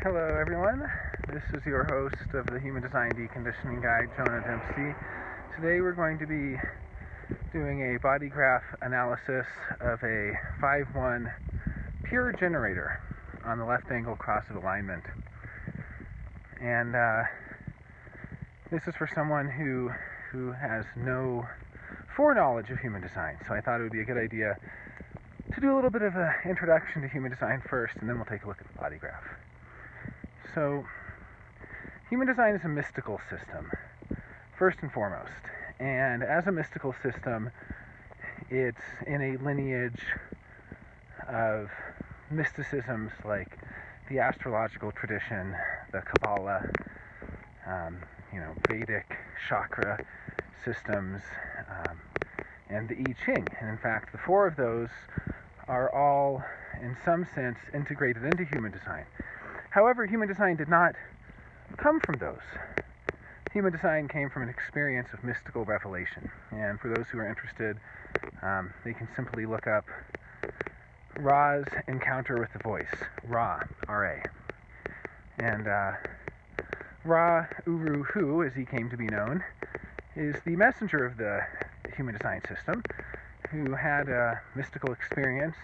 Hello everyone, this is your host of the Human Design Deconditioning Guide, Jonah Dempsey. Today we're going to be doing a bodygraph analysis of a 5-1 pure generator on the left angle cross of alignment. And this is for someone who has no foreknowledge of human design, so I thought it would be a good idea to do a little bit of an introduction to human design first, and then we'll take a look at the bodygraph. So, human design is a mystical system, first and foremost. And as a mystical system, it's in a lineage of mysticisms like the astrological tradition, the Kabbalah, Vedic chakra systems, and the I Ching. And in fact, the four of those are all, in some sense, integrated into human design. However, human design did not come from those. Human design came from an experience of mystical revelation. And for those who are interested, they can simply look up Ra's encounter with the voice, Ra, R-A. And Ra Uru Hu, as he came to be known, is the messenger of the human design system, who had a mystical experience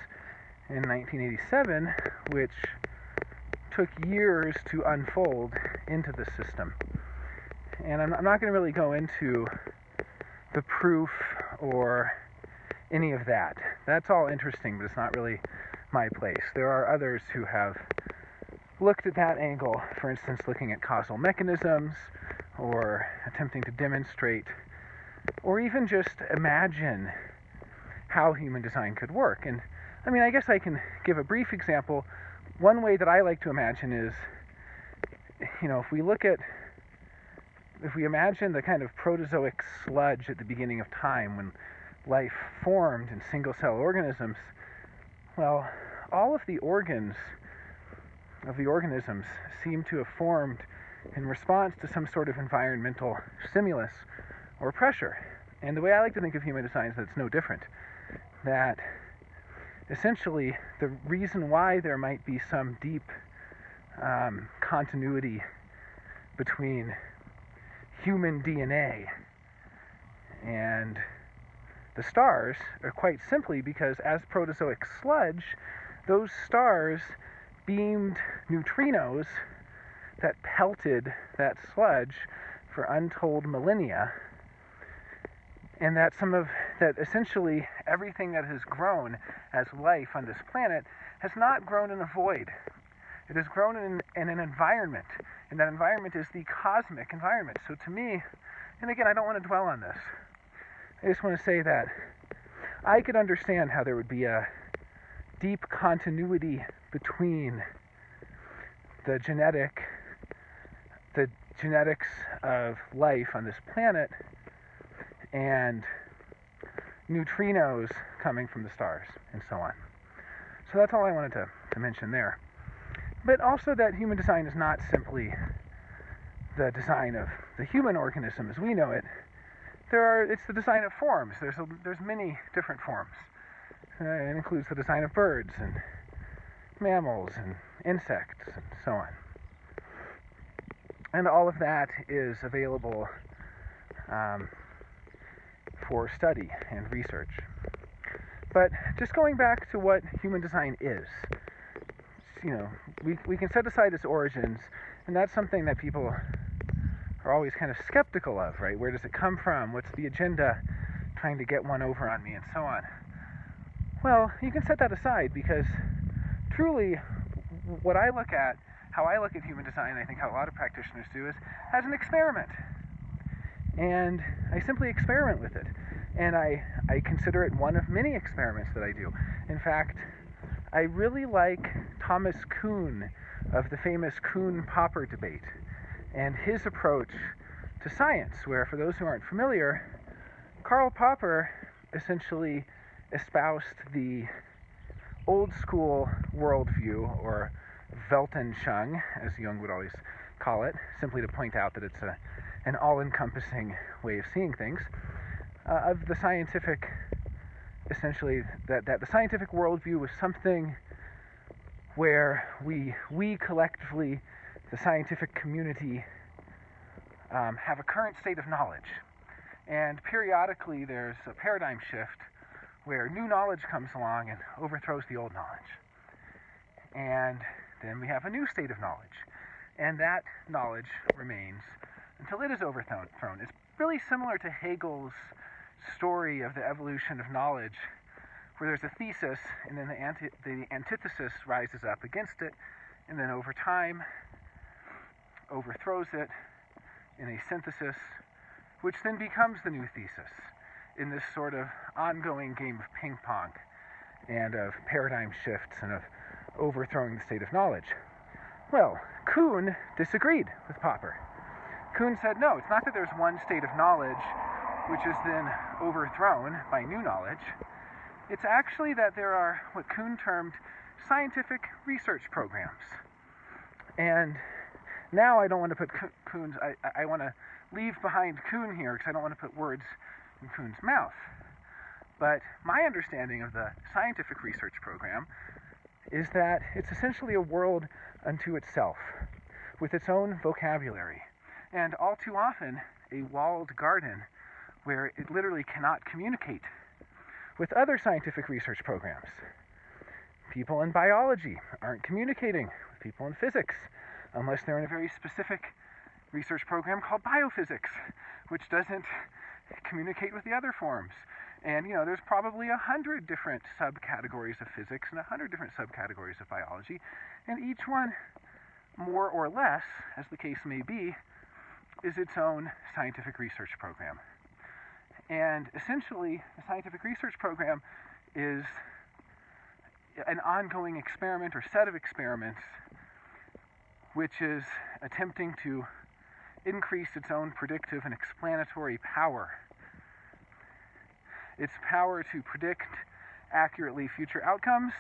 in 1987, which took years to unfold into the system. And I'm not going to really go into the proof or any of that. That's all interesting, but it's not really my place. There are others who have looked at that angle, for instance, looking at causal mechanisms, or attempting to demonstrate, or even just imagine how human design could work. And I mean, I guess I can give a brief example. One way that I like to imagine is, if we imagine the kind of protozoic sludge at the beginning of time when life formed in single-cell organisms, well, all of the organs of the organisms seem to have formed in response to some sort of environmental stimulus or pressure. And the way I like to think of human design is that it's no different. That essentially the reason why there might be some deep continuity between human DNA and the stars are quite simply because as protozoic sludge, those stars beamed neutrinos that pelted that sludge for untold millennia, and that essentially everything that has grown as life on this planet has not grown in a void. It has grown in an environment, and that environment is the cosmic environment. So to me, and again, I don't want to dwell on this, I just want to say that I could understand how there would be a deep continuity between the genetics of life on this planet and neutrinos coming from the stars, and so on. So that's all I wanted to mention there. But also that human design is not simply the design of the human organism as we know it. It's the design of forms. There's many different forms. It includes the design of birds and mammals and insects and so on. And all of that is available for study and research. But just going back to what human design is, we can set aside its origins, and that's something that people are always kind of skeptical of, right? Where does it come from? What's the agenda trying to get one over on me, and so on? Well, you can set that aside because truly how I look at human design, I think how a lot of practitioners do, is as an experiment. And I simply experiment with it. And I consider it one of many experiments that I do. In fact, I really like Thomas Kuhn of the famous Kuhn-Popper debate and his approach to science, where, for those who aren't familiar, Karl Popper essentially espoused the old-school worldview, or Weltanschauung, as Jung would always call it, simply to point out that it's an all-encompassing way of seeing things, of the scientific, essentially, that the scientific worldview was something where we collectively, the scientific community, have a current state of knowledge. And periodically there's a paradigm shift where new knowledge comes along and overthrows the old knowledge. And then we have a new state of knowledge. And that knowledge remains until it is overthrown. It's really similar to Hegel's story of the evolution of knowledge, where there's a thesis and then the antithesis rises up against it, and then over time overthrows it in a synthesis, which then becomes the new thesis in this sort of ongoing game of ping pong and of paradigm shifts and of overthrowing the state of knowledge. Well, Kuhn disagreed with Popper. Kuhn said, no, it's not that there's one state of knowledge which is then overthrown by new knowledge. It's actually that there are what Kuhn termed scientific research programs. And now I don't want to put Kuhn's, I want to leave behind Kuhn here because I don't want to put words in Kuhn's mouth. But my understanding of the scientific research program is that it's essentially a world unto itself, with its own vocabulary, and all too often a walled garden where it literally cannot communicate with other scientific research programs. People in biology aren't communicating with people in physics unless they're in a very specific research program called biophysics, which doesn't communicate with the other forms. And, there's probably 100 different subcategories of physics and 100 different subcategories of biology, and each one, more or less, as the case may be, is its own scientific research program. And essentially, the scientific research program is an ongoing experiment or set of experiments which is attempting to increase its own predictive and explanatory power. Its power to predict accurately future outcomes,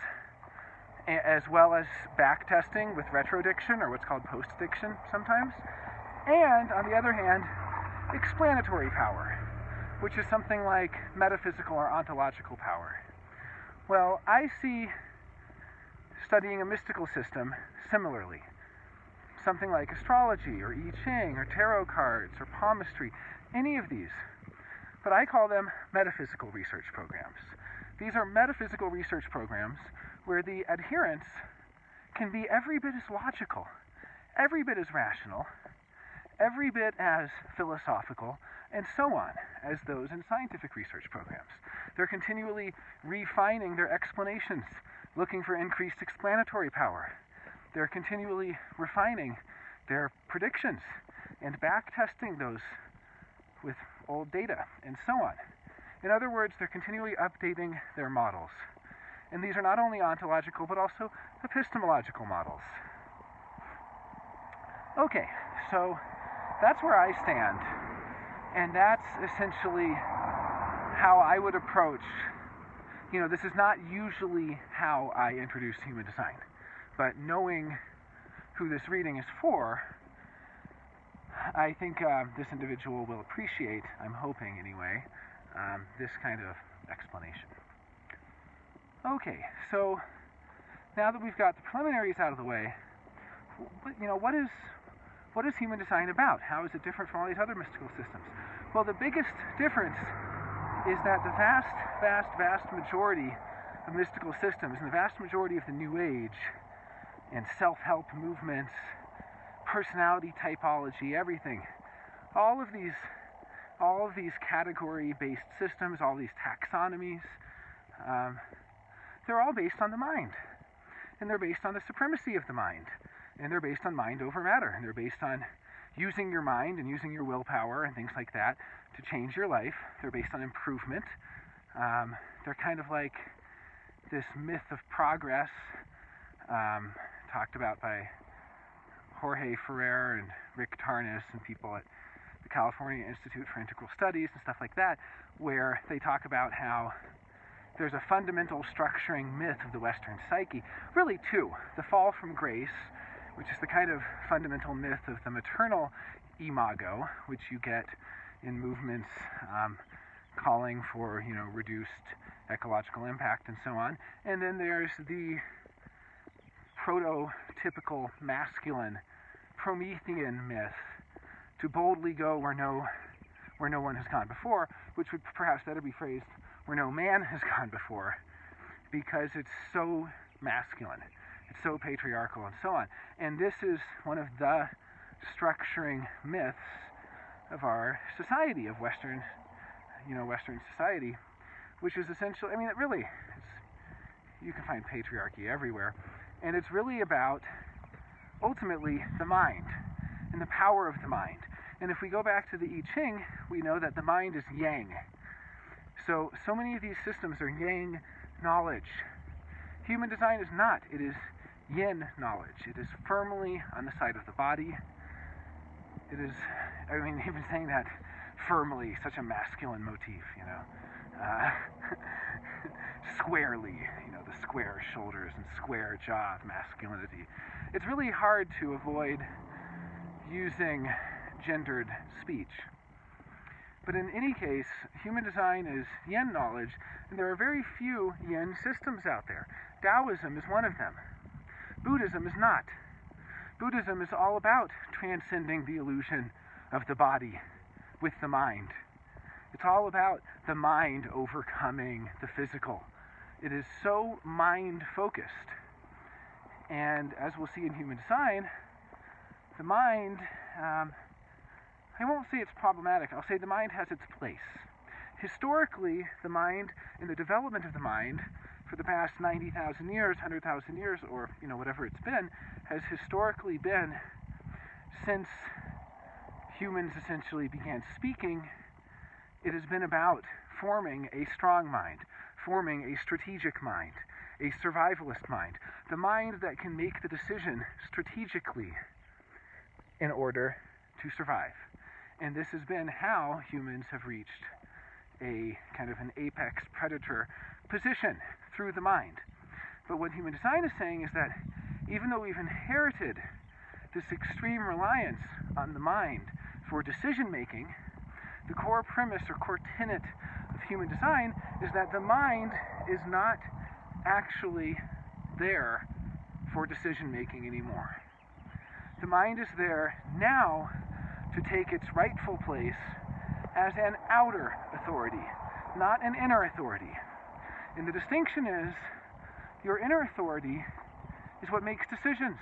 as well as back-testing with retrodiction, or what's called post-diction sometimes. And, on the other hand, explanatory power, which is something like metaphysical or ontological power. Well, I see studying a mystical system similarly. Something like astrology, or I Ching, or tarot cards, or palmistry, any of these. But I call them metaphysical research programs. These are metaphysical research programs where the adherents can be every bit as logical, every bit as rational, every bit as philosophical, and so on, as those in scientific research programs. They're continually refining their explanations, looking for increased explanatory power. They're continually refining their predictions and back-testing those with old data, and so on. In other words, they're continually updating their models. And these are not only ontological, but also epistemological models. Okay, so that's where I stand. And that's essentially how I would approach, this is not usually how I introduce human design. But knowing who this reading is for, I think this individual will appreciate, I'm hoping anyway, this kind of explanation. Okay, so now that we've got the preliminaries out of the way, what is human design about? How is it different from all these other mystical systems? Well, the biggest difference is that the vast majority of mystical systems and the vast majority of the New Age and self-help movements, personality typology, everything, all of these category-based systems, all these taxonomies, they're all based on the mind, and they're based on the supremacy of the mind, and they're based on mind over matter, and they're based on using your mind and using your willpower and things like that to change your life. They're based on improvement. They're kind of like this myth of progress, talked about by Jorge Ferrer and Rick Tarnas and people at the California Institute for Integral Studies and stuff like that, where they talk about how there's a fundamental structuring myth of the Western psyche. Really two. The fall from grace, which is the kind of fundamental myth of the maternal imago, which you get in movements calling for, reduced ecological impact and so on. And then there's the prototypical masculine Promethean myth to boldly go where no one has gone before, which would perhaps better be phrased where no man has gone before, because it's so masculine, it's so patriarchal, and so on. And this is one of the structuring myths of our society, of Western society, which is essentially, you can find patriarchy everywhere, and it's really about, ultimately, the mind, and the power of the mind. And if we go back to the I Ching, we know that the mind is yang. So many of these systems are yang knowledge. Human design is not. It is yin knowledge. It is firmly on the side of the body. It is, even saying that firmly, such a masculine motif, squarely, the square shoulders and square jaw of masculinity. It's really hard to avoid using gendered speech. But in any case, human design is yin knowledge, and there are very few yin systems out there. Taoism is one of them. Buddhism is not. Buddhism is all about transcending the illusion of the body with the mind. It's all about the mind overcoming the physical. It is so mind-focused. And as we'll see in human design, the mind, I won't say it's problematic, I'll say the mind has its place. Historically, the mind, and the development of the mind, for the past 90,000 years, 100,000 years, or whatever it's been, has historically been, since humans essentially began speaking, it has been about forming a strong mind, forming a strategic mind, a survivalist mind, the mind that can make the decision strategically in order to survive. And this has been how humans have reached a kind of an apex predator position through the mind. But what human design is saying is that even though we've inherited this extreme reliance on the mind for decision making, the core premise or core tenet of human design is that the mind is not actually there for decision making anymore. The mind is there now to take its rightful place as an outer authority, not an inner authority. And the distinction is, your inner authority is what makes decisions.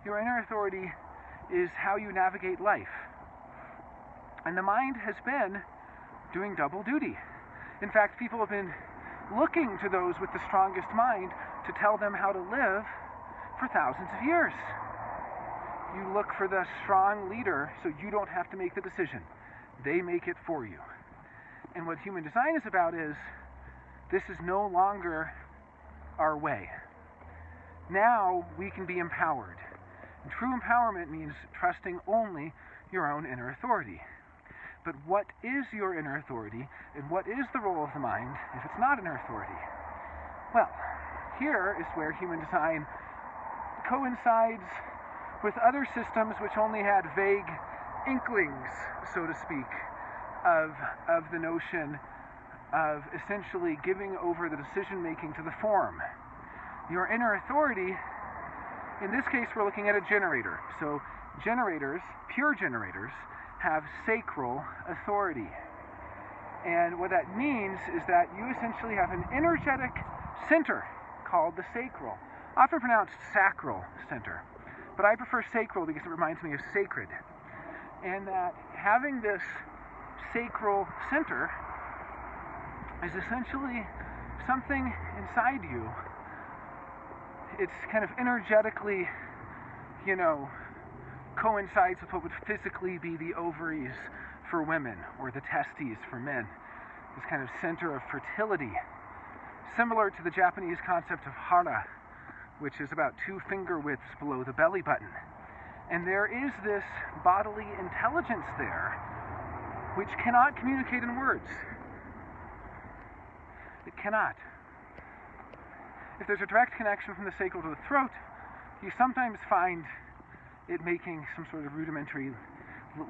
Your inner authority is how you navigate life. And the mind has been doing double duty. In fact, people have been looking to those with the strongest mind to tell them how to live for thousands of years. You look for the strong leader so you don't have to make the decision. They make it for you. And what human design is about is, this is no longer our way. Now we can be empowered. And true empowerment means trusting only your own inner authority. But what is your inner authority, and what is the role of the mind if it's not inner authority? Well, here is where human design coincides with other systems which only had vague inklings, so to speak, of the notion of essentially giving over the decision-making to the form. Your inner authority, in this case we're looking at a generator. So generators, pure generators, have sacral authority. And what that means is that you essentially have an energetic center called the sacral, often pronounced sacral center. But I prefer sacral because it reminds me of sacred. And that having this sacral center is essentially something inside you. It's kind of energetically, coincides with what would physically be the ovaries for women or the testes for men. This kind of center of fertility, similar to the Japanese concept of hara, which is about 2 finger widths below the belly button. And there is this bodily intelligence there which cannot communicate in words. It cannot. If there's a direct connection from the sacral to the throat, you sometimes find it making some sort of rudimentary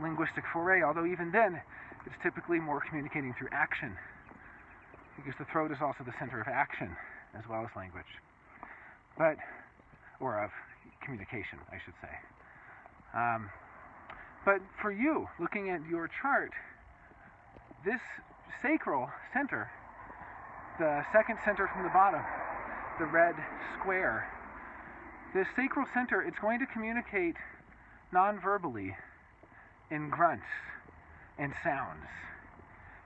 linguistic foray, although even then it's typically more communicating through action, because the throat is also the center of action as well as language. But or of communication, I should say. But for you, looking at your chart, this sacral center, the second center from the bottom, the red square, this sacral center, it's going to communicate non-verbally in grunts and sounds.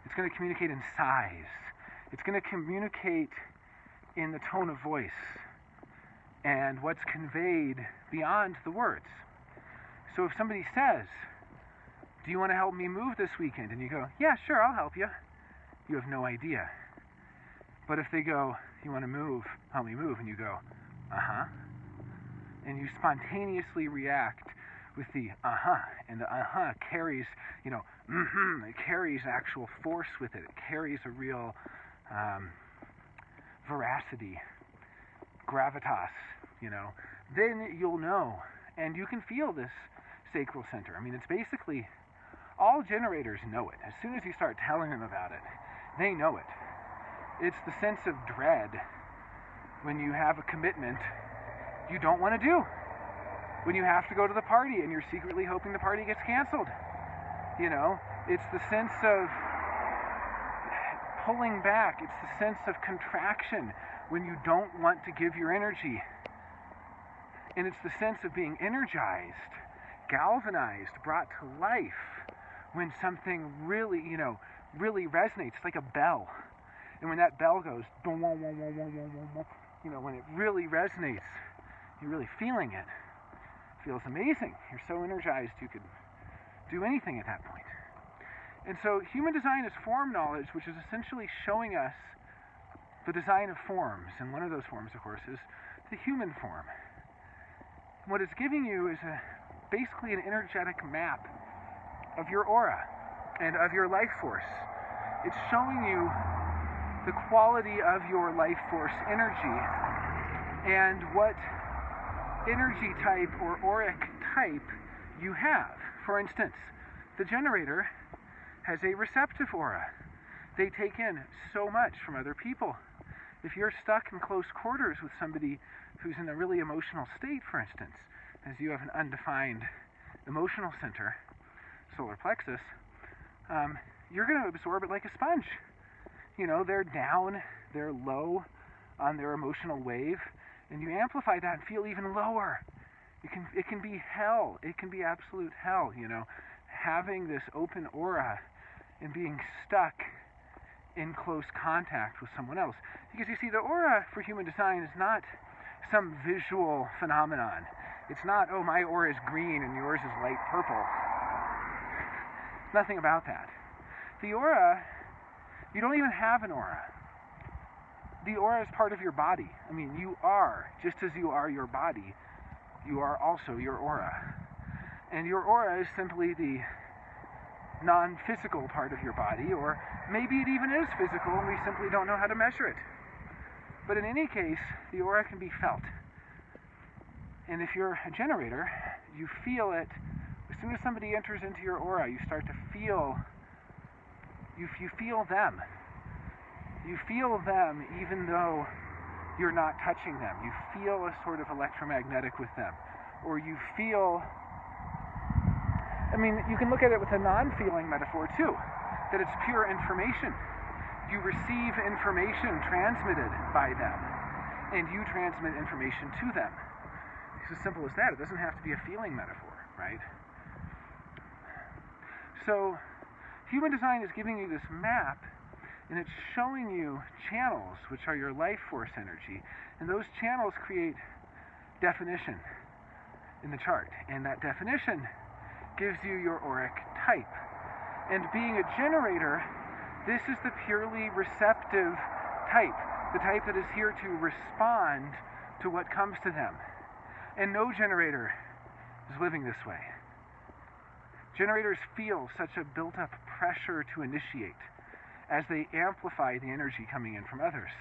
It's going to communicate in sighs. It's going to communicate in the tone of voice and what's conveyed beyond the words. So if somebody says, do you want to help me move this weekend? And you go, yeah, sure, I'll help you. You have no idea. But if they go, you want to help me move, and you go, uh-huh, and you spontaneously react with the uh-huh, and the uh-huh carries, it carries actual force with it. It carries a real veracity, gravitas, then you'll know. And you can feel this sacral center. I mean, it's basically, all generators know it. As soon as you start telling them about it, they know it. It's the sense of dread when you have a commitment you don't want to do. When you have to go to the party and you're secretly hoping the party gets canceled. It's the sense of pulling back. It's the sense of contraction when you don't want to give your energy. And it's the sense of being energized, galvanized, brought to life when something really, really resonates. It's like a bell. And when that bell goes, when it really resonates, you're really feeling it. It feels amazing. You're so energized you could do anything at that point. And so human design is form knowledge, which is essentially showing us the design of forms. And one of those forms, of course, is the human form. And what it's giving you is basically an energetic map of your aura and of your life force. It's showing you the quality of your life force energy and what energy type or auric type you have. For instance, the generator has a receptive aura. They take in so much from other people. If you're stuck in close quarters with somebody who's in a really emotional state, for instance, as you have an undefined emotional center, solar plexus, you're going to absorb it like a sponge. They're down, they're low on their emotional wave, and you amplify that and feel even lower. It can be hell. It can be absolute hell, having this open aura and being stuck in close contact with someone else. Because you see, the aura for human design is not some visual phenomenon. It's not, oh, my aura is green and yours is light purple. Nothing about that. The aura, you don't even have an aura. The aura is part of your body. I mean, you are, just as you are your body, you are also your aura. And your aura is simply the non-physical part of your body, or maybe it even is physical and we simply don't know how to measure it. But in any case, the aura can be felt. And if you're a generator, you feel it. As soon as somebody enters into your aura, you start to feel, you feel them. You feel them even though you're not touching them. You feel a sort of electromagnetic with them. Or you feel, you can look at it with a non-feeling metaphor too, that it's pure information. You receive information transmitted by them, and you transmit information to them. It's as simple as that. It doesn't have to be a feeling metaphor, right? So, human design is giving you this map, and it's showing you channels, which are your life force energy, and those channels create definition in the chart, and that definition gives you your auric type. And being a generator, this is the purely receptive type, the type that is here to respond to what comes to them. And no generator is living this way. Generators feel such a built-up pressure to initiate as they amplify the energy coming in from others.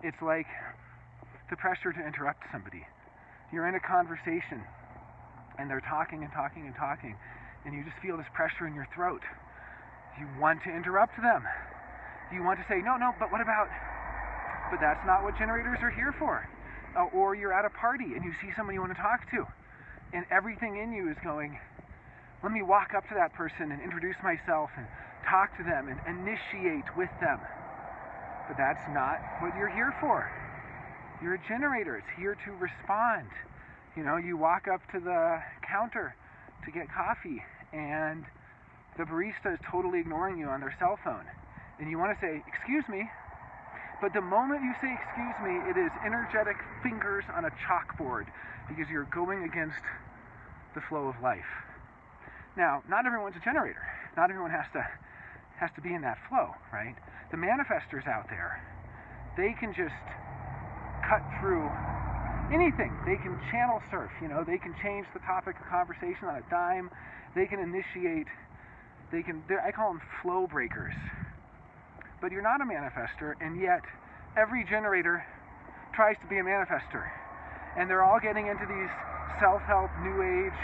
It's like the pressure to interrupt somebody. You're in a conversation, and they're talking and talking and talking, and you just feel this pressure in your throat. You want to interrupt them. You want to say, no, but what about? But that's not what generators are here for. Or you're at a party and you see someone you want to talk to, and everything in you is going, let me walk up to that person and introduce myself and talk to them and initiate with them. But that's not what you're here for. You're a generator. It's here to respond. You walk up to the counter to get coffee, and the barista is totally ignoring you on their cell phone. And you want to say, excuse me. But the moment you say, excuse me, it is energetic fingers on a chalkboard, because you're going against the flow of life. Now, not everyone's a generator. Not everyone has to be in that flow, right? The manifestors out there, they can just cut through anything. They can channel surf, they can change the topic of conversation on a dime. They can initiate, I call them flow breakers. But you're not a manifestor, and yet every generator tries to be a manifestor. And they're all getting into these self-help, new age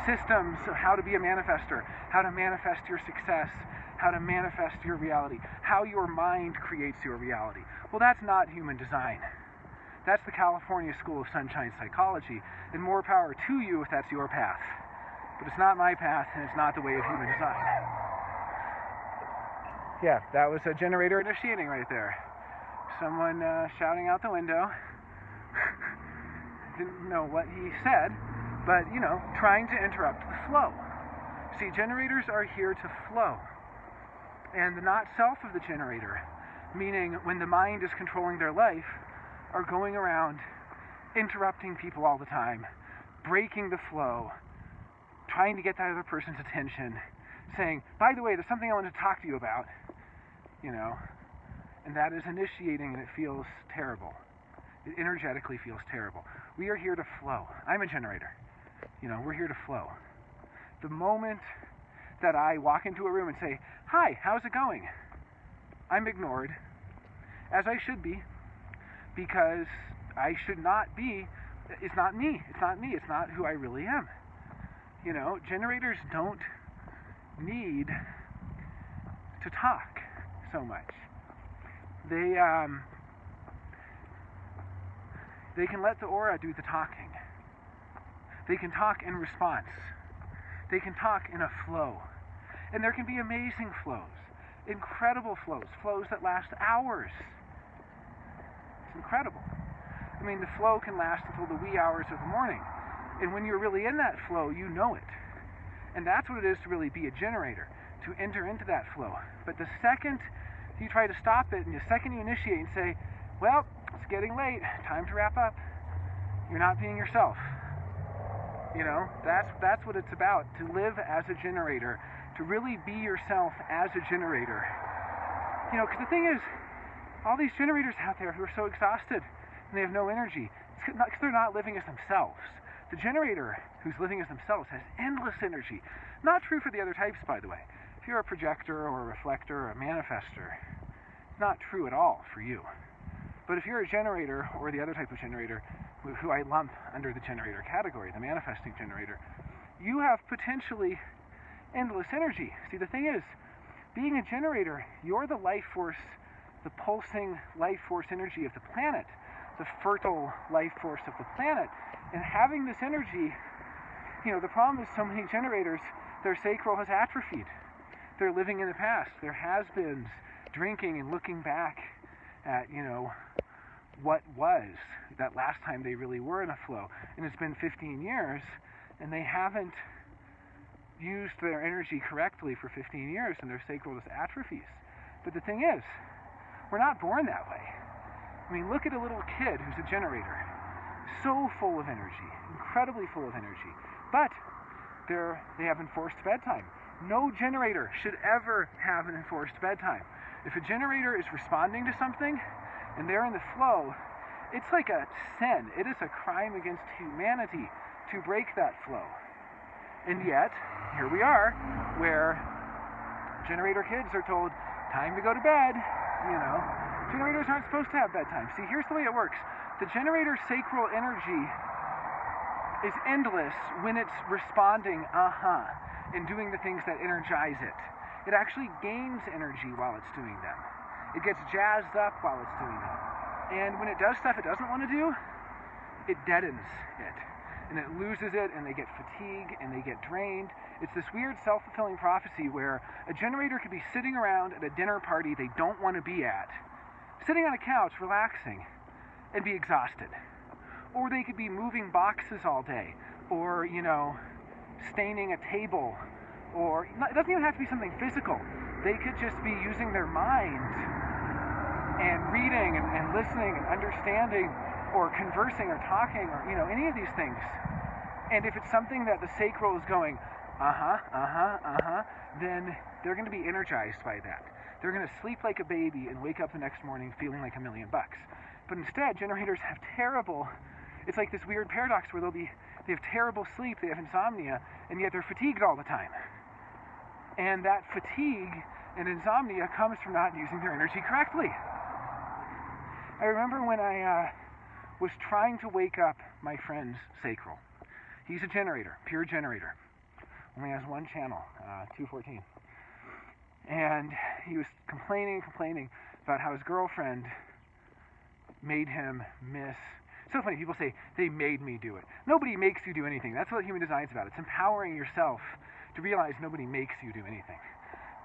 systems of how to be a manifestor, how to manifest your success, how to manifest your reality, how your mind creates your reality. Well, that's not human design. That's the California School of Sunshine Psychology, and more power to you if that's your path. But it's not my path, and it's not the way of human design. Yeah, that was a generator initiating right there. Someone shouting out the window. Didn't know what he said, but, trying to interrupt the flow. See, generators are here to flow. And the not self of the generator, meaning when the mind is controlling their life, are going around interrupting people all the time, breaking the flow, trying to get that other person's attention, saying, by the way, there's something I want to talk to you about, and that is initiating, and it feels terrible. It energetically feels terrible. We are here to flow. I'm a generator. We're here to flow. The moment that I walk into a room and say, hi, how's it going? I'm ignored, as I should be, because I should not be. It's not me. It's not me. It's not who I really am. Generators don't need to talk so much. They can let the aura do the talking. They can talk in response. They can talk in a flow. And there can be amazing flows, incredible flows that last hours. It's incredible. The flow can last until the wee hours of the morning. And when you're really in that flow, you know it. And that's what it is to really be a generator, to enter into that flow. But the second you try to stop it, and the second you initiate and say, well, it's getting late, time to wrap up, you're not being yourself. That's what it's about, to live as a generator, to really be yourself as a generator. Because the thing is, all these generators out there who are so exhausted and they have no energy, it's because they're not living as themselves. The generator who's living as themselves has endless energy. Not true for the other types, by the way. If you're a projector or a reflector or a manifestor, it's not true at all for you. But if you're a generator, or the other type of generator, who I lump under the generator category, the manifesting generator, you have potentially endless energy. See, the thing is, being a generator, you're the life force, the pulsing life force energy of the planet, the fertile life force of the planet. And having this energy, the problem is so many generators, their sacral has atrophied. They're living in the past. Their has-beens, drinking and looking back at, what was that last time they really were in a flow. And it's been 15 years, and they haven't used their energy correctly for 15 years, and their sacral just atrophies. But the thing is, we're not born that way. Look at a little kid who's a generator. So full of energy, incredibly full of energy. But they have enforced bedtime. No generator should ever have an enforced bedtime. If a generator is responding to something, and they're in the flow, it's like a sin. It is a crime against humanity to break that flow. And yet, here we are, where generator kids are told, time to go to bed, Generators aren't supposed to have bedtime. See, here's the way it works. The generator's sacral energy is endless when it's responding, and doing the things that energize it. It actually gains energy while it's doing them. It gets jazzed up while it's doing them. And when it does stuff it doesn't want to do, it deadens it. And it loses it, and they get fatigue, and they get drained. It's this weird self-fulfilling prophecy where a generator could be sitting around at a dinner party they don't want to be at, sitting on a couch, relaxing, and be exhausted. Or they could be moving boxes all day, or, staining a table, or it doesn't even have to be something physical. They could just be using their mind and reading and listening and understanding or conversing or talking or, any of these things. And if it's something that the sacral is going, then they're going to be energized by that. They're going to sleep like a baby and wake up the next morning feeling like $1 million. But instead, generators have it's like this weird paradox where they have terrible sleep, they have insomnia, and yet they're fatigued all the time. And that fatigue and insomnia comes from not using their energy correctly. I remember when I was trying to wake up my friend's sacral. He's a generator, pure generator. Only has one channel, 214. And he was complaining about how his girlfriend made him miss. So funny, people say, they made me do it. Nobody makes you do anything. That's what human design is about. It's empowering yourself to realize nobody makes you do anything.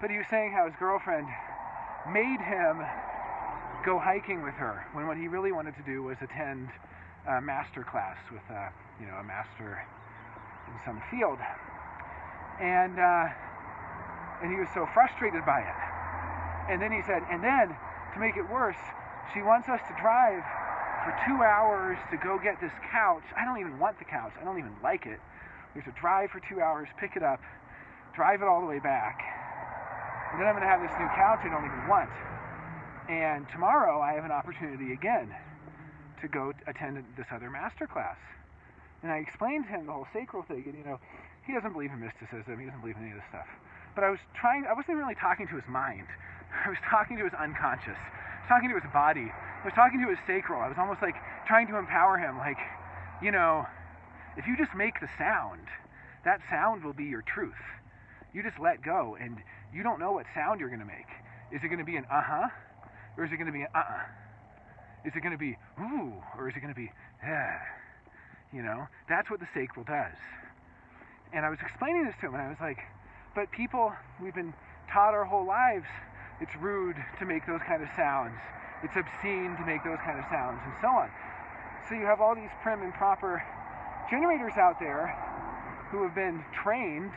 But he was saying how his girlfriend made him go hiking with her, when what he really wanted to do was attend a master class with a master in some field. And he was so frustrated by it. And then he said, and then, to make it worse, she wants us to drive for 2 hours to go get this couch. I don't even want the couch. I don't even like it. We have to drive for 2 hours, pick it up, drive it all the way back. And then I'm going to have this new couch I don't even want. And tomorrow I have an opportunity again to go attend this other master class. And I explained to him the whole sacral thing. And, he doesn't believe in mysticism. He doesn't believe in any of this stuff. But I wasn't really talking to his mind. I was talking to his unconscious. I was talking to his body. I was talking to his sacral. I was almost like trying to empower him. Like, if you just make the sound, that sound will be your truth. You just let go, and you don't know what sound you're going to make. Is it going to be an uh-huh? Or is it going to be an uh-uh? Is it going to be ooh? Or is it going to be That's what the sacral does. And I was explaining this to him, and I was like, but people, we've been taught our whole lives it's rude to make those kind of sounds. It's obscene to make those kind of sounds, and so on. So you have all these prim and proper generators out there who have been trained,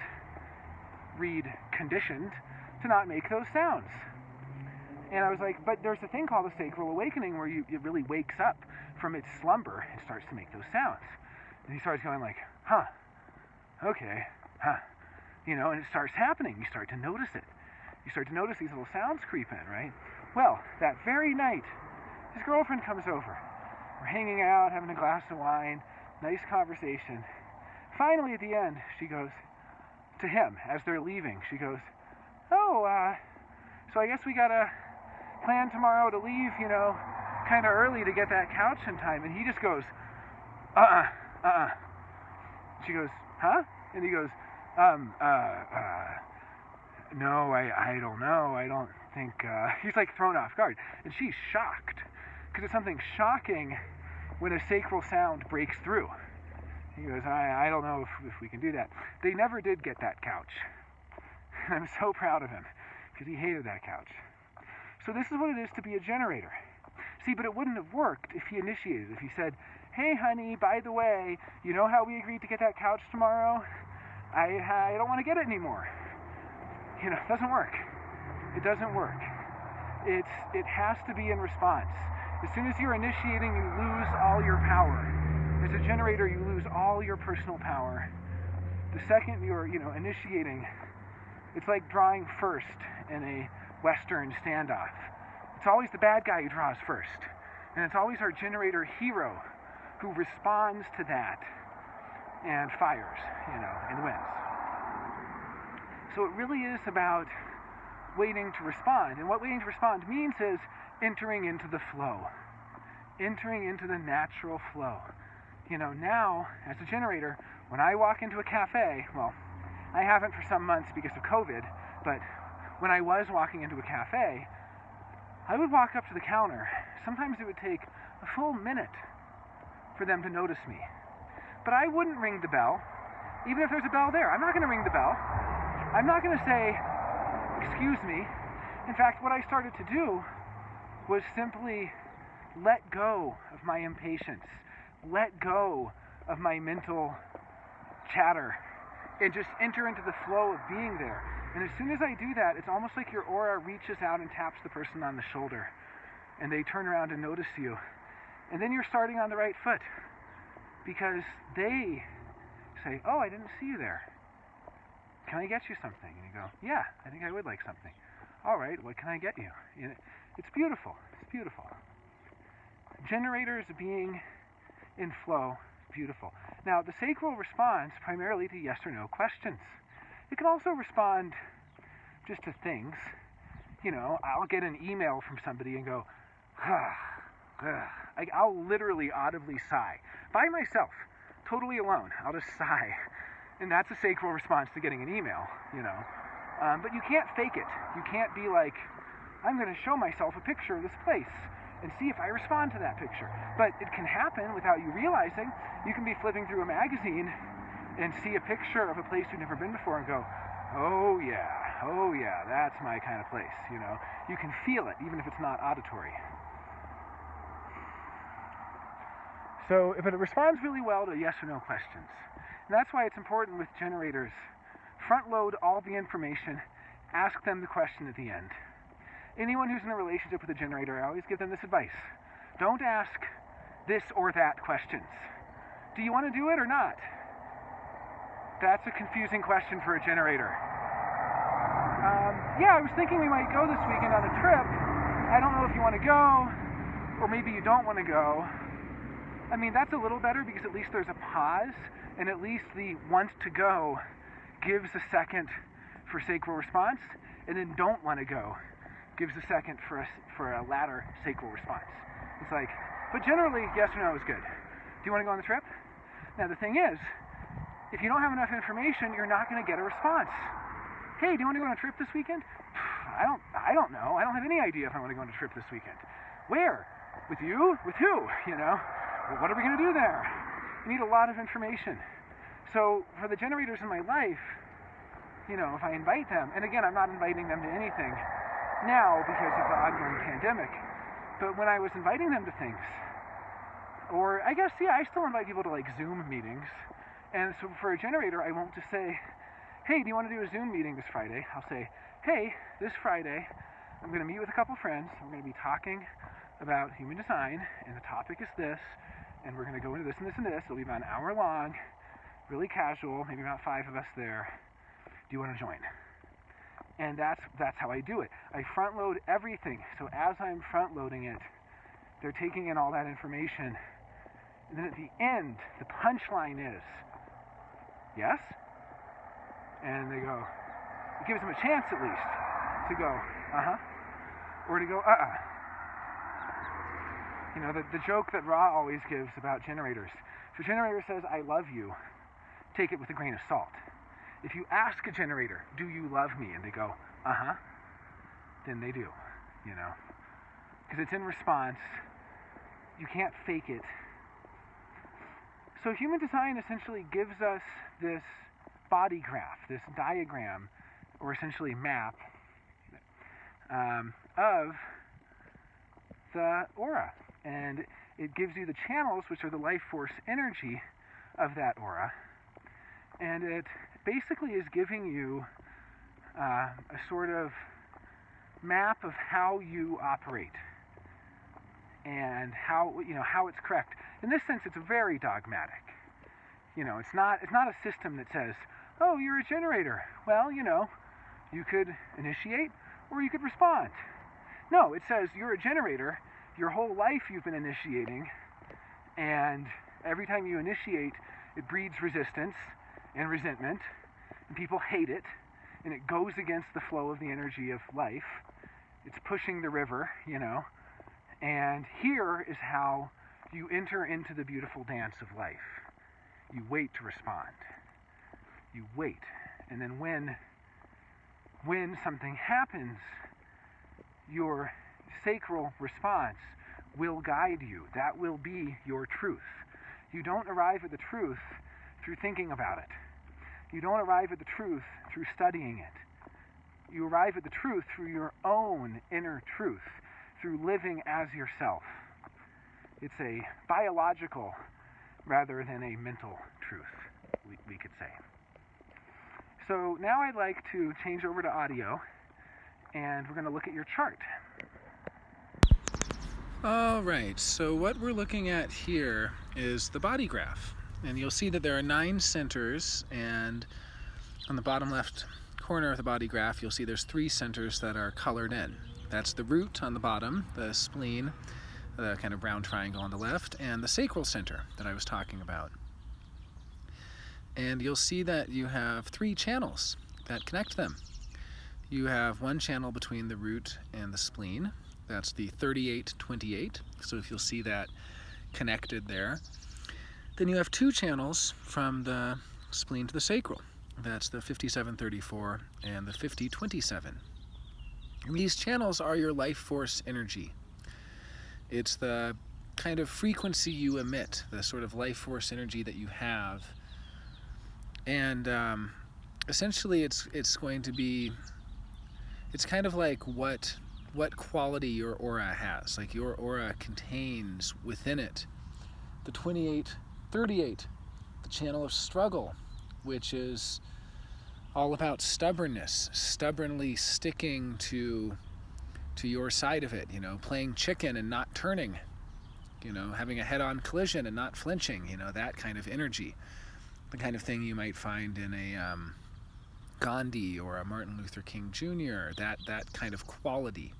conditioned, to not make those sounds. And I was like, but there's a thing called the sacral awakening where it really wakes up from its slumber and starts to make those sounds. And he starts going like, huh, okay, huh, and it starts happening. You start to notice it. You start to notice these little sounds creep in, right? Well, that very night, his girlfriend comes over. We're hanging out, having a glass of wine, nice conversation. Finally, at the end, she goes to him, as they're leaving, she goes, oh, so I guess we gotta plan tomorrow to leave, kind of early to get that couch in time. And he just goes, She goes, huh? And he goes, no, I don't know. I don't think, he's like thrown off guard. And she's shocked, because it's something shocking when a sacral sound breaks through. He goes, I don't know if we can do that. They never did get that couch. I'm so proud of him, because he hated that couch. So this is what it is to be a generator. See, but it wouldn't have worked if he initiated. If he said, hey, honey, by the way, you know how we agreed to get that couch tomorrow? I don't want to get it anymore. It doesn't work. It doesn't work. It has to be in response. As soon as you're initiating, you lose all your power. As a generator, you lose all your personal power. The second you're, initiating, it's like drawing first in a Western standoff. It's always the bad guy who draws first. And it's always our generator hero who responds to that and fires, and wins. So it really is about waiting to respond. And what waiting to respond means is entering into the flow. Entering into the natural flow. Now, as a generator, when I walk into a cafe, well, I haven't for some months because of COVID, but when I was walking into a cafe, I would walk up to the counter. Sometimes it would take a full minute for them to notice me. But I wouldn't ring the bell, even if there's a bell there. I'm not going to ring the bell. I'm not going to say, excuse me. In fact, what I started to do was simply let go of my impatience, let go of my mental chatter, and just enter into the flow of being there. And as soon as I do that, it's almost like your aura reaches out and taps the person on the shoulder, and they turn around and notice you. And then you're starting on the right foot, because they say, oh, I didn't see you there. Can I get you something? And you go, yeah, I think I would like something. All right, what can I get you? And it's beautiful. It's beautiful. Generators being in flow, beautiful. Now, the sacral responds primarily to yes or no questions. It can also respond just to things. You know, I'll get an email from somebody and go, I'll literally audibly sigh. By myself, totally alone. I'll just sigh. And that's a sacral response to getting an email, you know. But you can't fake it. You can't be like, I'm going to show myself a picture of this place and see if I respond to that picture. But it can happen without you realizing. You can be flipping through a magazine and see a picture of a place you've never been before and go, oh yeah, that's my kind of place, you know. You can feel it, even if it's not auditory. So, but it responds really well to yes or no questions. And that's why it's important with generators. Front load all the information, ask them the question at the end. Anyone who's in a relationship with a generator, I always give them this advice. Don't ask this or that questions. Do you want to do it or not? That's a confusing question for a generator. Yeah, I was thinking we might go this weekend on a trip. I don't know if you want to go, or maybe you don't want to go. I mean, that's a little better because at least there's a pause, and at least the want to go gives a second for sacral response, and then don't want to go gives a second for a latter sacral response. It's like, but generally, yes or no is good. Do you want to go on the trip? Now, the thing is, if you don't have enough information, you're not going to get a response. Hey, do you want to go on a trip this weekend? I don't know. I don't have any idea if I want to go on a trip this weekend. Where? With you? With who? You know? Well, what are we going to do there? You need a lot of information. So for the generators in my life, you know, if I invite them, and again, I'm not inviting them to anything now because of the ongoing pandemic, but when I was inviting them to things, or I guess, yeah, I still invite people to like Zoom meetings. And so for a generator, I won't just say, hey, do you want to do a Zoom meeting this Friday? I'll say, hey, this Friday, I'm going to meet with a couple friends. We're going to be talking about human design, and the topic is this, and we're going to go into this and this and this. It'll be about an hour long, really casual, maybe about 5 of us there. Do you want to join? And that's how I do it. I front load everything. So as I'm front loading it, they're taking in all that information. And then at the end, the punchline is, yes? And they go, it gives them a chance at least to go, uh-huh, or to go, uh-uh. You know, the joke that Ra always gives about generators. If a generator says, I love you, take it with a grain of salt. If you ask a generator, do you love me? And they go, uh-huh, then they do, you know. Because it's in response. You can't fake it. So human design essentially gives us this body graph, this diagram, or essentially map of the aura. And it gives you the channels, which are the life force energy of that aura. And it basically is giving you a sort of map of how you operate and how it's correct. In this sense, it's very dogmatic. You know, it's not a system that says, oh, you're a generator. Well, you know, you could initiate or you could respond. No, it says you're a generator. Your whole life you've been initiating, and every time you initiate, it breeds resistance and resentment, and people hate it, and it goes against the flow of the energy of life. It's pushing the river, you know. And here is how you enter into the beautiful dance of life. You wait to respond. You wait. And then when something happens, your sacral response will guide you. That will be your truth. You don't arrive at the truth through thinking about it. You don't arrive at the truth through studying it. You arrive at the truth through your own inner truth, through living as yourself. It's a biological rather than a mental truth, we could say. So now I'd like to change over to audio, and we're going to look at your chart. All right, so what we're looking at here is the body graph. And you'll see that there are 9 centers, and on the bottom left corner of the body graph, you'll see there's 3 centers that are colored in. That's the root on the bottom, the spleen, the kind of brown triangle on the left, and the sacral center that I was talking about. And you'll see that you have 3 channels that connect them. You have one channel between the root and the spleen. That's the 38-28. So if you'll see that connected there. Then you have 2 channels from the spleen to the sacral. That's the 57-34 and the 50-27. And these channels are your life force energy. It's the kind of frequency you emit, the sort of life force energy that you have. And essentially it's going to be, it's kind of like what quality your aura has. Like your aura contains within it the 28-38, the channel of struggle, which is all about stubbornness, stubbornly sticking to your side of it, playing chicken and not turning, having a head-on collision and not flinching, that kind of energy. The kind of thing you might find in a Gandhi or a Martin Luther King Jr., that kind of quality.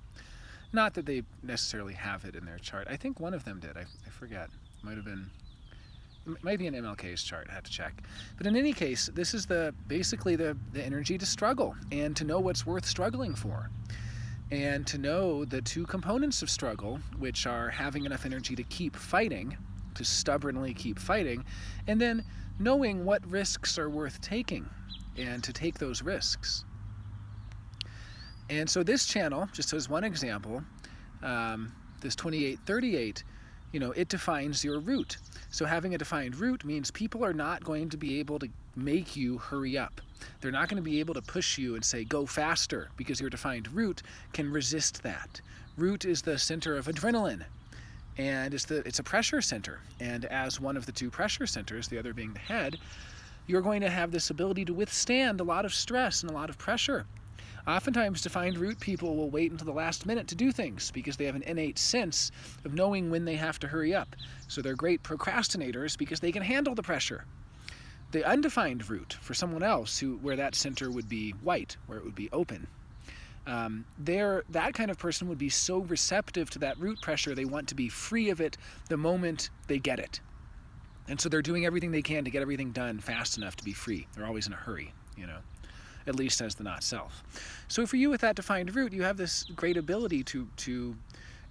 Not that they necessarily have it in their chart. I think one of them did. I forget. It might be in MLK's chart. I had to check. But in any case, this is basically the energy to struggle and to know what's worth struggling for. And to know the 2 components of struggle, which are having enough energy to keep fighting, to stubbornly keep fighting, and then knowing what risks are worth taking and to take those risks. And so this channel, just as one example, this 28-38, it defines your root. So having a defined root means people are not going to be able to make you hurry up. They're not going to be able to push you and say, go faster, because your defined root can resist that. Root is the center of adrenaline, and it's a pressure center. And as one of the 2 pressure centers, the other being the head, you're going to have this ability to withstand a lot of stress and a lot of pressure. Oftentimes, defined root people will wait until the last minute to do things because they have an innate sense of knowing when they have to hurry up. So they're great procrastinators because they can handle the pressure. The undefined root, for someone else where that center would be white, where it would be open, that kind of person would be so receptive to that root pressure, they want to be free of it the moment they get it. And so they're doing everything they can to get everything done fast enough to be free. They're always in a hurry, at least as the not self. So for you with that defined root, you have this great ability to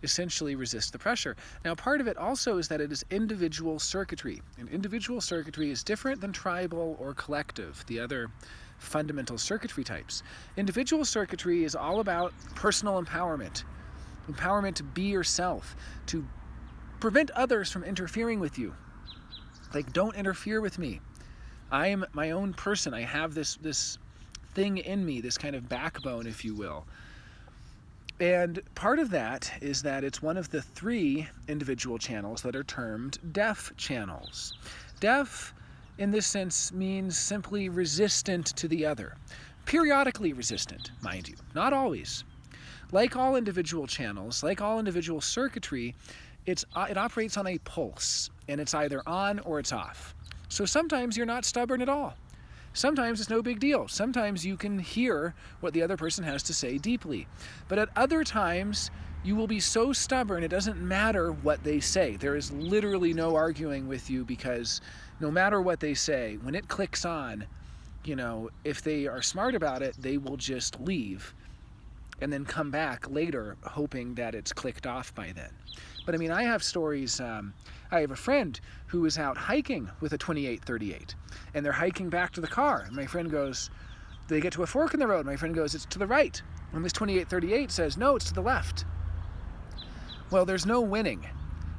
essentially resist the pressure. Now, part of it also is that it is individual circuitry. And individual circuitry is different than tribal or collective, the other fundamental circuitry types. Individual circuitry is all about personal empowerment. Empowerment to be yourself, to prevent others from interfering with you. Like, don't interfere with me. I am my own person. I have this thing in me, this kind of backbone, if you will. And part of that is that it's one of the 3 individual channels that are termed deaf channels. Deaf, in this sense, means simply resistant to the other. Periodically resistant, mind you, not always. Like all individual channels, like all individual circuitry, it operates on a pulse, and it's either on or it's off. So sometimes you're not stubborn at all. Sometimes it's no big deal. Sometimes you can hear what the other person has to say deeply. But at other times, you will be so stubborn it doesn't matter what they say. There is literally no arguing with you, because no matter what they say, when it clicks on, if they are smart about it, they will just leave and then come back later hoping that it's clicked off by then. But I have stories. I have a friend who was out hiking with a 28-38, and they're hiking back to the car. And my friend goes, they get to a fork in the road. My friend goes, it's to the right. And this 28-38 says, no, it's to the left. Well, there's no winning.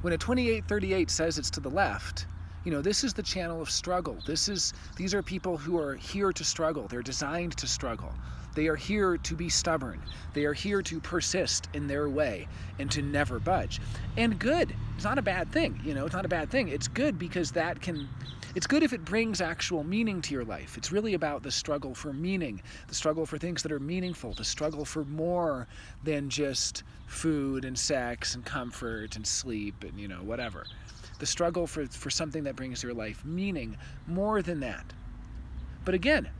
When a 28-38 says it's to the left, This is the channel of struggle. These are people who are here to struggle. They're designed to struggle. They are here to be stubborn. They are here to persist in their way and to never budge. And good. It's not a bad thing. It's not a bad thing. It's good because it's good if it brings actual meaning to your life. It's really about the struggle for meaning, the struggle for things that are meaningful, the struggle for more than just food and sex and comfort and sleep and, whatever. The struggle for something that brings your life meaning more than that. But again,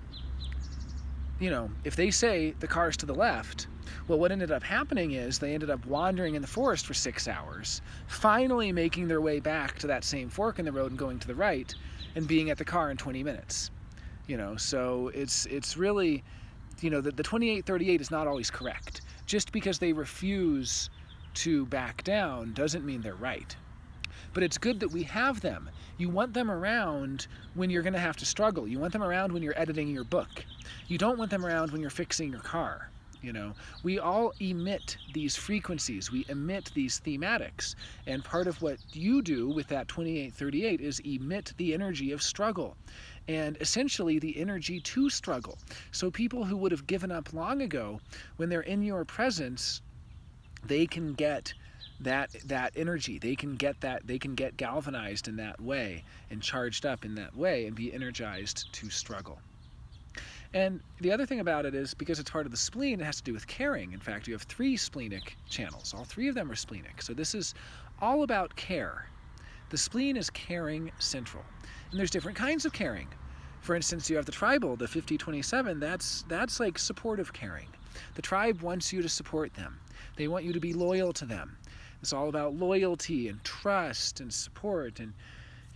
if they say the car's to the left, well, what ended up happening is they ended up wandering in the forest for 6 hours, finally making their way back to that same fork in the road and going to the right and being at the car in 20 minutes. So it's really, the 2838 is not always correct. Just because they refuse to back down doesn't mean they're right. But it's good that we have them. You want them around when you're going to have to struggle. You want them around when you're editing your book. You don't want them around when you're fixing your car. We all emit these frequencies. We emit these thematics. And part of what you do with that 2838 is emit the energy of struggle and essentially the energy to struggle. So people who would have given up long ago, when they're in your presence, they can get that energy. They can get galvanized in that way and charged up in that way and be energized to struggle. And the other thing about it is, because it's part of the spleen, it has to do with caring. In fact, you have 3 splenic channels. All 3 of them are splenic. So this is all about care. The spleen is caring central. And there's different kinds of caring. For instance, you have the tribal, the 5027, that's like supportive caring. The tribe wants you to support them. They want you to be loyal to them. It's all about loyalty and trust and support. And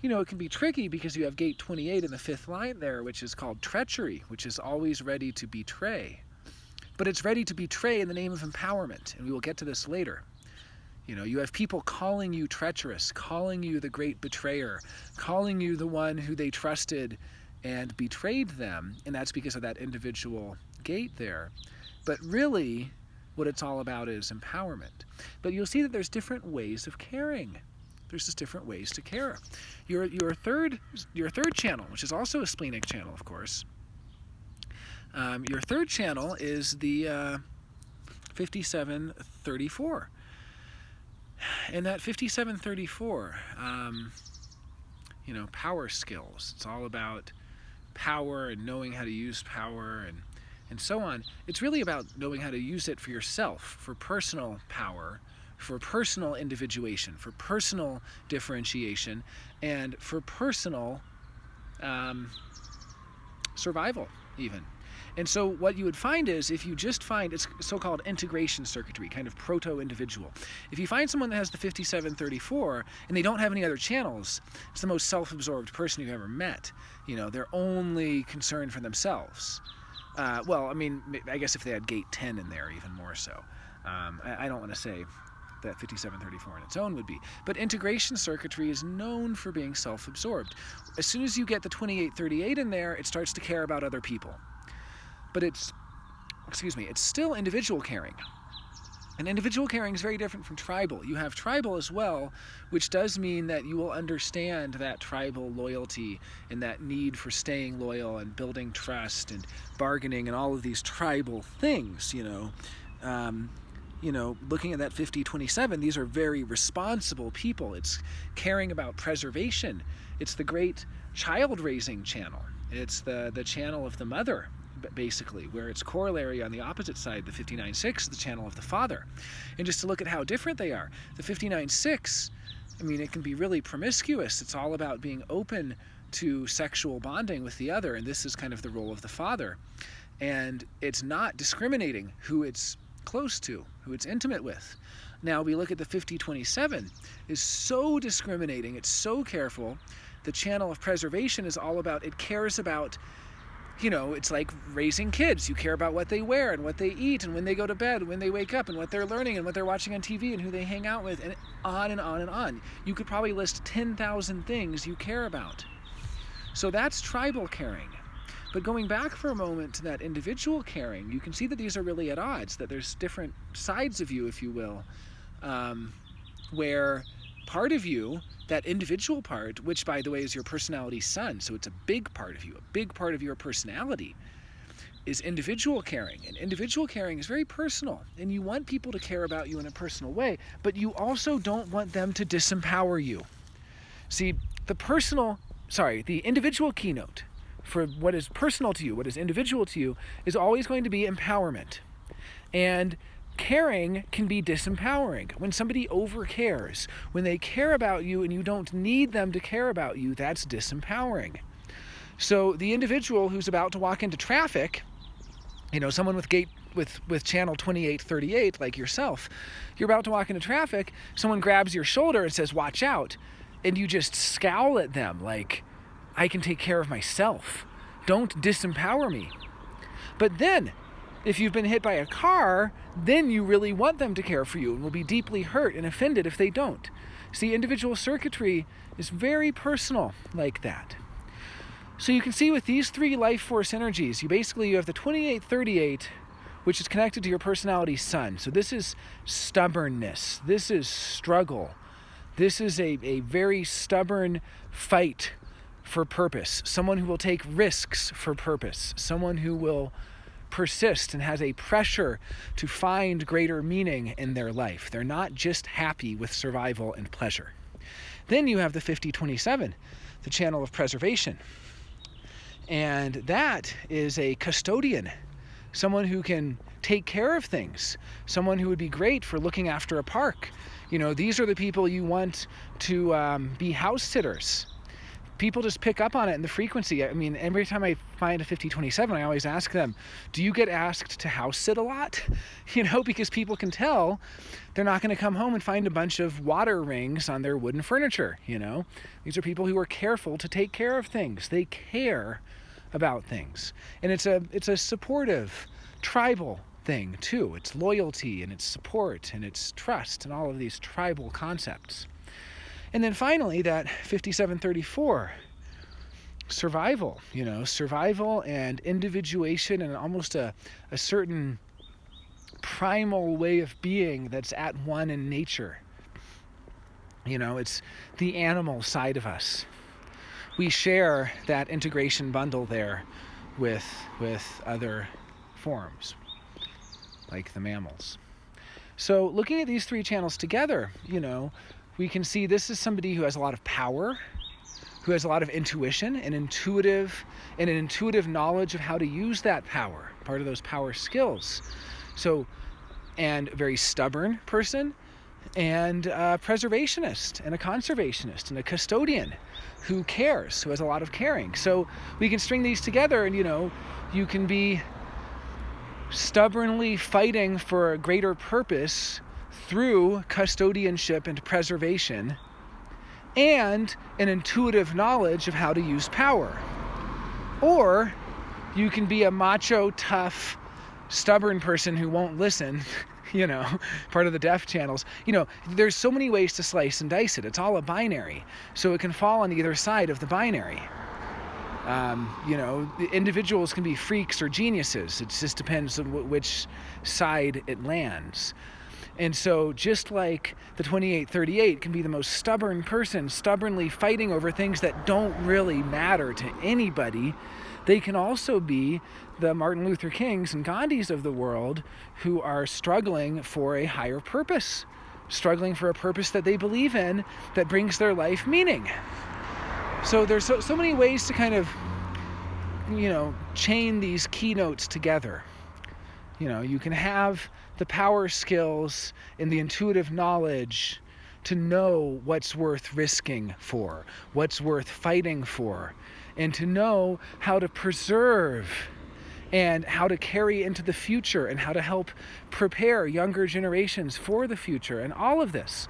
it can be tricky because you have gate 28 in the 5th line there, which is called treachery, which is always ready to betray. But it's ready to betray in the name of empowerment, and we will get to this later. You have people calling you treacherous, calling you the great betrayer, calling you the one who they trusted and betrayed them, and that's because of that individual gate there. But really, what it's all about is empowerment. But you'll see that there's different ways of caring. There's just different ways to care. Your third channel, which is also a splenic channel, of course. Your third channel is the 5734. And that 5734, power skills. It's all about power and knowing how to use power and so on. It's really about knowing how to use it for yourself, for personal power, for personal individuation, for personal differentiation, and for personal survival even. And so what you would find is, if you just find, it's so-called integration circuitry, kind of proto-individual. If you find someone that has the 5734 and they don't have any other channels, it's the most self-absorbed person you've ever met. They're only concerned for themselves. I guess if they had gate 10 in there, even more so. I don't want to say that 5734 on its own would be. But integration circuitry is known for being self-absorbed. As soon as you get the 2838 in there, it starts to care about other people. But it's still individual caring. And individual caring is very different from tribal. You have tribal as well, which does mean that you will understand that tribal loyalty and that need for staying loyal and building trust and bargaining and all of these tribal things, looking at that 5027, these are very responsible people. It's caring about preservation. It's the great child-raising channel. It's the channel of the mother, basically, where its corollary on the opposite side, the 59-6, the channel of the father. And just to look at how different they are, the 59-6, it can be really promiscuous. It's all about being open to sexual bonding with the other, and this is kind of the role of the father. And it's not discriminating who it's close to, who it's intimate with. Now we look at the 5027, is so discriminating, it's so careful. The channel of preservation is all about, it cares about, it's like raising kids. You care about what they wear and what they eat and when they go to bed, when they wake up and what they're learning and what they're watching on TV and who they hang out with, and on and on and on. You could probably list 10,000 things you care about. So that's tribal caring. But going back for a moment to that individual caring, you can see that these are really at odds, that there's different sides of you, if you will, where part of you, that individual part, which by the way is your personality sun, so it's a big part of you, a big part of your personality, is individual caring. And individual caring is very personal, and you want people to care about you in a personal way, but you also don't want them to disempower you. See, the individual keynote for what is personal to you, what is individual to you, is always going to be empowerment. And caring can be disempowering. When somebody overcares, when they care about you and you don't need them to care about you, that's disempowering. So the individual who's about to walk into traffic, someone with channel 2838 like yourself, you're about to walk into traffic, someone grabs your shoulder and says, "Watch out," and you just scowl at them like, "I can take care of myself. Don't disempower me." But then, if you've been hit by a car, then you really want them to care for you and will be deeply hurt and offended if they don't. See, individual circuitry is very personal like that. So you can see with these three life force energies, you have the 2838, which is connected to your personality sun. So this is stubbornness. This is struggle. This is a very stubborn fight for purpose. Someone who will take risks for purpose. Someone who will persist and has a pressure to find greater meaning in their life. They're not just happy with survival and pleasure. Then you have the 5027, the channel of preservation. And that is a custodian, someone who can take care of things, someone who would be great for looking after a park. These are the people you want to be house sitters. People just pick up on it in the frequency. I mean, every time I find a 5027, I always ask them, do you get asked to house sit a lot? Because people can tell they're not going to come home and find a bunch of water rings on their wooden furniture. These are people who are careful to take care of things. They care about things. And it's a supportive, tribal thing too. It's loyalty and it's support and it's trust and all of these tribal concepts. And then finally, that 5734, survival, survival and individuation and almost a certain primal way of being that's at one in nature. It's the animal side of us. We share that integration bundle there with other forms, like the mammals. So looking at these three channels together, we can see this is somebody who has a lot of power, who has a lot of intuition and an intuitive knowledge of how to use that power, part of those power skills. So, and a very stubborn person, and a preservationist, and a conservationist, and a custodian who cares, who has a lot of caring. So we can string these together and, you can be stubbornly fighting for a greater purpose through custodianship and preservation, and an intuitive knowledge of how to use power. Or you can be a macho, tough, stubborn person who won't listen, part of the deaf channels. There's so many ways to slice and dice it. It's all a binary. So it can fall on either side of the binary. The individuals can be freaks or geniuses. It just depends on which side it lands. And so just like the 2838 can be the most stubborn person, stubbornly fighting over things that don't really matter to anybody, they can also be the Martin Luther Kings and Gandhis of the world who are struggling for a higher purpose, struggling for a purpose that they believe in that brings their life meaning. So there's so many ways to kind of, chain these keynotes together. You can have the power skills and the intuitive knowledge to know what's worth risking for, what's worth fighting for, and to know how to preserve and how to carry into the future and how to help prepare younger generations for the future and all of this.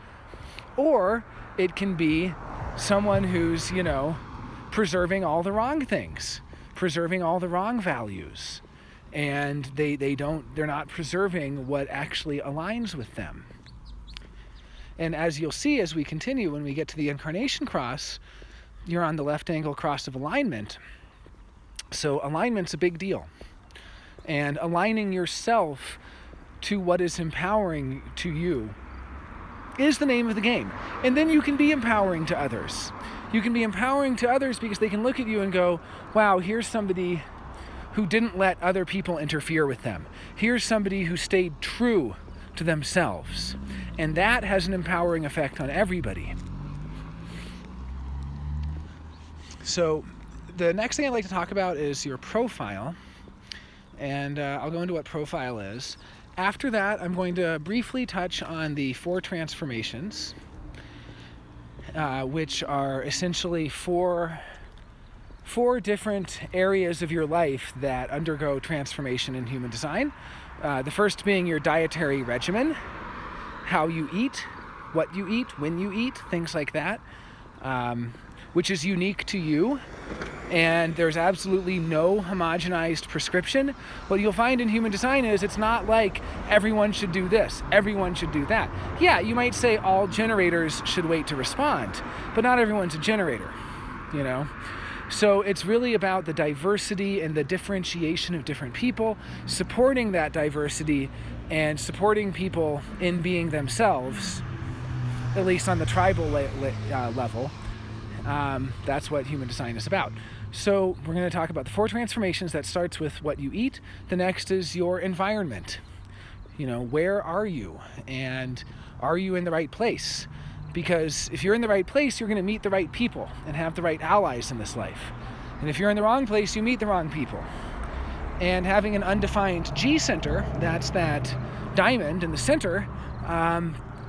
Or it can be someone who's, preserving all the wrong things, preserving all the wrong values, and they're not preserving what actually aligns with them. And as you'll see as we continue, when we get to the incarnation cross, you're on the left angle cross of alignment. So alignment's a big deal. And aligning yourself to what is empowering to you is the name of the game. And then you can be empowering to others. You can be empowering to others because they can look at you and go, wow, here's somebody who didn't let other people interfere with them. Here's somebody who stayed true to themselves. And that has an empowering effect on everybody. So the next thing I'd like to talk about is your profile. And I'll go into what profile is. After that, I'm going to briefly touch on the 4 transformations, which are essentially four different areas of your life that undergo transformation in human design. The first being your dietary regimen, how you eat, what you eat, when you eat, things like that, which is unique to you. And there's absolutely no homogenized prescription. What you'll find in human design is it's not like everyone should do this, everyone should do that. Yeah, you might say all generators should wait to respond, but not everyone's a generator, you know? So it's really about the diversity and the differentiation of different people, supporting that diversity and supporting people in being themselves, at least on the tribal level. That's what human design is about. So we're going to talk about the 4 transformations. That starts with what you eat. The next is your environment. You know, where are you? And are you in the right place? Because if you're in the right place, you're going to meet the right people and have the right allies in this life. And if you're in the wrong place, you meet the wrong people. And having an undefined G center, that's that diamond in the center,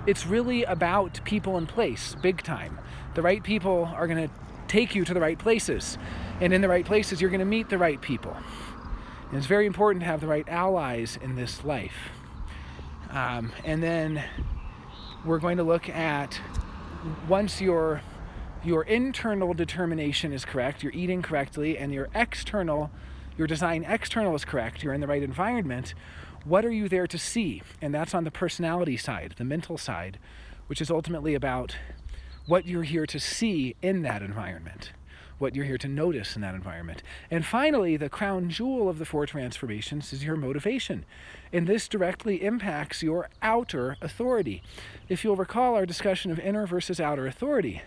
it's really about people and place, big time. The right people are going to take you to the right places. And in the right places, you're going to meet the right people. And it's very important to have the right allies in this life. And then we're going to look at, once your internal determination is correct, you're eating correctly, and your design external is correct, you're in the right environment, what are you there to see? And that's on the personality side, the mental side, which is ultimately about what you're here to see in that environment, what you're here to notice in that environment. And finally, the crown jewel of the 4 transformations is your motivation. And this directly impacts your outer authority. If you'll recall our discussion of inner versus outer authority,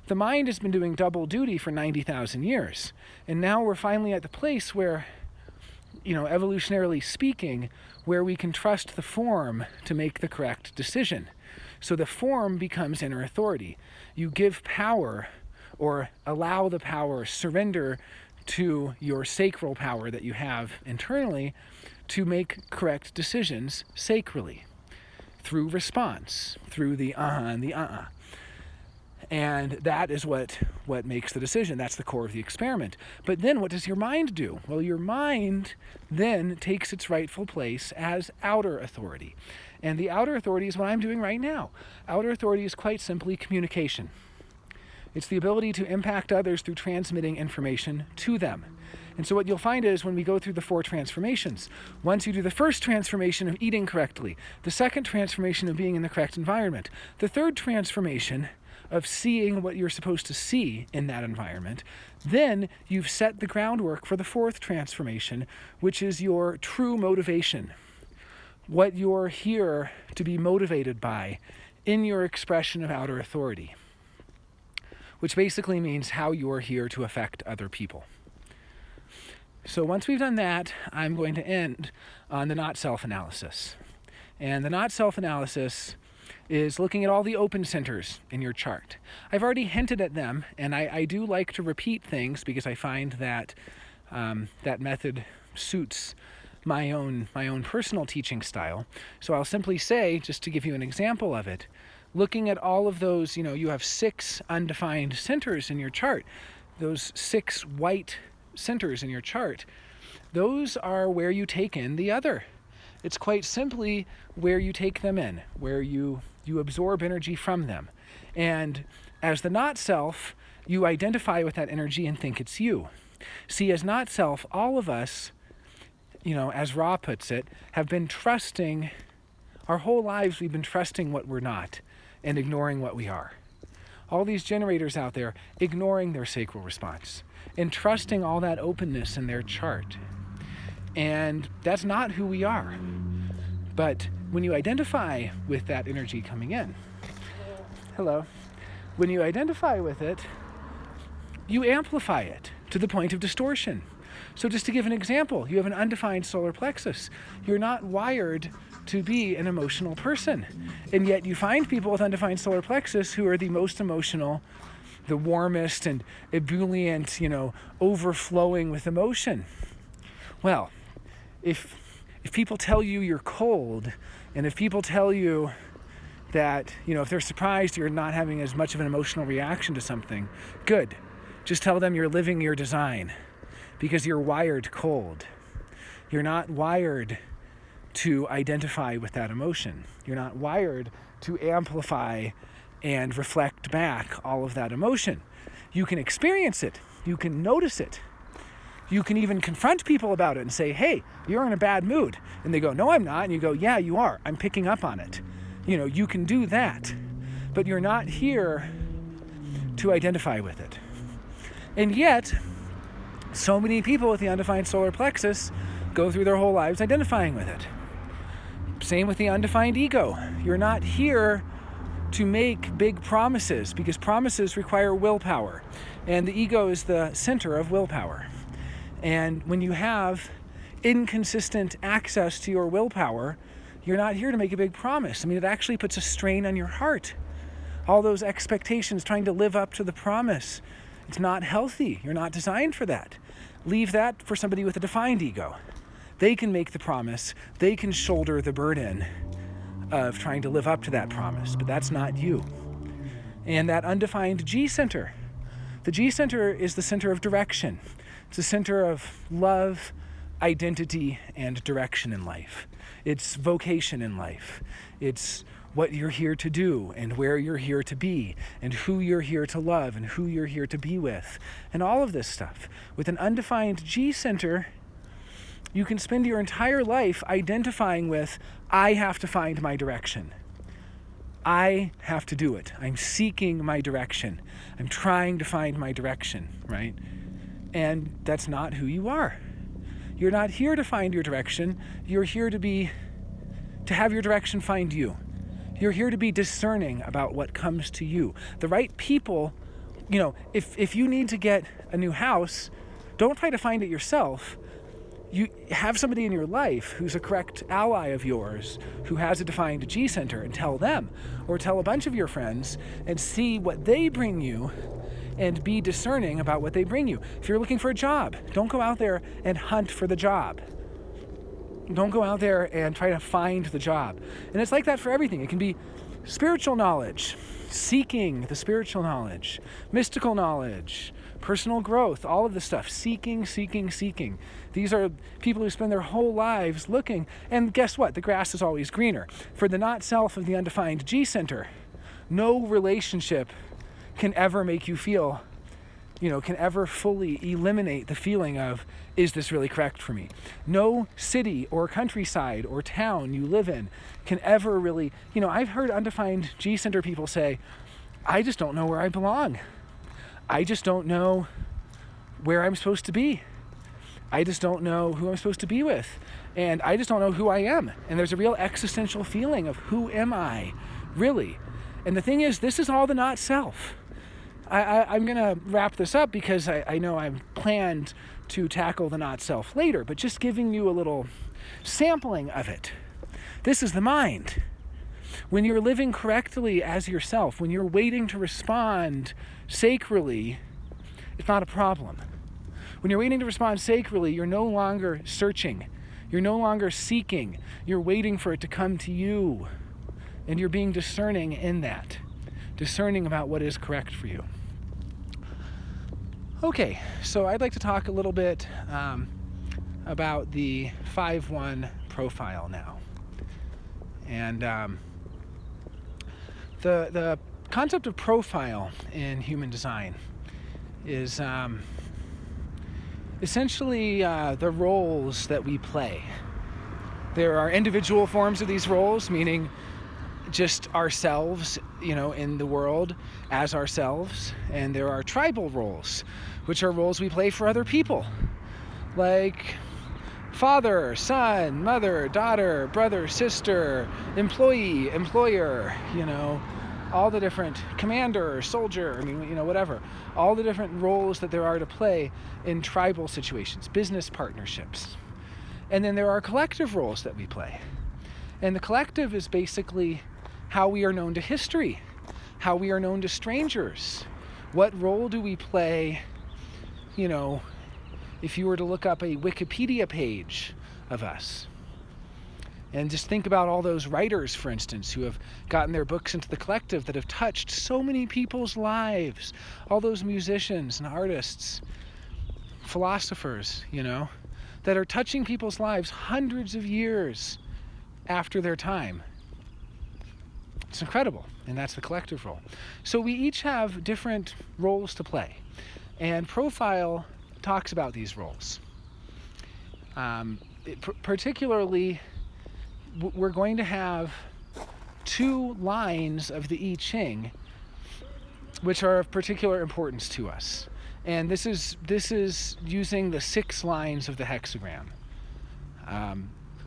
the mind has been doing double duty for 90,000 years. And now we're finally at the place where, you know, evolutionarily speaking, where we can trust the form to make the correct decision. So the form becomes inner authority. You give power, or allow the power, surrender to your sacral power that you have internally to make correct decisions sacrally, through response, through the and the And that is what makes the decision. That's the core of the experiment. But then what does your mind do? Well, your mind then takes its rightful place as outer authority. And the outer authority is what I'm doing right now. Outer authority is quite simply communication. It's the ability to impact others through transmitting information to them. And so what you'll find is when we go through the 4 transformations, once you do the first transformation of eating correctly, the second transformation of being in the correct environment, the third transformation of seeing what you're supposed to see in that environment, then you've set the groundwork for the 4th transformation, which is your true motivation. What you're here to be motivated by in your expression of outer authority, which basically means how you're here to affect other people. So once we've done that, I'm going to end on the not self analysis. And the not self analysis is looking at all the open centers in your chart. I've already hinted at them, and I do like to repeat things because I find that that method suits my own personal teaching style. So I'll simply say, just to give you an example of it, looking at all of those, you have 6 undefined centers in your chart. Those 6 white centers in your chart, those are where you take in the other. It's quite simply where you take them in, where you absorb energy from them. And as the not self, you identify with that energy and think it's you. See, as not self, all of us, as Ra puts it, have been trusting, our whole lives we've been trusting what we're not and ignoring what we are. All these generators out there ignoring their sacral response and trusting all that openness in their chart. And that's not who we are. But when you identify with that energy coming in, hello, when you identify with it, you amplify it to the point of distortion. So just to give an example, you have an undefined solar plexus. You're not wired to be an emotional person. And yet you find people with undefined solar plexus who are the most emotional, the warmest and ebullient, overflowing with emotion. Well, if people tell you you're cold, and if people tell you that, if they're surprised you're not having as much of an emotional reaction to something, good. Just tell them you're living your design, because you're wired cold. You're not wired to identify with that emotion. You're not wired to amplify and reflect back all of that emotion. You can experience it. You can notice it. You can even confront people about it and say, hey, you're in a bad mood. And they go, no, I'm not. And you go, yeah, you are. I'm picking up on it. You can do that. But you're not here to identify with it. And yet, so many people with the undefined solar plexus go through their whole lives identifying with it. Same with the undefined ego. You're not here to make big promises, because promises require willpower. And the ego is the center of willpower. And when you have inconsistent access to your willpower, you're not here to make a big promise. It actually puts a strain on your heart. All those expectations, trying to live up to the promise. It's not healthy. You're not designed for that. Leave that for somebody with a defined ego. They can make the promise. They can shoulder the burden of trying to live up to that promise, but that's not you. And that undefined G center. The G center is the center of direction. It's the center of love, identity, and direction in life. It's vocation in life. It's what you're here to do and where you're here to be and who you're here to love and who you're here to be with and all of this stuff. With an undefined G center, you can spend your entire life identifying with, I have to find my direction. I have to do it. I'm seeking my direction. I'm trying to find my direction, right? And that's not who you are. You're not here to find your direction. You're here to have your direction find you. You're here to be discerning about what comes to you. The right people, if you need to get a new house, don't try to find it yourself. You have somebody in your life who's a correct ally of yours, who has a defined G center, and tell them, or tell a bunch of your friends and see what they bring you and be discerning about what they bring you. If you're looking for a job, don't go out there and hunt for the job. Don't go out there and try to find the job. And it's like that for everything. It can be spiritual knowledge, seeking the spiritual knowledge, mystical knowledge, personal growth, all of this stuff. Seeking. These are people who spend their whole lives looking. And guess what? The grass is always greener. For the not self of the undefined G center, no relationship can ever make you feel, can ever fully eliminate the feeling of, is this really correct for me? No city or countryside or town you live in can ever really, I've heard undefined G center people say, I just don't know where I belong. I just don't know where I'm supposed to be. I just don't know who I'm supposed to be with. And I just don't know who I am. And there's a real existential feeling of, who am I, really? And the thing is, this is all the not self. I'm going to wrap this up because I know I've planned to tackle the not self later, but just giving you a little sampling of it. This is the mind. When you're living correctly as yourself, when you're waiting to respond sacrally, it's not a problem. When you're waiting to respond sacrally, you're no longer searching. You're no longer seeking. You're waiting for it to come to you. And you're being discerning in that. Discerning about what is correct for you. Okay, so I'd like to talk a little bit about the 5-1 profile now. And the concept of profile in human design is essentially the roles that we play. There are individual forms of these roles, meaning just ourselves, in the world as ourselves. And there are tribal roles, which are roles we play for other people, like father, son, mother, daughter, brother, sister, employee, employer, all the different commander or soldier, I mean, whatever, all the different roles that there are to play in tribal situations, business partnerships. And then there are collective roles that we play. And the collective is basically how we are known to history, how we are known to strangers. What role do we play, if you were to look up a Wikipedia page of us? And just think about all those writers, for instance, who have gotten their books into the collective that have touched so many people's lives. All those musicians and artists, philosophers, that are touching people's lives hundreds of years after their time. It's incredible, and that's the collective role. So we each have different roles to play, and Profile talks about these roles. Particularly, we're going to have 2 lines of the I Ching which are of particular importance to us. And this is using the 6 lines of the hexagram.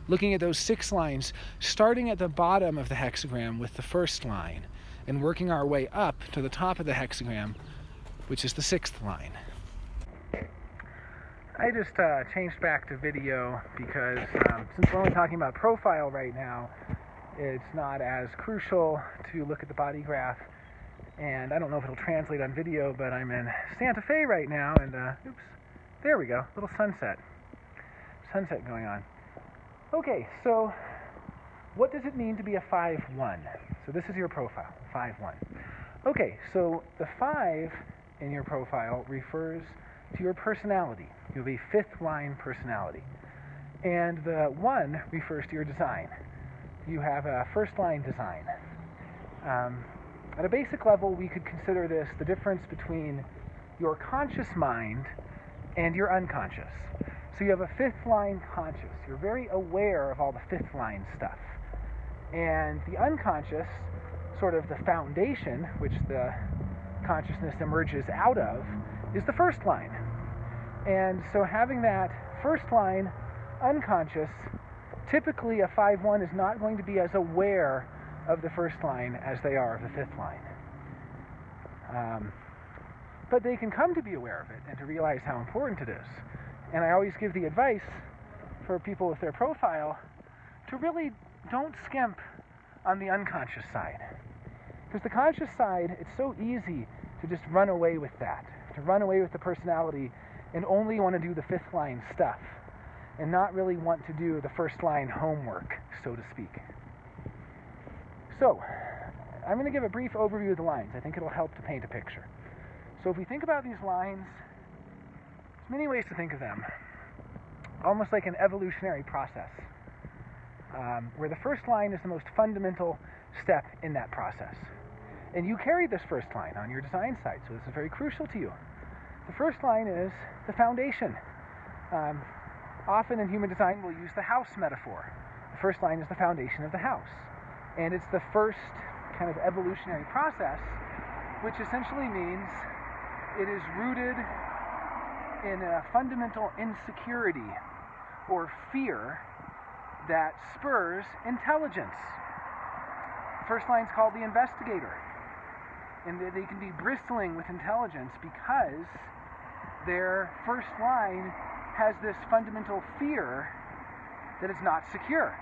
Looking at those 6 lines, starting at the bottom of the hexagram with the first line, and working our way up to the top of the hexagram, which is the 6th line. I just changed back to video because since we're only talking about Profile right now, it's not as crucial to look at the Bodygraph. And I don't know if it'll translate on video, but I'm in Santa Fe right now, and oops, there we go, little sunset going on. Okay, so what does it mean to be a 5-1? So this is your profile, 5-1. Okay, so the 5 in your profile refers to your personality. You have a 5th line personality. And the 1 refers to your design. You have a first line design. At a basic level, we could consider this the difference between your conscious mind and your unconscious. So you have a 5th line conscious. You're very aware of all the 5th line stuff. And the unconscious, sort of the foundation, which the consciousness emerges out of, is the first line. And so having that first line unconscious, typically a 5-1 is not going to be as aware of the first line as they are of the 5th line. But they can come to be aware of it and to realize how important it is. And I always give the advice for people with their profile to really don't skimp on the unconscious side. Because the conscious side, it's so easy to just run away with that, to run away with the personality and only want to do the 5th line stuff and not really want to do the first line homework, so to speak. So, I'm going to give a brief overview of the lines. I think it'll help to paint a picture. So if we think about these lines, there's many ways to think of them. Almost like an evolutionary process, where the first line is the most fundamental step in that process. And you carry this first line on your design side, so this is very crucial to you. The first line is the foundation. Often in human design, we'll use the house metaphor. The first line is the foundation of the house. And it's the first kind of evolutionary process, which essentially means it is rooted in a fundamental insecurity or fear that spurs intelligence. The first line is called the investigator. And they can be bristling with intelligence because their first line has this fundamental fear that it's not secure.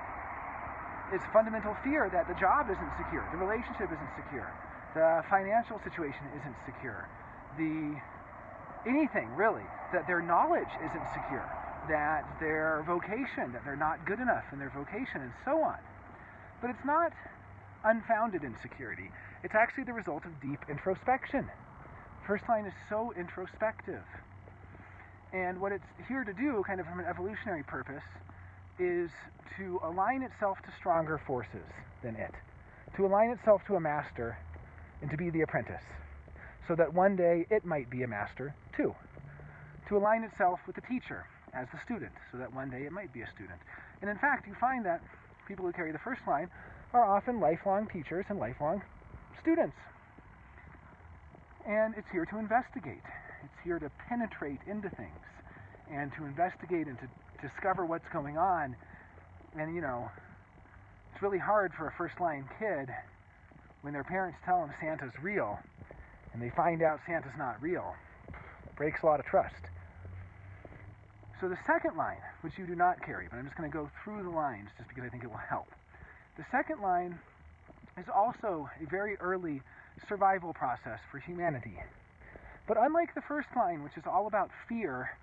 It's fundamental fear that the job isn't secure, the relationship isn't secure, the financial situation isn't secure, anything really, that their knowledge isn't secure, that their vocation, that they're not good enough in their vocation, and so on. But it's not unfounded insecurity. It's actually the result of deep introspection. First line is so introspective. And what it's here to do, kind of from an evolutionary purpose, is to align itself to stronger forces than it. To align itself to a master and to be the apprentice. So that one day it might be a master too. To align itself with the teacher as the student, so that one day it might be a student. And in fact, you find that people who carry the first line are often lifelong teachers and lifelong students. And it's here to investigate. It's here to penetrate into things and to investigate and to discover what's going on. And it's really hard for a first line kid when their parents tell them Santa's real, and they find out Santa's not real. It breaks a lot of trust. So the second line, which you do not carry, but I'm just going to go through the lines just because I think it will help. The second line is also a very early survival process for humanity. But unlike the first line, which is all about fear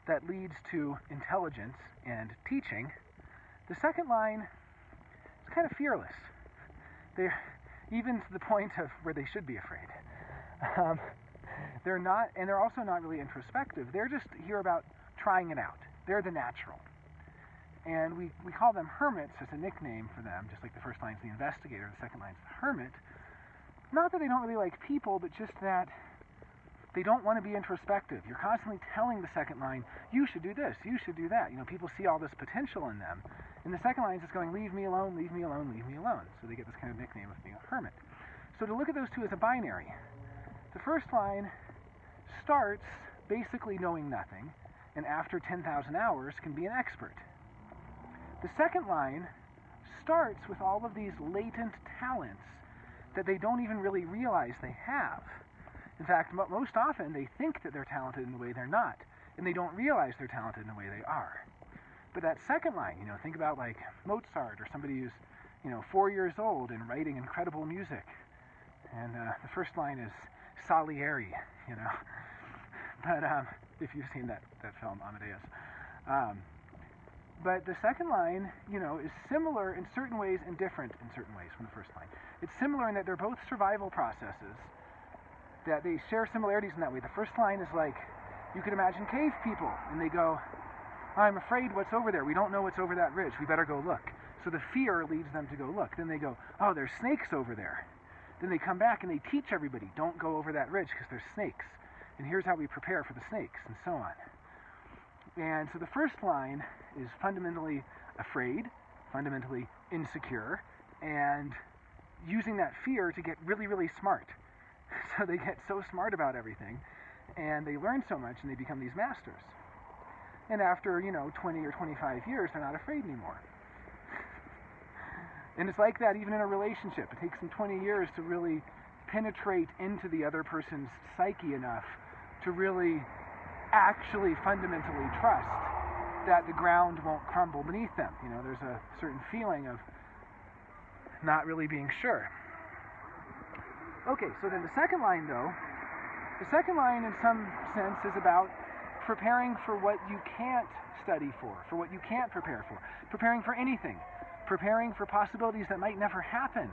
that leads to intelligence and teaching, the second line is kind of fearless. They're even to the point of where they should be afraid. They're not, and they're also not really introspective. They're just here about trying it out. They're the natural. And we call them hermits as a nickname for them, just like the first line's the investigator, the second line's the hermit. Not that they don't really like people, but just that they don't want to be introspective. You're constantly telling the second line, you should do this, you should do that. People see all this potential in them. And the second line is just going, leave me alone, leave me alone, leave me alone. So they get this kind of nickname of being a hermit. So to look at those two as a binary, the first line starts basically knowing nothing, and after 10,000 hours can be an expert. The second line starts with all of these latent talents that they don't even really realize they have. In fact, most often they think that they're talented in a way they're not, and they don't realize they're talented in a way they are. But that second line, think about like Mozart or somebody who's, 4 years old and writing incredible music. And the first line is Salieri, But if you've seen that film, Amadeus. But the second line, is similar in certain ways and different in certain ways from the first line. It's similar in that they're both survival processes, that they share similarities in that way. The first line is like, you could imagine cave people, and they go, I'm afraid what's over there. We don't know what's over that ridge. We better go look. So the fear leads them to go look. Then they go, oh, there's snakes over there. Then they come back and they teach everybody, don't go over that ridge because there's snakes. And here's how we prepare for the snakes, and so on. And so the first line is fundamentally afraid, fundamentally insecure, and using that fear to get really, really smart. So they get so smart about everything, and they learn so much, and they become these masters. And after, 20 or 25 years, they're not afraid anymore. And it's like that even in a relationship. It takes them 20 years to really penetrate into the other person's psyche enough to really actually fundamentally trust that the ground won't crumble beneath them. There's a certain feeling of not really being sure. Okay, so then the second line, though, the second line in some sense is about preparing for what you can't study for what you can't prepare for, preparing for anything, preparing for possibilities that might never happen.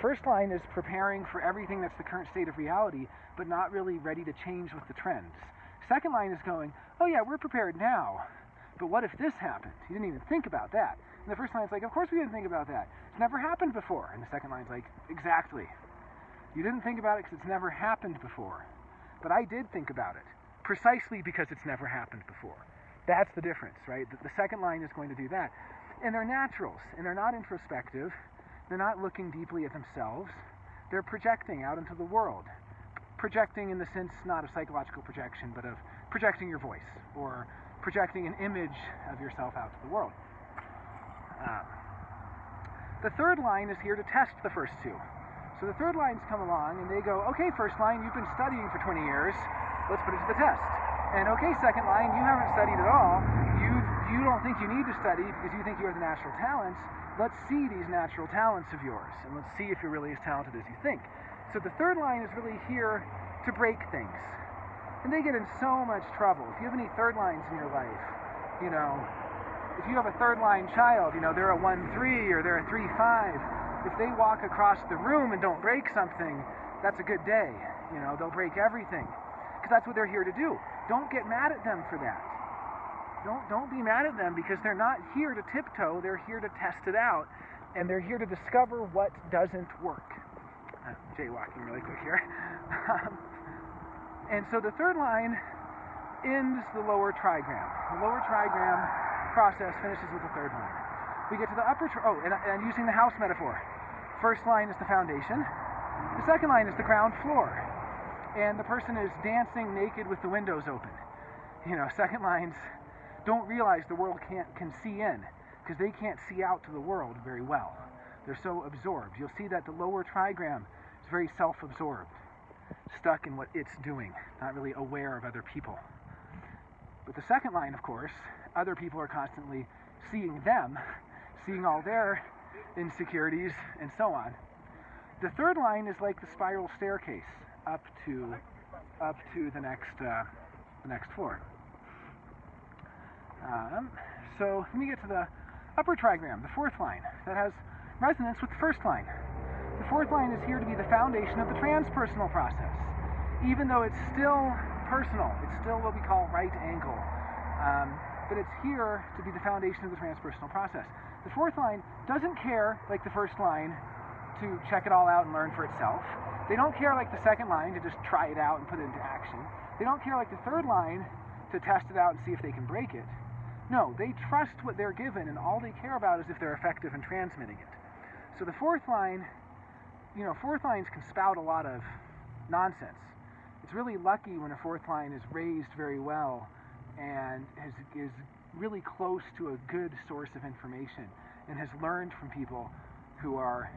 First line is preparing for everything that's the current state of reality, but not really ready to change with the trends. Second line is going, oh yeah, we're prepared now, but what if this happened? You didn't even think about that. And the first line's like, of course we didn't think about that. It's never happened before. And the second line's like, exactly. You didn't think about it because it's never happened before. But I did think about it, precisely because it's never happened before. That's the difference, right? The second line is going to do that. And they're naturals, and they're not introspective. They're not looking deeply at themselves. They're projecting out into the world. Projecting in the sense not of psychological projection, but of projecting your voice, or projecting an image of yourself out to the world. The third line is here to test the first two. So the third lines come along and they go, okay, first line, you've been studying for 20 years. Let's put it to the test. And okay, second line, you haven't studied at all. You don't think you need to study because you think you have the natural talents. Let's see these natural talents of yours, and let's see if you're really as talented as you think. So the third line is really here to break things. And they get in so much trouble. If you have any third lines in your life, if you have a third line child, they're a 1-3 or they're a 3-5. If they walk across the room and don't break something, that's a good day. They'll break everything. Because that's what they're here to do. Don't get mad at them for that. Don't be mad at them because they're not here to tiptoe. They're here to test it out. And they're here to discover what doesn't work. Jaywalking really quick here. And so the third line ends the lower trigram. The lower trigram process finishes with the third line. We get to the upper, and using the house metaphor. First line is the foundation. The second line is the ground floor. And the person is dancing naked with the windows open. Second lines don't realize the world can see in, because they can't see out to the world very well. They're so absorbed. You'll see that the lower trigram is very self-absorbed, stuck in what it's doing, not really aware of other people. But the second line, of course, other people are constantly seeing them, seeing all their insecurities, and so on. The third line is like the spiral staircase up to the next floor. So let me get to the upper trigram, the fourth line, that has resonance with the first line. The fourth line is here to be the foundation of the transpersonal process. Even though it's still personal, it's still what we call right angle, but it's here to be the foundation of the transpersonal process. The fourth line doesn't care, like the first line, to check it all out and learn for itself. They don't care like the second line to just try it out and put it into action. They don't care like the third line to test it out and see if they can break it. No, they trust what they're given, and all they care about is if they're effective in transmitting it. So the fourth line, fourth lines can spout a lot of nonsense. It's really lucky when a fourth line is raised very well and is really close to a good source of information and has learned from people who are,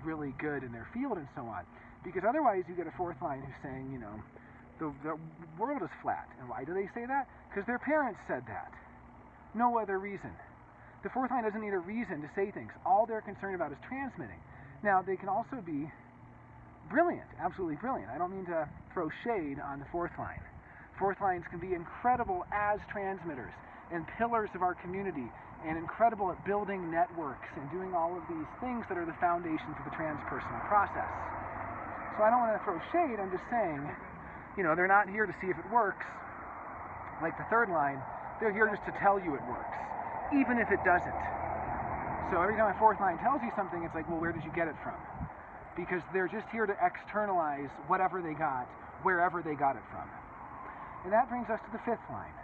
really good in their field and so on. Because otherwise you get a fourth line who's saying, the world is flat. And why do they say that? Because their parents said that. No other reason. The fourth line doesn't need a reason to say things. All they're concerned about is transmitting. Now, they can also be brilliant, absolutely brilliant. I don't mean to throw shade on the fourth line. Fourth lines can be incredible as transmitters and pillars of our community, and incredible at building networks and doing all of these things that are the foundation for the transpersonal process. So I don't want to throw shade, I'm just saying, they're not here to see if it works, like the third line. They're here just to tell you it works, even if it doesn't. So every time a fourth line tells you something, it's like, well, where did you get it from? Because they're just here to externalize whatever they got, wherever they got it from. And that brings us to the fifth line.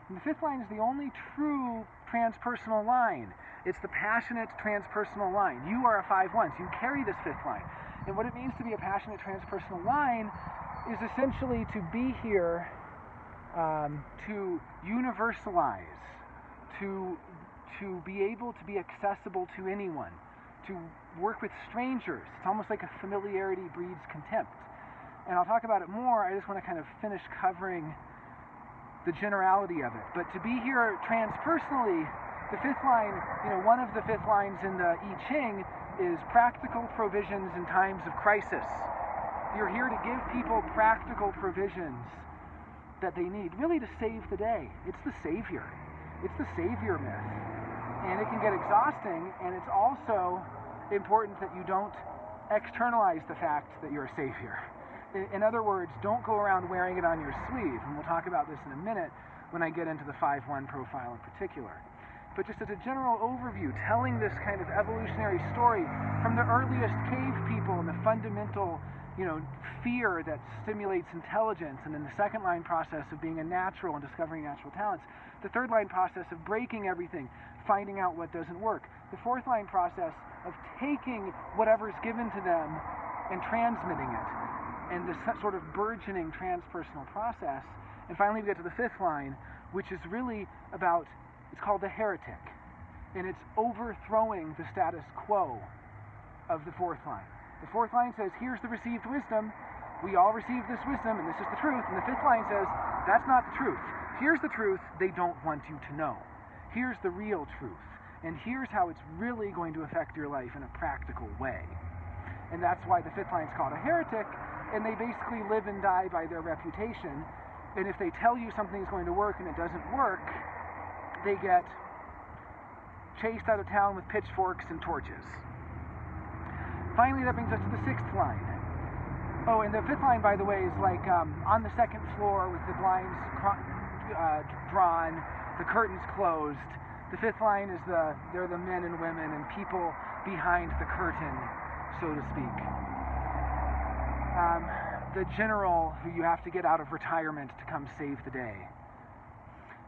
And the fifth line is the only true transpersonal line. It's the passionate transpersonal line. You are a 5-1, so you carry this fifth line. And what it means to be a passionate transpersonal line is essentially to be here to universalize, to be able to be accessible to anyone, to work with strangers. It's almost like a familiarity breeds contempt. And I'll talk about it more. I just want to kind of finish covering the generality of it. But to be here transpersonally, the fifth line, one of the fifth lines in the I Ching is practical provisions in times of crisis. You're here to give people practical provisions that they need, really to save the day. It's the savior. It's the savior myth. And it can get exhausting, and it's also important that you don't externalize the fact that you're a savior. In other words, don't go around wearing it on your sleeve, and we'll talk about this in a minute when I get into the 5-1 profile in particular. But just as a general overview, telling this kind of evolutionary story from the earliest cave people and the fundamental, fear that stimulates intelligence, and then the second line process of being a natural and discovering natural talents, the third line process of breaking everything, finding out what doesn't work, the fourth line process of taking whatever's given to them and transmitting it, and this sort of burgeoning transpersonal process. And finally we get to the fifth line, which is really about, it's called the heretic, and it's overthrowing the status quo of the fourth line. The fourth line says, here's the received wisdom, we all receive this wisdom, and this is the truth. And the fifth line says, that's not the truth. Here's the truth they don't want you to know. Here's the real truth, and here's how it's really going to affect your life in a practical way. And that's why the fifth line is called a heretic, and they basically live and die by their reputation. And if they tell you something's going to work and it doesn't work, they get chased out of town with pitchforks and torches. Finally, that brings us to the sixth line. Oh, and the fifth line, by the way, is like on the second floor with the blinds drawn, the curtains closed. The fifth line is they're the men and women and people behind the curtain, so to speak. The general who you have to get out of retirement to come save the day.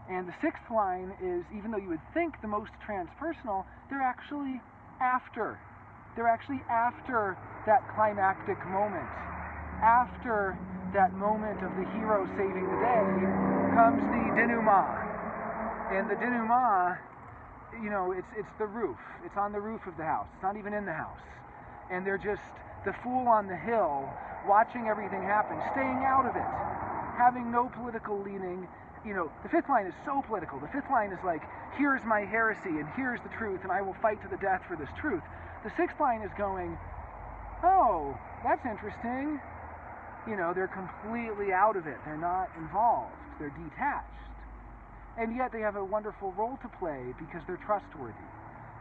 And the sixth line is, even though you would think the most transpersonal, they're actually after. They're actually after that climactic moment. After that moment of the hero saving the day comes the denouement. And the denouement it's the roof. It's on the roof of the house. It's not even in the house. And they're just the fool on the hill, watching everything happen, staying out of it, having no political leaning. The fifth line is so political. The fifth line is like, here's my heresy, and here's the truth, and I will fight to the death for this truth. The sixth line is going, oh, that's interesting. They're completely out of it. They're not involved. They're detached. And yet they have a wonderful role to play because they're trustworthy.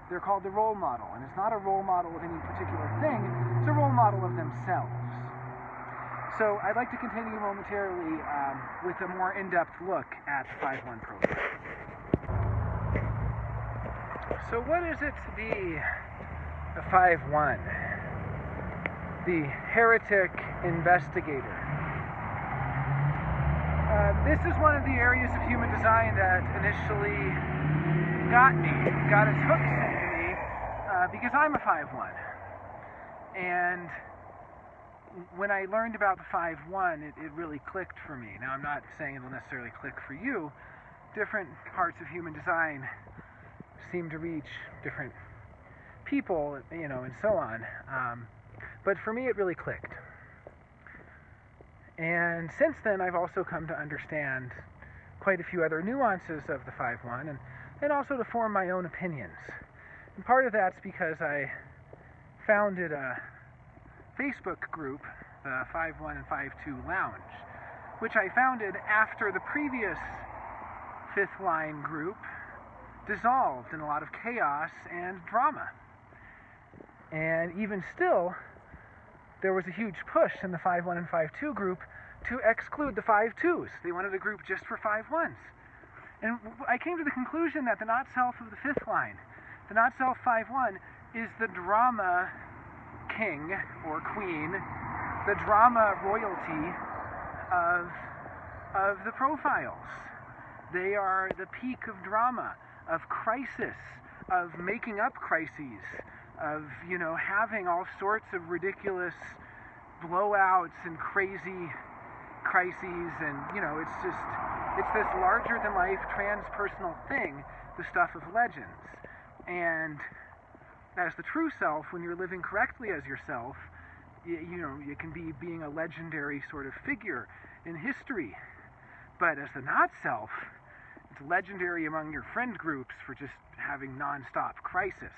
They're called the role model, and it's not a role model of any particular thing, it's a role model of themselves. So I'd like to continue momentarily with a more in-depth look at the 5-1 profile. So what is it to be a 5-1? The heretic investigator. This is one of the areas of human design that initially got its hooks into me, because I'm a 5-1. And when I learned about the 5-1, it really clicked for me. Now, I'm not saying it'll necessarily click for you. Different parts of human design seem to reach different people, and so on. But for me, it really clicked. And since then, I've also come to understand quite a few other nuances of the 5-1, and also to form my own opinions. And part of that's because I founded a Facebook group, the 5-1 and 5-2 Lounge, which I founded after the previous fifth line group dissolved in a lot of chaos and drama. And even still, there was a huge push in the 5-1 and 5-2 group to exclude the 5-2s. They wanted a group just for 5-1s. And I came to the conclusion that the not-self of the fifth line, the not-self 5-1, is the drama king or queen, the drama royalty of the profiles. They are the peak of drama, of crisis, of making up crises, of, having all sorts of ridiculous blowouts and crazy crises, and, it's this larger-than-life transpersonal thing, the stuff of legends. And as the true self, when you're living correctly as yourself, you can be being a legendary sort of figure in history. But as the not-self, it's legendary among your friend groups for just having non-stop crisis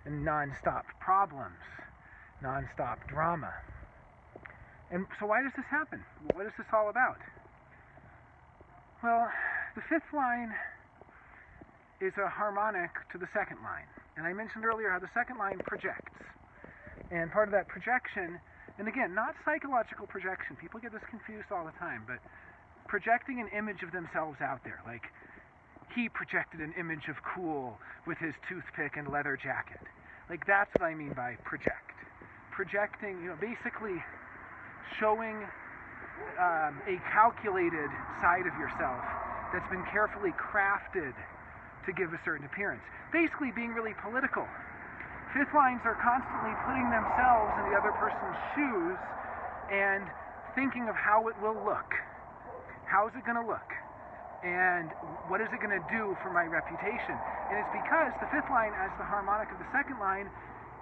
and non-stop problems, non-stop drama. And so why does this happen? What is this all about? Well, the fifth line is a harmonic to the second line. And I mentioned earlier how the second line projects. And part of that projection, and again, not psychological projection, people get this confused all the time, but projecting an image of themselves out there. Like, he projected an image of cool with his toothpick and leather jacket. Like, that's what I mean by project. Projecting, basically showing a calculated side of yourself that's been carefully crafted to give a certain appearance. Basically being really political. Fifth lines are constantly putting themselves in the other person's shoes and thinking of how it will look. How is it going to look? And what is it going to do for my reputation? And it's because the fifth line, as the harmonic of the second line,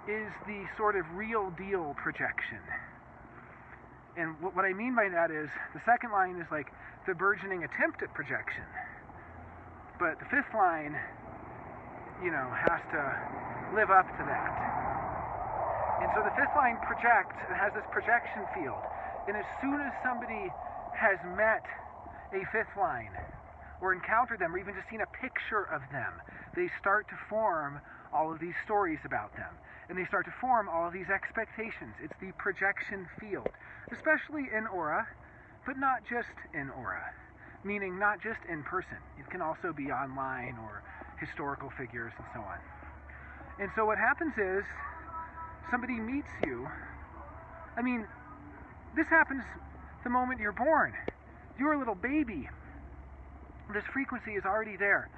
is the sort of real deal projection. And what I mean by that is, the second line is like the burgeoning attempt at projection. But the fifth line, has to live up to that. And so the fifth line projects, it has this projection field. And as soon as somebody has met a fifth line, or encountered them, or even just seen a picture of them, they start to form all of these stories about them. And they start to form all of these expectations. It's the projection field, especially in aura, but not just in aura, meaning not just in person. It can also be online or historical figures and so on. And so what happens is, somebody meets you. I mean, this happens the moment you're born. You're a little baby. This frequency is already there.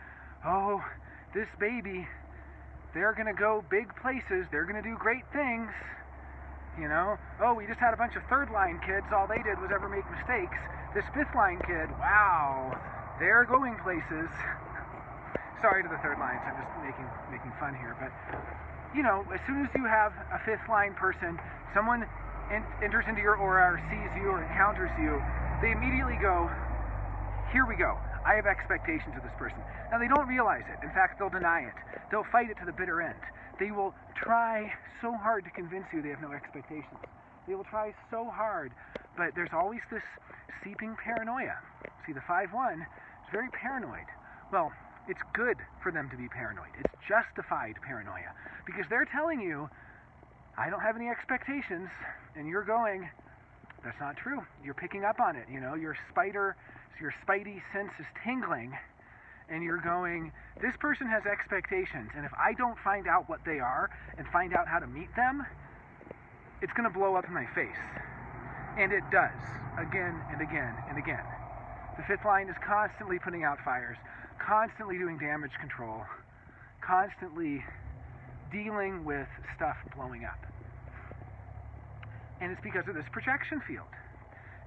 Oh, this baby, they're going to go big places. They're going to do great things. Oh, we just had a bunch of third line kids. All they did was ever make mistakes. This fifth line kid, wow, they're going places. Sorry to the third lines, I'm just making fun here, but as soon as you have a fifth line person, someone enters into your aura or sees you or encounters you, they immediately go, here we go. I have expectations of this person. Now, they don't realize it. In fact, they'll deny it. They'll fight it to the bitter end. They will try so hard to convince you they have no expectations. They will try so hard, but there's always this seeping paranoia. See, the 5-1 is very paranoid. Well, it's good for them to be paranoid. It's justified paranoia, because they're telling you, I don't have any expectations, and you're going, that's not true. You're picking up on it. Your spidey sense is tingling, and you're going, this person has expectations, and if I don't find out what they are and find out how to meet them, it's going to blow up in my face. And it does, again and again and again. The fifth line is constantly putting out fires, constantly doing damage control, constantly dealing with stuff blowing up. And it's because of this projection field.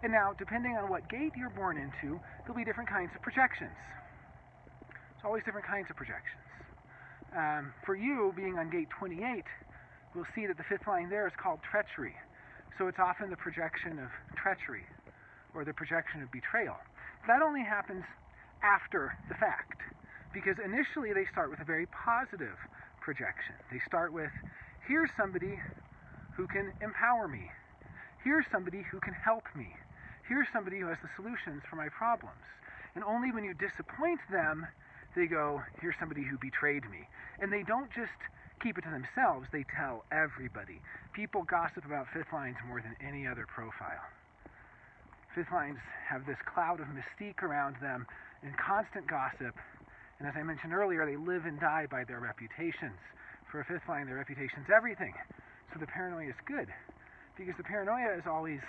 And now, depending on what gate you're born into, there'll be different kinds of projections. There's always different kinds of projections. For you, being on gate 28, we'll see that the fifth line there is called treachery. So it's often the projection of treachery, or the projection of betrayal. That only happens after the fact, because initially they start with a very positive projection. They start with, here's somebody who can empower me. Here's somebody who can help me. Here's somebody who has the solutions for my problems. And only when you disappoint them, they go, here's somebody who betrayed me. And they don't just keep it to themselves, they tell everybody. People gossip about fifth lines more than any other profile. Fifth lines have this cloud of mystique around them and constant gossip. And as I mentioned earlier, they live and die by their reputations. For a fifth line, their reputation's everything. So the paranoia is good. Because the paranoia is always,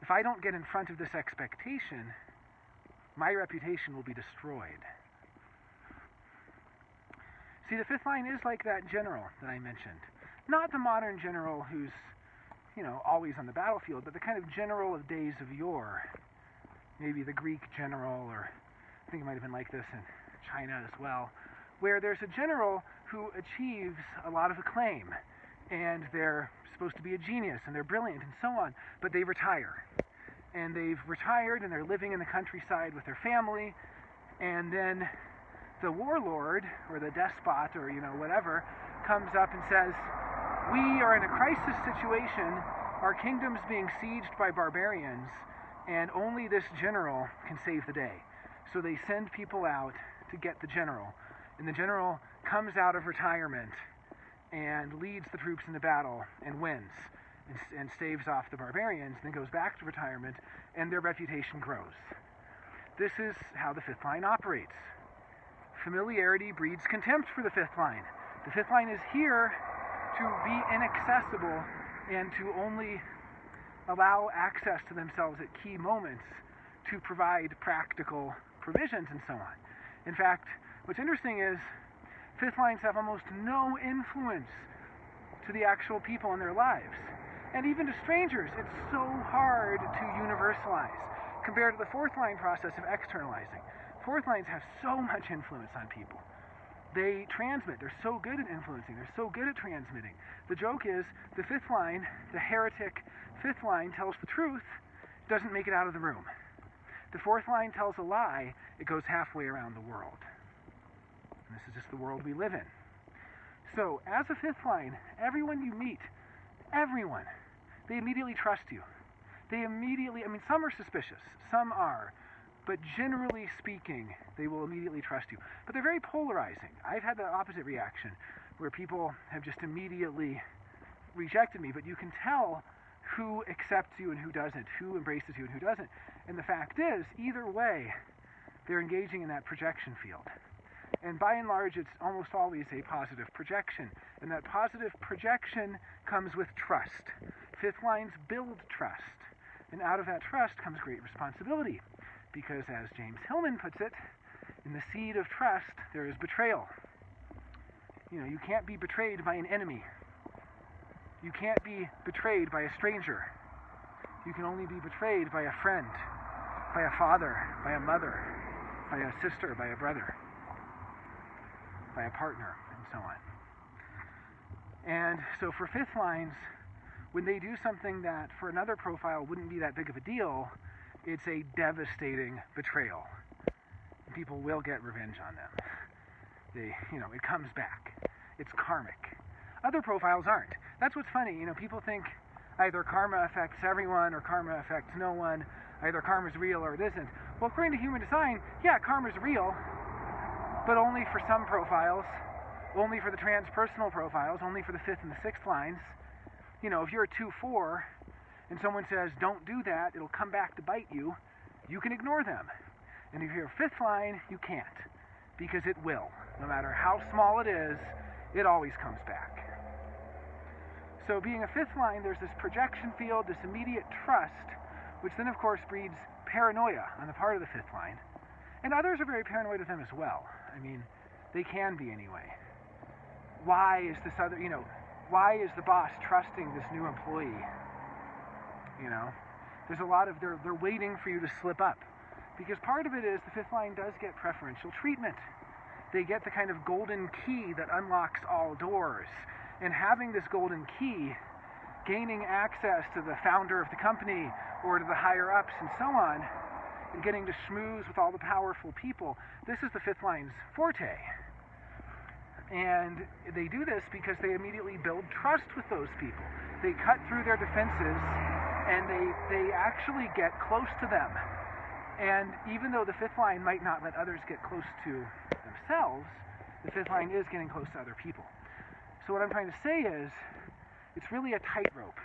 if I don't get in front of this expectation, my reputation will be destroyed. See, the fifth line is like that general that I mentioned. Not the modern general who's, always on the battlefield, but the kind of general of days of yore. Maybe the Greek general, or I think it might have been like this in China as well, where there's a general who achieves a lot of acclaim, and they're supposed to be a genius, and they're brilliant, and so on, but they retire. And they've retired, and they're living in the countryside with their family, and then the warlord, or the despot, or whatever, comes up and says, we are in a crisis situation, our kingdom's being sieged by barbarians, and only this general can save the day. So they send people out to get the general, and the general comes out of retirement and leads the troops into battle and wins and staves off the barbarians, and then goes back to retirement, and their reputation grows. This is how the fifth line operates. Familiarity breeds contempt for the fifth line. The fifth line is here to be inaccessible and to only allow access to themselves at key moments to provide practical provisions and so on. In fact, what's interesting is fifth lines have almost no influence to the actual people in their lives. And even to strangers, it's so hard to universalize compared to the fourth line process of externalizing. Fourth lines have so much influence on people. They transmit. They're so good at influencing. They're so good at transmitting. The joke is the fifth line, the heretic fifth line, tells the truth, doesn't make it out of the room. The fourth line tells a lie, it goes halfway around the world. And this is just the world we live in. So, as a fifth line, everyone you meet, everyone, they immediately trust you. Some are suspicious, some are. But generally speaking, they will immediately trust you. But they're very polarizing. I've had the opposite reaction, where people have just immediately rejected me, but you can tell who accepts you and who doesn't, who embraces you and who doesn't. And the fact is, either way, they're engaging in that projection field. And by and large, it's almost always a positive projection. And that positive projection comes with trust. Fifth lines build trust. And out of that trust comes great responsibility. Because as James Hillman puts it, in the seed of trust, there is betrayal. You can't be betrayed by an enemy. You can't be betrayed by a stranger. You can only be betrayed by a friend, by a father, by a mother, by a sister, by a brother. by a partner, and so on. And so for fifth lines, when they do something that for another profile wouldn't be that big of a deal, it's a devastating betrayal. People will get revenge on them. It comes back. It's karmic. Other profiles aren't. That's what's funny. People think either karma affects everyone or karma affects no one. Either karma's real or it isn't. Well, according to human design, yeah, karma's real, but only for some profiles, only for the transpersonal profiles, only for the fifth and the sixth lines. If you're a 2-4 and someone says, don't do that, it'll come back to bite you, you can ignore them. And if you're a fifth line, you can't, because it will. No matter how small it is, it always comes back. So being a fifth line, there's this projection field, this immediate trust, which then of course breeds paranoia on the part of the fifth line. And others are very paranoid of them as well. They can be anyway. Why is why is the boss trusting this new employee? There's a lot of, they're waiting for you to slip up. Because part of it is the fifth line does get preferential treatment. They get the kind of golden key that unlocks all doors. And having this golden key, gaining access to the founder of the company or to the higher ups and so on, and getting to schmooze with all the powerful people, this is the fifth line's forte. And they do this because they immediately build trust with those people. They cut through their defenses and they actually get close to them. And even though the fifth line might not let others get close to themselves, the fifth line is getting close to other people. So what I'm trying to say is, it's really a tightrope.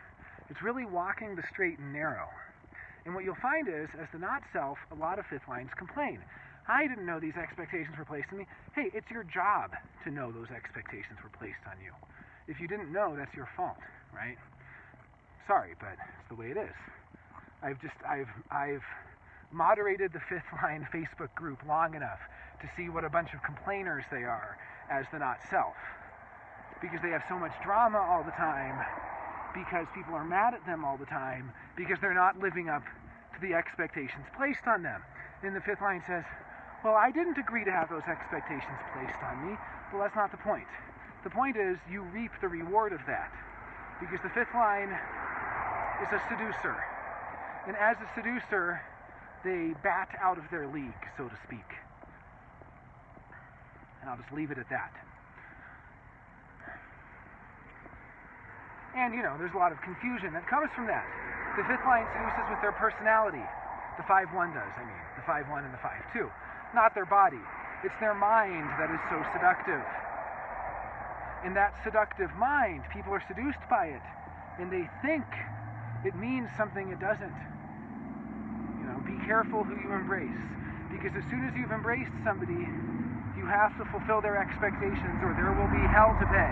It's really walking the straight and narrow. And what you'll find is, as the not self, a lot of fifth lines complain. I didn't know these expectations were placed on me. Hey, it's your job to know those expectations were placed on you. If you didn't know, that's your fault, right? Sorry, but it's the way it is. I've moderated the fifth line Facebook group long enough to see what a bunch of complainers they are as the not self. Because they have so much drama all the time, because people are mad at them all the time, because they're not living up to the expectations placed on them. And the fifth line says, well, I didn't agree to have those expectations placed on me. Well, that's not the point. The point is you reap the reward of that. Because the fifth line is a seducer. And as a seducer, they bat out of their league, so to speak. And I'll just leave it at that. And, there's a lot of confusion that comes from that. The fifth line seduces with their personality. The 5-1 does, the 5-1 and the 5-2. Not their body. It's their mind that is so seductive. In that seductive mind, people are seduced by it. And they think it means something it doesn't. Be careful who you embrace. Because as soon as you've embraced somebody, you have to fulfill their expectations or there will be hell to pay.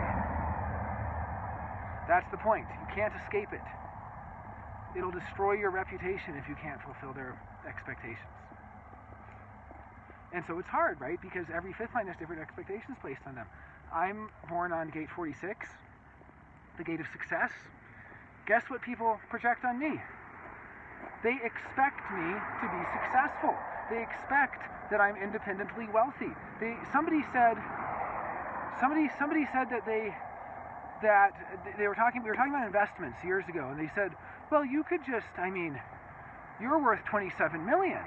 That's the point. You can't escape it. It'll destroy your reputation if you can't fulfill their expectations. And so it's hard, right? Because every fifth line has different expectations placed on them. I'm born on gate 46, the gate of success. Guess what people project on me? They expect me to be successful. They expect that I'm independently wealthy. Somebody said that we were talking about investments years ago, and they said, well, you could just, you're worth 27 million.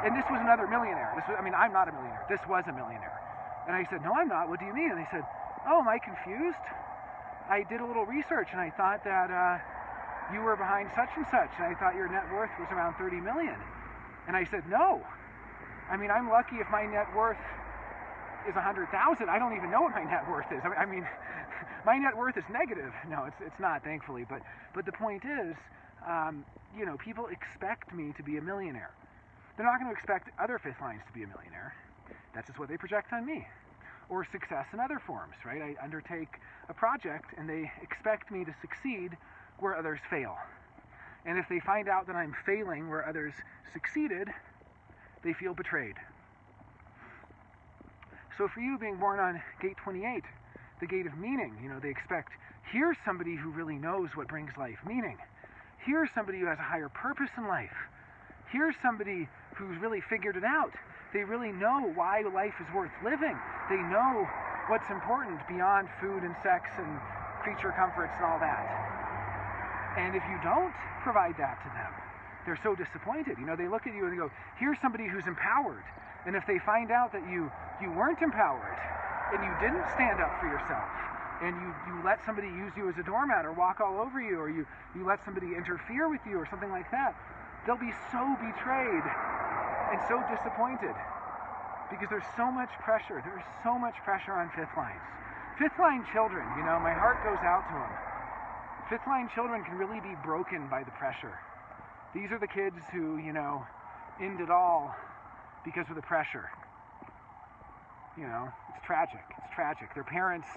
And this was another millionaire. I'm not a millionaire. This was a millionaire. And I said, no, I'm not. What do you mean? And they said, oh, am I confused? I did a little research, and I thought that you were behind such and such, and I thought your net worth was around 30 million. And I said, no. I'm lucky if my net worth is 100,000. I don't even know what my net worth is. My net worth is negative. No, it's not, thankfully. But the point is, people expect me to be a millionaire. They're not going to expect other fifth lines to be a millionaire. That's just what they project on me. Or success in other forms, right? I undertake a project and they expect me to succeed where others fail. And if they find out that I'm failing where others succeeded, they feel betrayed. So for you being born on gate 28, the gate of meaning, they expect, here's somebody who really knows what brings life meaning. Here's somebody who has a higher purpose in life. Here's somebody who's really figured it out. They really know why life is worth living. They know what's important beyond food and sex and creature comforts and all that. And if you don't provide that to them, they're so disappointed. They look at you and they go, here's somebody who's empowered. And if they find out that you weren't empowered and you didn't stand up for yourself, and you let somebody use you as a doormat or walk all over you, or you let somebody interfere with you or something like that, they'll be so betrayed and so disappointed because there's so much pressure. There's so much pressure on fifth lines. Fifth line children, my heart goes out to them. Fifth line children can really be broken by the pressure. These are the kids who, end it all because of the pressure. It's tragic. It's tragic. Their parents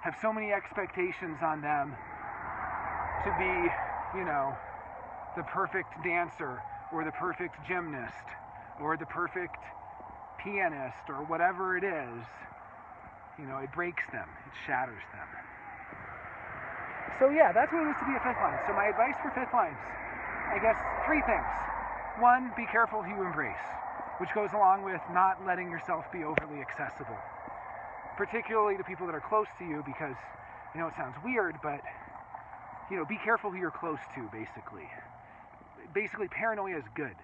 have so many expectations on them to be, the perfect dancer or the perfect gymnast or the perfect pianist or whatever it is. It breaks them. It shatters them. So yeah, that's what it is to be a fifth line. So my advice for fifth lines, I guess 3 things. 1, be careful who you embrace, which goes along with not letting yourself be overly accessible, particularly to people that are close to you, because, it sounds weird, but, be careful who you're close to, basically. Basically, paranoia is good.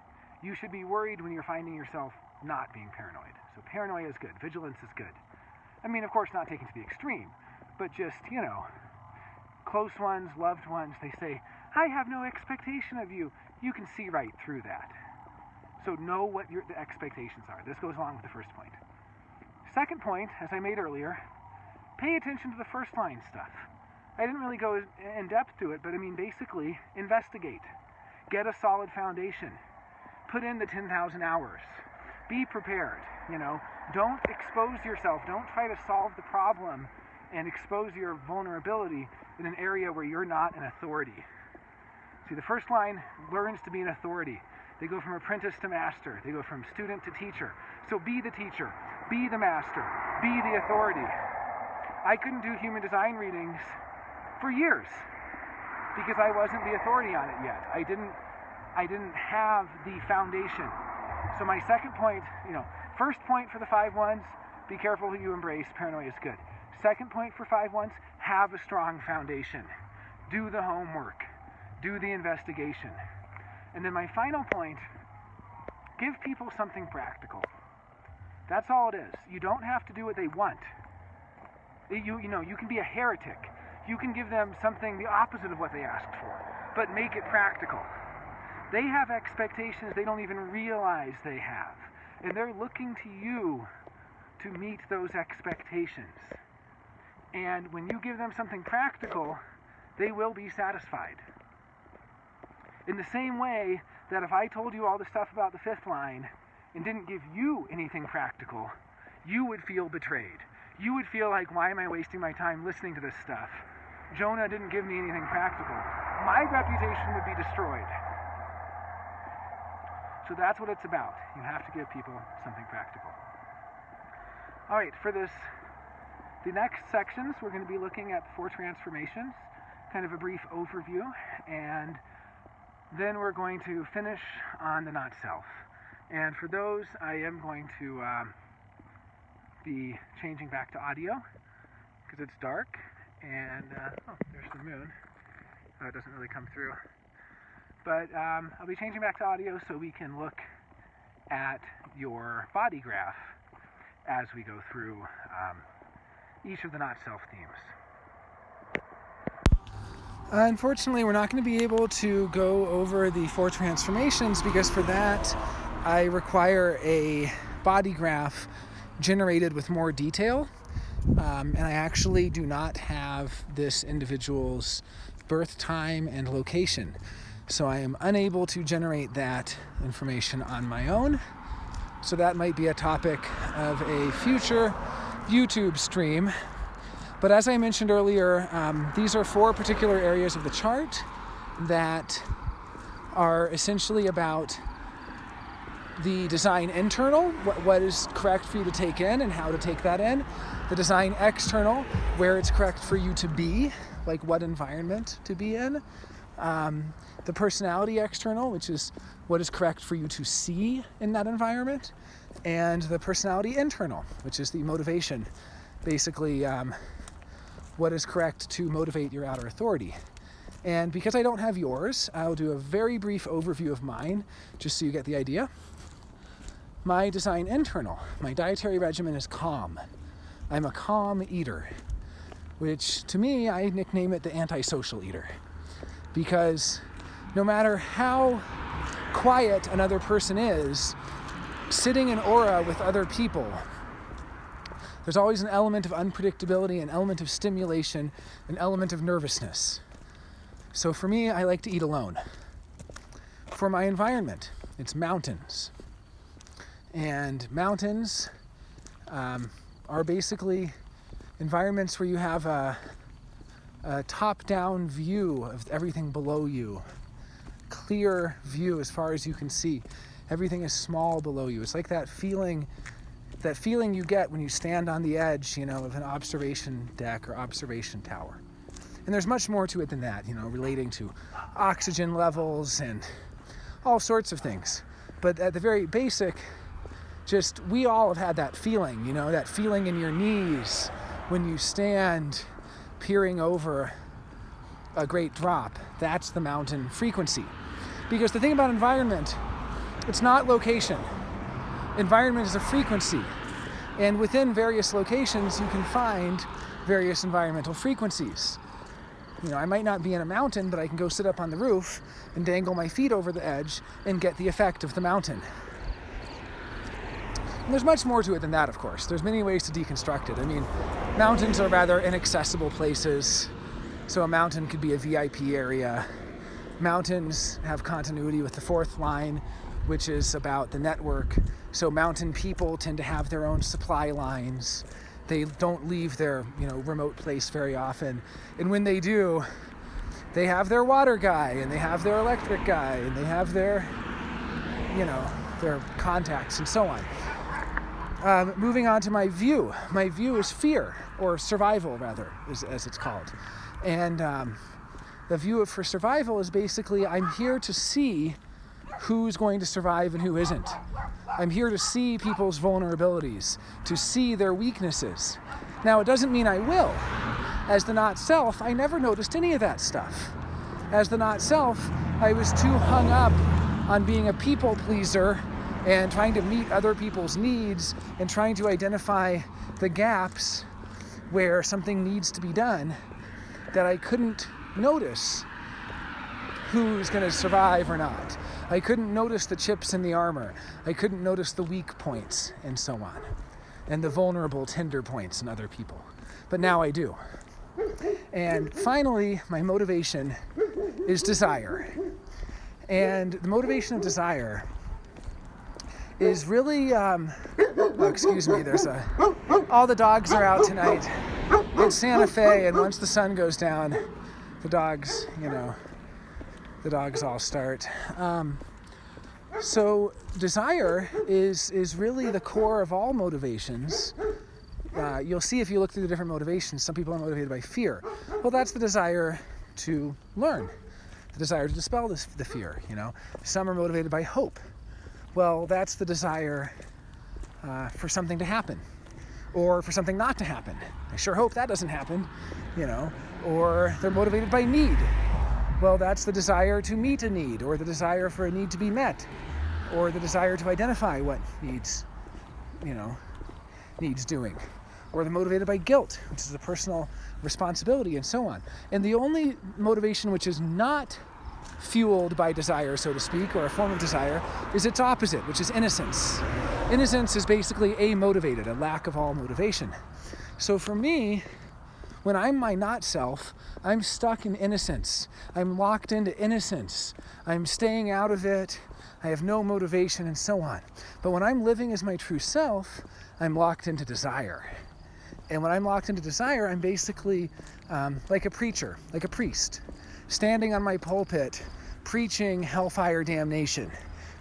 You should be worried when you're finding yourself not being paranoid. So paranoia is good. Vigilance is good. I mean, of course, not taken to the extreme, but just, close ones, loved ones, they say, I have no expectation of you. You can see right through that. So know what the expectations are. This goes along with the first point. Second point, as I made earlier, pay attention to the first line stuff. I didn't really go in depth to it, but basically, investigate. Get a solid foundation. Put in the 10,000 hours. Be prepared, Don't expose yourself. Don't try to solve the problem and expose your vulnerability in an area where you're not an authority. See, the first line learns to be an authority. They go from apprentice to master. They go from student to teacher. So be the teacher. Be the master. Be the authority. I couldn't do human design readings for years because I wasn't the authority on it yet. I didn't have the foundation. So my second point, first point for the 5-1s, be careful who you embrace. Paranoia is good. Second point for 5-1s, have a strong foundation. Do the homework. Do the investigation. And then my final point, give people something practical. That's all it is. You don't have to do what they want. You can be a heretic. You can give them something the opposite of what they asked for, but make it practical. They have expectations they don't even realize they have, and they're looking to you to meet those expectations. And when you give them something practical, they will be satisfied. In the same way that if I told you all the stuff about the fifth line and didn't give you anything practical, you would feel betrayed. You would feel like, why am I wasting my time listening to this stuff? Jonah didn't give me anything practical. My reputation would be destroyed. So that's what it's about. You have to give people something practical. All right, for the next sections, we're going to be looking at 4 transformations, kind of a brief overview, and then we're going to finish on the not self. And for those, I am going to be changing back to audio because it's dark, and there's the moon. It doesn't really come through. But I'll be changing back to audio so we can look at your bodygraph as we go through each of the not self themes. Unfortunately, we're not going to be able to go over the 4 transformations because for that I require a bodygraph generated with more detail, and I actually do not have this individual's birth time and location. So I am unable to generate that information on my own. So that might be a topic of a future YouTube stream. But as I mentioned earlier, these are 4 particular areas of the chart that are essentially about the design internal, what is correct for you to take in and how to take that in. The design external, where it's correct for you to be, like what environment to be in. The personality external, which is what is correct for you to see in that environment. And the personality internal, which is the motivation basically what is correct to motivate your outer authority. And because I don't have yours, I'll do a very brief overview of mine, just so you get the idea. My design internal, my dietary regimen is calm. I'm a calm eater, which to me, I nickname it the antisocial eater. Because no matter how quiet another person is, sitting in aura with other people, there's always an element of unpredictability, an element of stimulation, an element of nervousness. So for me, I like to eat alone. For my environment, it's mountains. And mountains are basically environments where you have a top-down view of everything below you. Clear view as far as you can see. Everything is small below you. It's like that feeling you get when you stand on the edge, of an observation deck or observation tower. And there's much more to it than that, relating to oxygen levels and all sorts of things. But at the very basic, just we all have had that feeling, that feeling in your knees when you stand peering over a great drop. That's the mountain frequency. Because the thing about environment, it's not location. Environment is a frequency. And within various locations, you can find various environmental frequencies. I might not be in a mountain, but I can go sit up on the roof and dangle my feet over the edge and get the effect of the mountain. And there's much more to it than that, of course. There's many ways to deconstruct it. Mountains are rather inaccessible places. So a mountain could be a VIP area. Mountains have continuity with the fourth line, which is about the network. So mountain people tend to have their own supply lines. They don't leave their, remote place very often. And when they do, they have their water guy, and they have their electric guy, and they have their, their contacts and so on. Moving on to my view. My view is fear, or survival rather, as it's called. And the view for survival is basically, I'm here to see who's going to survive and who isn't. I'm here to see people's vulnerabilities, to see their weaknesses. Now, it doesn't mean I will. As the not self, I never noticed any of that stuff. As the not self, I was too hung up on being a people pleaser and trying to meet other people's needs and trying to identify the gaps where something needs to be done that I couldn't notice who's going to survive or not. I couldn't notice the chips in the armor. I couldn't notice the weak points and so on, and the vulnerable tender points in other people. But now I do. And finally, my motivation is desire. And the motivation of desire is really, excuse me, all the dogs are out tonight. It's Santa Fe, and once the sun goes down, the dogs all start. So desire is really the core of all motivations. You'll see if you look through the different motivations, some people are motivated by fear. Well, that's the desire to learn, the desire to dispel the fear, Some are motivated by hope. Well, that's the desire for something to happen, or for something not to happen. I sure hope that doesn't happen, Or they're motivated by need. Well, that's the desire to meet a need, or the desire for a need to be met, or the desire to identify what needs doing. Or they're motivated by guilt, which is a personal responsibility, and so on. And the only motivation which is not fueled by desire, so to speak, or a form of desire, is its opposite, which is innocence. Innocence is basically amotivated, a lack of all motivation. So for me, when I'm my not self, I'm stuck in innocence. I'm locked into innocence. I'm staying out of it. I have no motivation and so on. But when I'm living as my true self, I'm locked into desire. And when I'm locked into desire, I'm basically like a preacher, like a priest, standing on my pulpit, preaching hellfire damnation,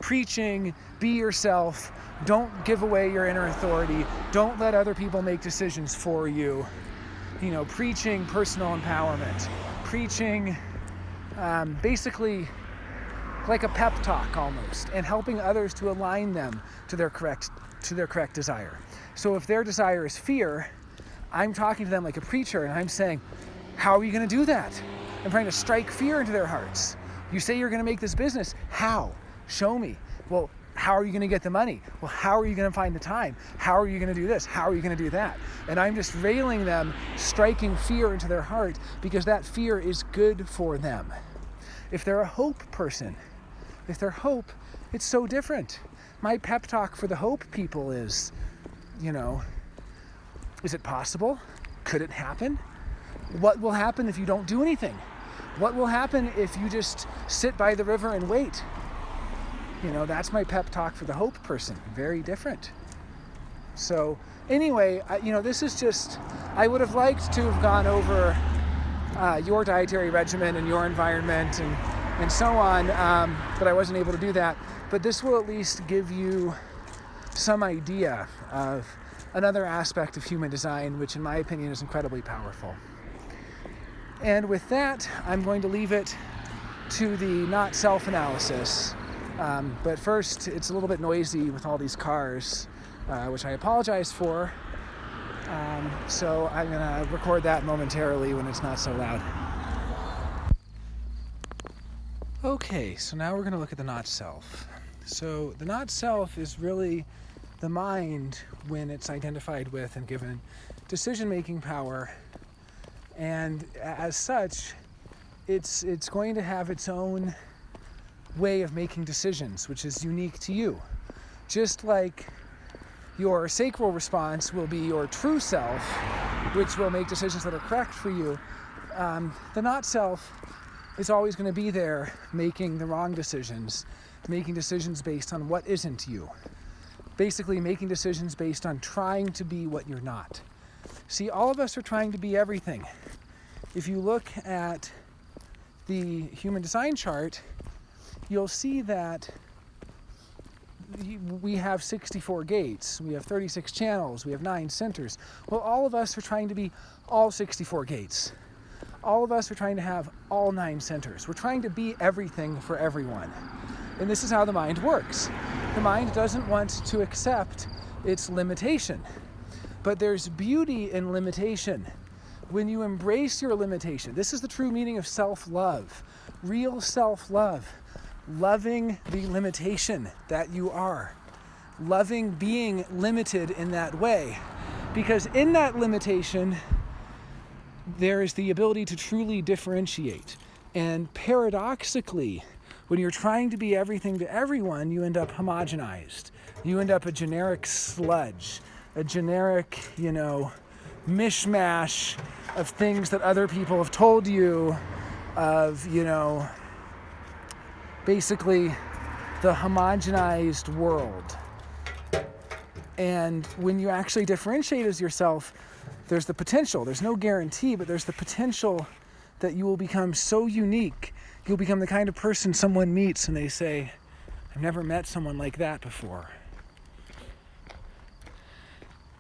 preaching be yourself, don't give away your inner authority, don't let other people make decisions for you. Preaching personal empowerment, preaching basically like a pep talk almost, and helping others to align them to their correct desire. So if their desire is fear, I'm talking to them like a preacher, and I'm saying, how are you going to do that? I'm trying to strike fear into their hearts. You say you're going to make this business. How? Show me. Well, how are you going to get the money? Well, how are you going to find the time? How are you going to do this? How are you going to do that? And I'm just railing them, striking fear into their heart, because that fear is good for them. If they're a hope person, if they're hope, it's so different. My pep talk for the hope people is, is it possible? Could it happen? What will happen if you don't do anything? What will happen if you just sit by the river and wait? That's my pep talk for the hope person. Very different. So anyway, this is just, I would have liked to have gone over your dietary regimen and your environment and so on, but I wasn't able to do that. But this will at least give you some idea of another aspect of human design, which in my opinion is incredibly powerful. And with that, I'm going to leave it to the not self-analysis. But first, it's a little bit noisy with all these cars, which I apologize for. So I'm going to record that momentarily when it's not so loud. Okay, so now we're going to look at the not self. So the not self is really the mind when it's identified with and given decision-making power. And as such, it's going to have its own way of making decisions, which is unique to you. Just like your sacral response will be your true self, which will make decisions that are correct for you, the not self is always going to be there making the wrong decisions, making decisions based on what isn't you. Basically making decisions based on trying to be what you're not. See, all of us are trying to be everything. If you look at the human design chart, you'll see that we have 64 gates, we have 36 channels, we have 9 centers. Well, all of us are trying to be all 64 gates. All of us are trying to have all 9 centers. We're trying to be everything for everyone. And this is how the mind works. The mind doesn't want to accept its limitation. But there's beauty in limitation. When you embrace your limitation, this is the true meaning of self-love, real self-love. Loving the limitation that you are. Loving being limited in that way. Because in that limitation, there is the ability to truly differentiate. And paradoxically, when you're trying to be everything to everyone, you end up homogenized. You end up a generic sludge, a generic, mishmash of things that other people have told you, of, basically the homogenized world. And when you actually differentiate as yourself, there's the potential, there's no guarantee, but there's the potential that you will become so unique. You'll become the kind of person someone meets and they say, I've never met someone like that before.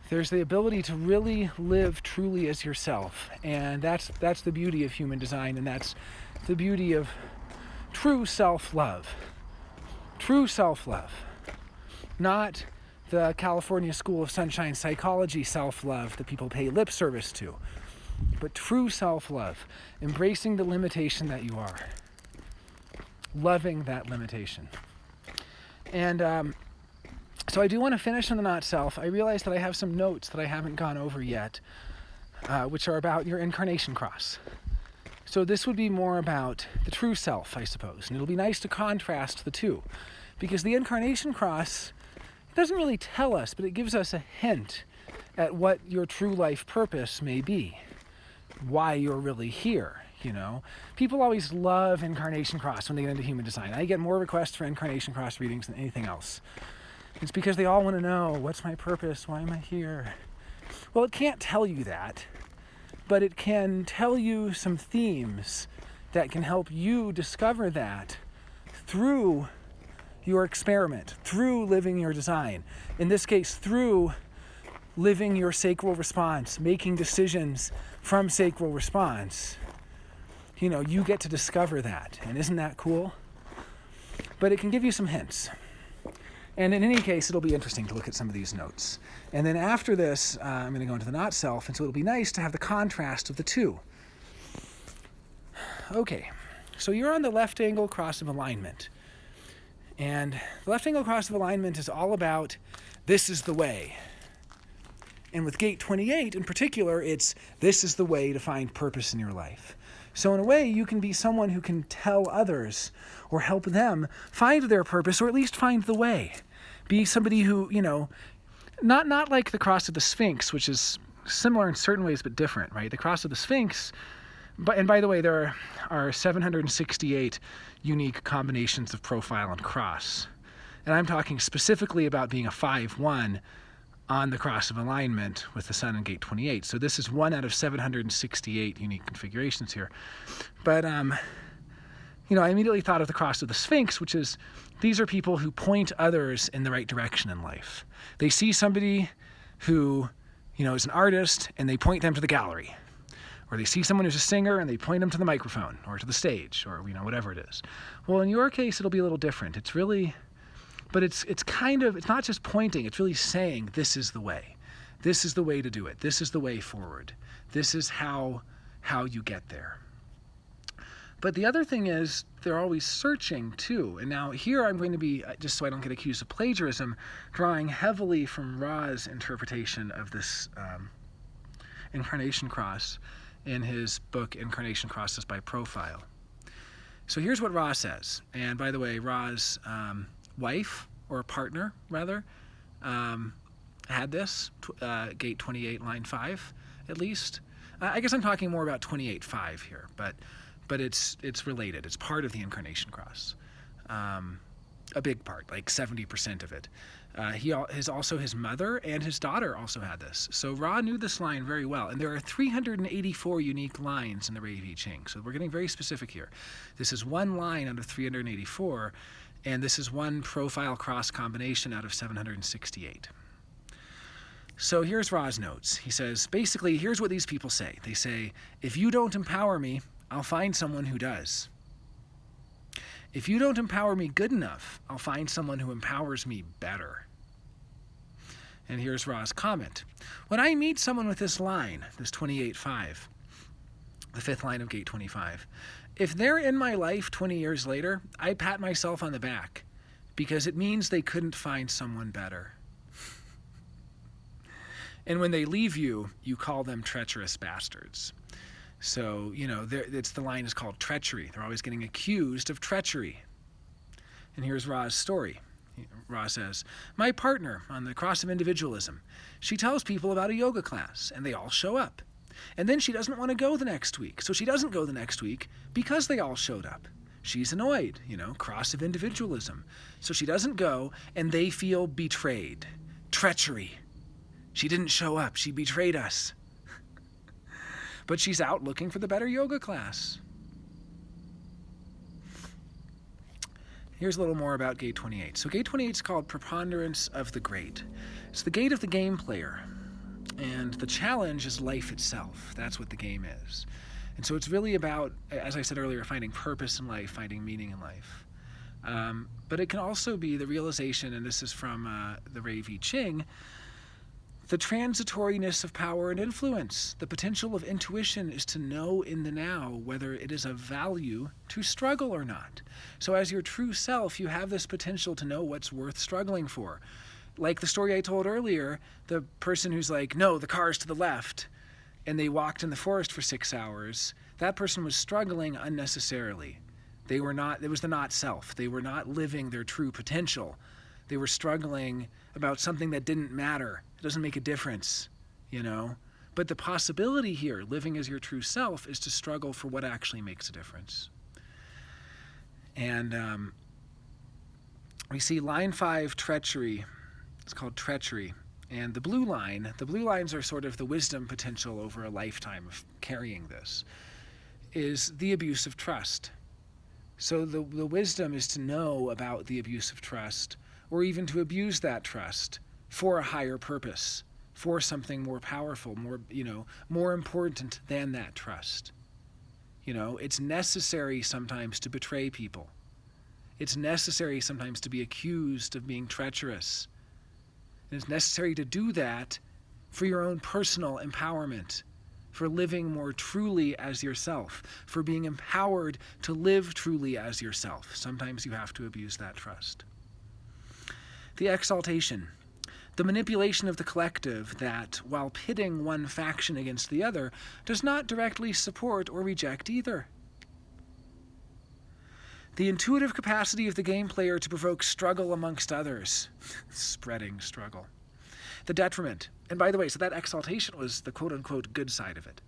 There's the ability to really live truly as yourself. And that's the beauty of human design, and that's the beauty of true self-love. True self-love. Not the California School of Sunshine Psychology self-love that people pay lip service to. But true self-love. Embracing the limitation that you are. Loving that limitation. And so I do want to finish on the not self. I realize that I have some notes that I haven't gone over yet, which are about your incarnation cross. So this would be more about the true self, I suppose. And it'll be nice to contrast the two. Because the incarnation cross, it doesn't really tell us, but it gives us a hint at what your true life purpose may be. Why you're really here, People always love incarnation cross when they get into human design. I get more requests for incarnation cross readings than anything else. It's because they all want to know, what's my purpose? Why am I here? Well, it can't tell you that, but it can tell you some themes that can help you discover that through your experiment, through living your design. In this case, through living your sacral response, making decisions from sacral response. You get to discover that. And isn't that cool? But it can give you some hints. And in any case, it'll be interesting to look at some of these notes. And then after this, I'm going to go into the not self, and so it'll be nice to have the contrast of the two. Okay, so you're on the left angle cross of alignment. And the left angle cross of alignment is all about this is the way. And with gate 28 in particular, it's this is the way to find purpose in your life. So in a way, you can be someone who can tell others or help them find their purpose, or at least find the way. Be somebody who, not like the cross of the Sphinx, which is similar in certain ways but different, right? The cross of the Sphinx, and by the way, there are 768 unique combinations of profile and cross. And I'm talking specifically about being a 5-1 on the cross of alignment with the sun in gate 28. So this is 1 out of 768 unique configurations here. But, I immediately thought of the cross of the Sphinx, which is, these are people who point others in the right direction in life. They see somebody who, is an artist, and they point them to the gallery. Or they see someone who's a singer, and they point them to the microphone, or to the stage, or, whatever it is. Well, in your case, it'll be a little different. It's really... But it's not just pointing, it's really saying, this is the way. This is the way to do it. This is the way forward. This is how you get there. But the other thing is, they're always searching too. And now here I'm going to be, just so I don't get accused of plagiarism, drawing heavily from Ra's interpretation of this incarnation cross in his book, Incarnation Crosses by Profile. So here's what Ra says. And by the way, Ra's wife, or partner rather, had this, gate 28, line 5, at least. I guess I'm talking more about 28.5 here, but it's related. It's part of the incarnation cross, a big part, like 70% of it. His mother and his daughter also had this. So Ra knew this line very well, and there are 384 unique lines in the Rei Ching. So we're getting very specific here. This is one line out of 384. And this is one profile cross combination out of 768. So here's Ra's notes. He says, basically, here's what these people say. They say, if you don't empower me, I'll find someone who does. If you don't empower me good enough, I'll find someone who empowers me better. And here's Ra's comment. When I meet someone with this line, this 28.5, the fifth line of gate 25, if they're in my life 20 years later, I pat myself on the back because it means they couldn't find someone better. And when they leave you, you call them treacherous bastards. So, the line is called treachery. They're always getting accused of treachery. And here's Ra's story. Ra says, my partner on the cross of individualism, she tells people about a yoga class, and they all show up. And then she doesn't want to go the next week. So she doesn't go the next week because they all showed up. She's annoyed, cross of individualism. So she doesn't go, and they feel betrayed. Treachery. She didn't show up. She betrayed us. But she's out looking for the better yoga class. Here's a little more about gate 28. So gate 28 is called Preponderance of the Great. It's the gate of the game player. And the challenge is life itself. That's what the game is. And so it's really about, as I said earlier, finding purpose in life, finding meaning in life. But it can also be the realization, and this is from the Rei Ching, the transitoriness of power and influence. The potential of intuition is to know in the now whether it is of value to struggle or not. So as your true self, you have this potential to know what's worth struggling for. Like the story I told earlier, the person who's like, no, the car's to the left, and they walked in the forest for 6 hours, that person was struggling unnecessarily. It was the not self. They were not living their true potential. They were struggling about something that didn't matter. It doesn't make a difference, But the possibility here, living as your true self, is to struggle for what actually makes a difference. And we see line 5, treachery. It's called treachery. And the blue lines are sort of the wisdom potential over a lifetime of carrying this, is the abuse of trust. So the wisdom is to know about the abuse of trust, or even to abuse that trust for a higher purpose, for something more powerful, more important than that trust. It's necessary sometimes to betray people. It's necessary sometimes to be accused of being treacherous. And it's necessary to do that for your own personal empowerment, for living more truly as yourself, for being empowered to live truly as yourself. Sometimes you have to abuse that trust. The exaltation, the manipulation of the collective that, while pitting one faction against the other, does not directly support or reject either. The intuitive capacity of the game player to provoke struggle amongst others, spreading struggle. The detriment, and by the way, so that exaltation was the quote-unquote good side of it.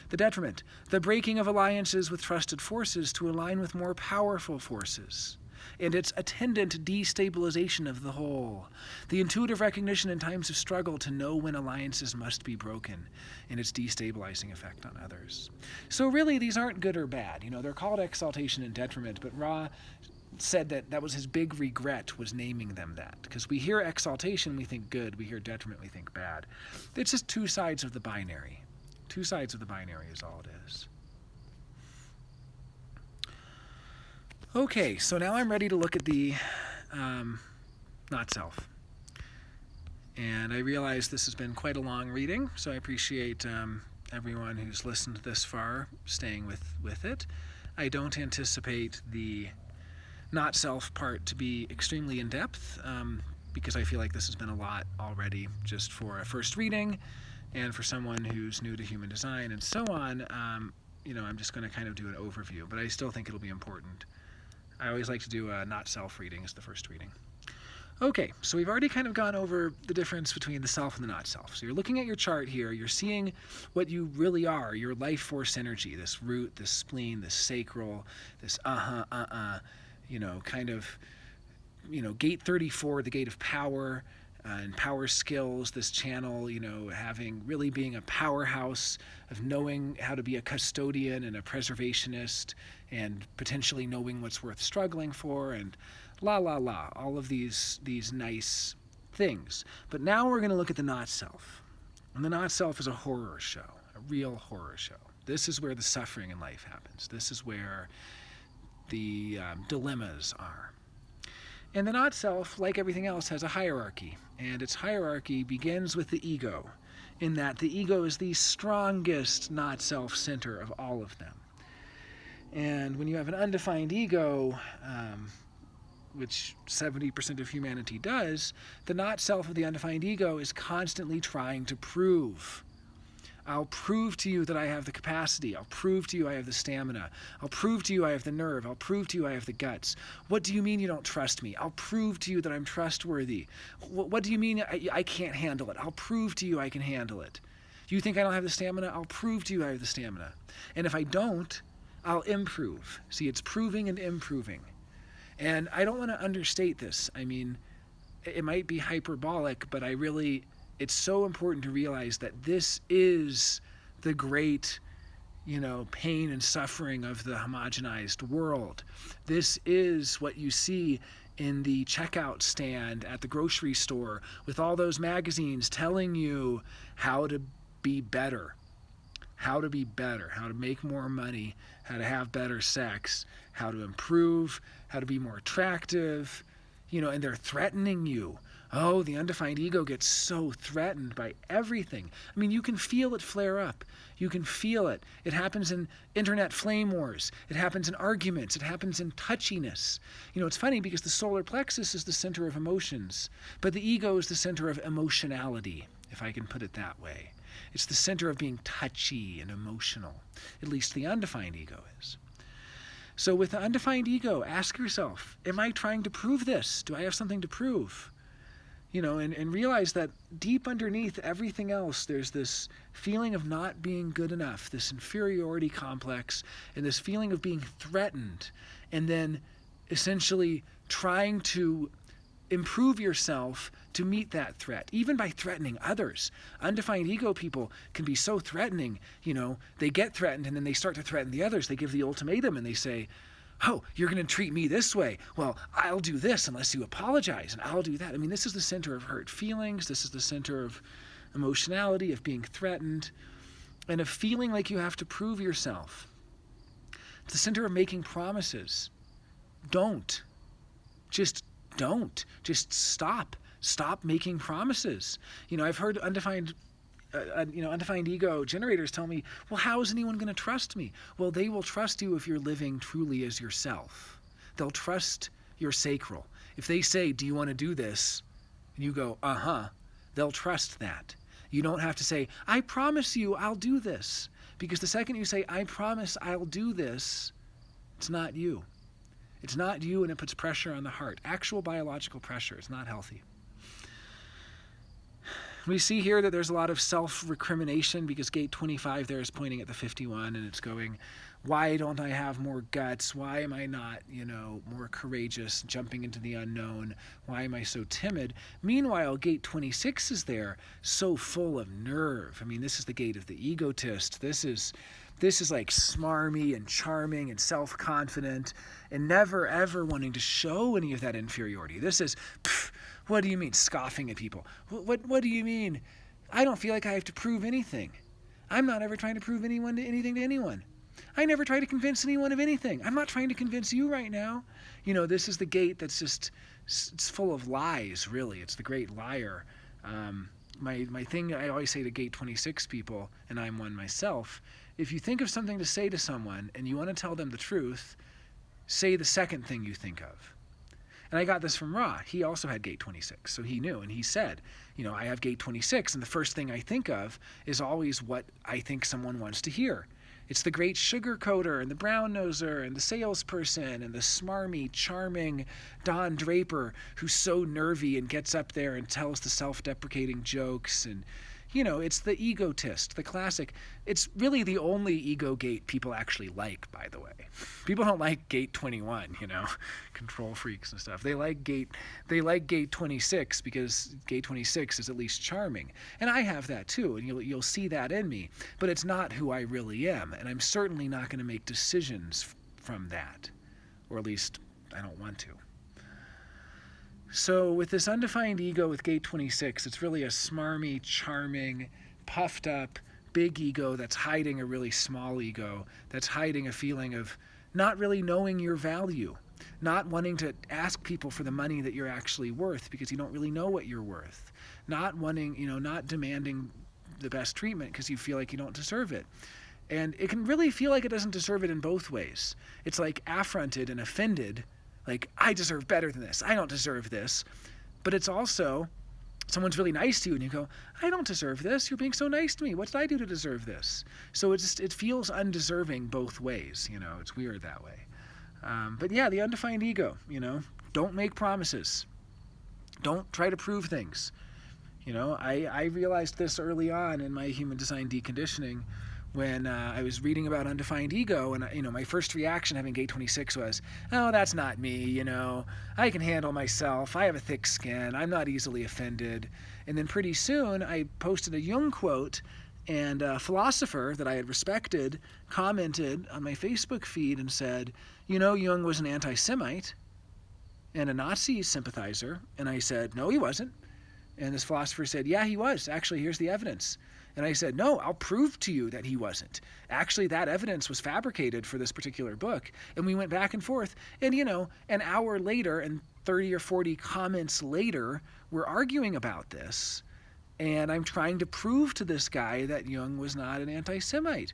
The detriment, the breaking of alliances with trusted forces to align with more powerful forces, and its attendant destabilization of the whole. The intuitive recognition in times of struggle to know when alliances must be broken, and its destabilizing effect on others. So really, these aren't good or bad. They're called exaltation and detriment, but Ra said that was his big regret, was naming them that. Because we hear exaltation, we think good. We hear detriment, we think bad. It's just two sides of the binary. Two sides of the binary is all it is. Okay, so now I'm ready to look at the not self. And I realize this has been quite a long reading, so I appreciate everyone who's listened this far staying with it. I don't anticipate the not self part to be extremely in-depth, because I feel like this has been a lot already just for a first reading and for someone who's new to human design and so on. I'm just going to kind of do an overview, but I still think it'll be important. I always like to do a not self reading as the first reading. Okay, so we've already kind of gone over the difference between the self and the not self. So you're looking at your chart here, you're seeing what you really are, your life force energy, this root, this spleen, this sacral, this gate 34, the gate of power, and power skills, this channel, being a powerhouse of knowing how to be a custodian and a preservationist and potentially knowing what's worth struggling for and all of these nice things. But now we're going to look at the not self. And the not self is a horror show, a real horror show. This is where the suffering in life happens. This is where the dilemmas are. And the not self, like everything else, has a hierarchy. And its hierarchy begins with the ego, in that the ego is the strongest not self center of all of them. And when you have an undefined ego, which 70% of humanity does, the not self of the undefined ego is constantly trying to prove. I'll prove to you that I have the capacity. I'll prove to you I have the stamina. I'll prove to you I have the nerve. I'll prove to you I have the guts. What do you mean you don't trust me? I'll prove to you that I'm trustworthy. What do you mean I can't handle it? I'll prove to you I can handle it. You think I don't have the stamina? I'll prove to you I have the stamina. And if I don't, I'll improve. See, it's proving and improving. And I don't want to understate this. I mean, it might be hyperbolic, but it's so important to realize that this is the great, pain and suffering of the homogenized world. This is what you see in the checkout stand at the grocery store with all those magazines telling you how to be better, how to make more money, how to have better sex, how to improve, how to be more attractive, and they're threatening you. Oh, the undefined ego gets so threatened by everything. I mean, you can feel it flare up. You can feel it. It happens in internet flame wars. It happens in arguments. It happens in touchiness. It's funny because the solar plexus is the center of emotions, but the ego is the center of emotionality, if I can put it that way. It's the center of being touchy and emotional. At least the undefined ego is. So with the undefined ego, ask yourself, am I trying to prove this? Do I have something to prove? And realize that deep underneath everything else, there's this feeling of not being good enough, this inferiority complex, and this feeling of being threatened, and then essentially trying to improve yourself to meet that threat, even by threatening others. Undefined ego people can be so threatening, they get threatened and then they start to threaten the others. They give the ultimatum and they say, oh, you're going to treat me this way. Well, I'll do this unless you apologize, and I'll do that. I mean, this is the center of hurt feelings. This is the center of emotionality, of being threatened, and of feeling like you have to prove yourself. It's the center of making promises. Don't. Just don't. Just stop. Stop making promises. I've heard undefined ego generators tell me, well, how is anyone going to trust me? Well, they will trust you if you're living truly as yourself. They'll trust your sacral. If they say, do you want to do this? And you go, they'll trust that. You don't have to say, I promise you I'll do this. Because the second you say, I promise I'll do this, it's not you. It's not you, and it puts pressure on the heart. Actual biological pressure is not healthy. We see here that there's a lot of self-recrimination because gate 25 there is pointing at the 51 and it's going, why don't I have more guts? Why am I not, more courageous, jumping into the unknown? Why am I so timid? Meanwhile, gate 26 is there, so full of nerve. I mean, this is the gate of the egotist. This is like smarmy and charming and self-confident and never ever wanting to show any of that inferiority. This is, what do you mean, scoffing at people? What do you mean? I don't feel like I have to prove anything. I'm not ever trying to prove anything to anyone. I never try to convince anyone of anything. I'm not trying to convince you right now. This is the gate that's just, it's full of lies, really. It's the great liar. My thing I always say to gate 26 people, and I'm one myself, if you think of something to say to someone and you want to tell them the truth, say the second thing you think of. And I got this from Ra. He also had gate 26, so he knew. And he said, I have gate 26, and the first thing I think of is always what I think someone wants to hear. It's the great sugar coater and the brown noser and the salesperson and the smarmy, charming Don Draper who's so nervy and gets up there and tells the self-deprecating jokes. And, it's the egotist, the classic. It's really the only ego gate people actually like, by the way. People don't like gate 21, control freaks and stuff. They like gate 26 because gate 26 is at least charming. And I have that too, and you'll see that in me. But it's not who I really am, and I'm certainly not going to make decisions from that. Or at least I don't want to. So with this undefined ego with gate 26, it's really a smarmy, charming, puffed up, big ego that's hiding a really small ego, that's hiding a feeling of not really knowing your value, not wanting to ask people for the money that you're actually worth because you don't really know what you're worth, not wanting, not demanding the best treatment because you feel like you don't deserve it. And it can really feel like it doesn't deserve it in both ways. It's like affronted and offended, like, I deserve better than this. I don't deserve this. But it's also, someone's really nice to you and you go, I don't deserve this. You're being so nice to me. What did I do to deserve this? So it feels undeserving both ways. It's weird that way. But yeah, the undefined ego, don't make promises. Don't try to prove things. I realized this early on in my human design deconditioning when I was reading about undefined ego, and my first reaction having gate 26 was, oh, that's not me, I can handle myself, I have a thick skin, I'm not easily offended. And then pretty soon I posted a Jung quote, and a philosopher that I had respected commented on my Facebook feed and said, Jung was an anti-Semite and a Nazi sympathizer. And I said, no, he wasn't. And this philosopher said, yeah, he was. Actually, here's the evidence. And I said, no, I'll prove to you that he wasn't. Actually, that evidence was fabricated for this particular book. And we went back and forth. And, an hour later and 30 or 40 comments later, we're arguing about this. And I'm trying to prove to this guy that Jung was not an anti-Semite.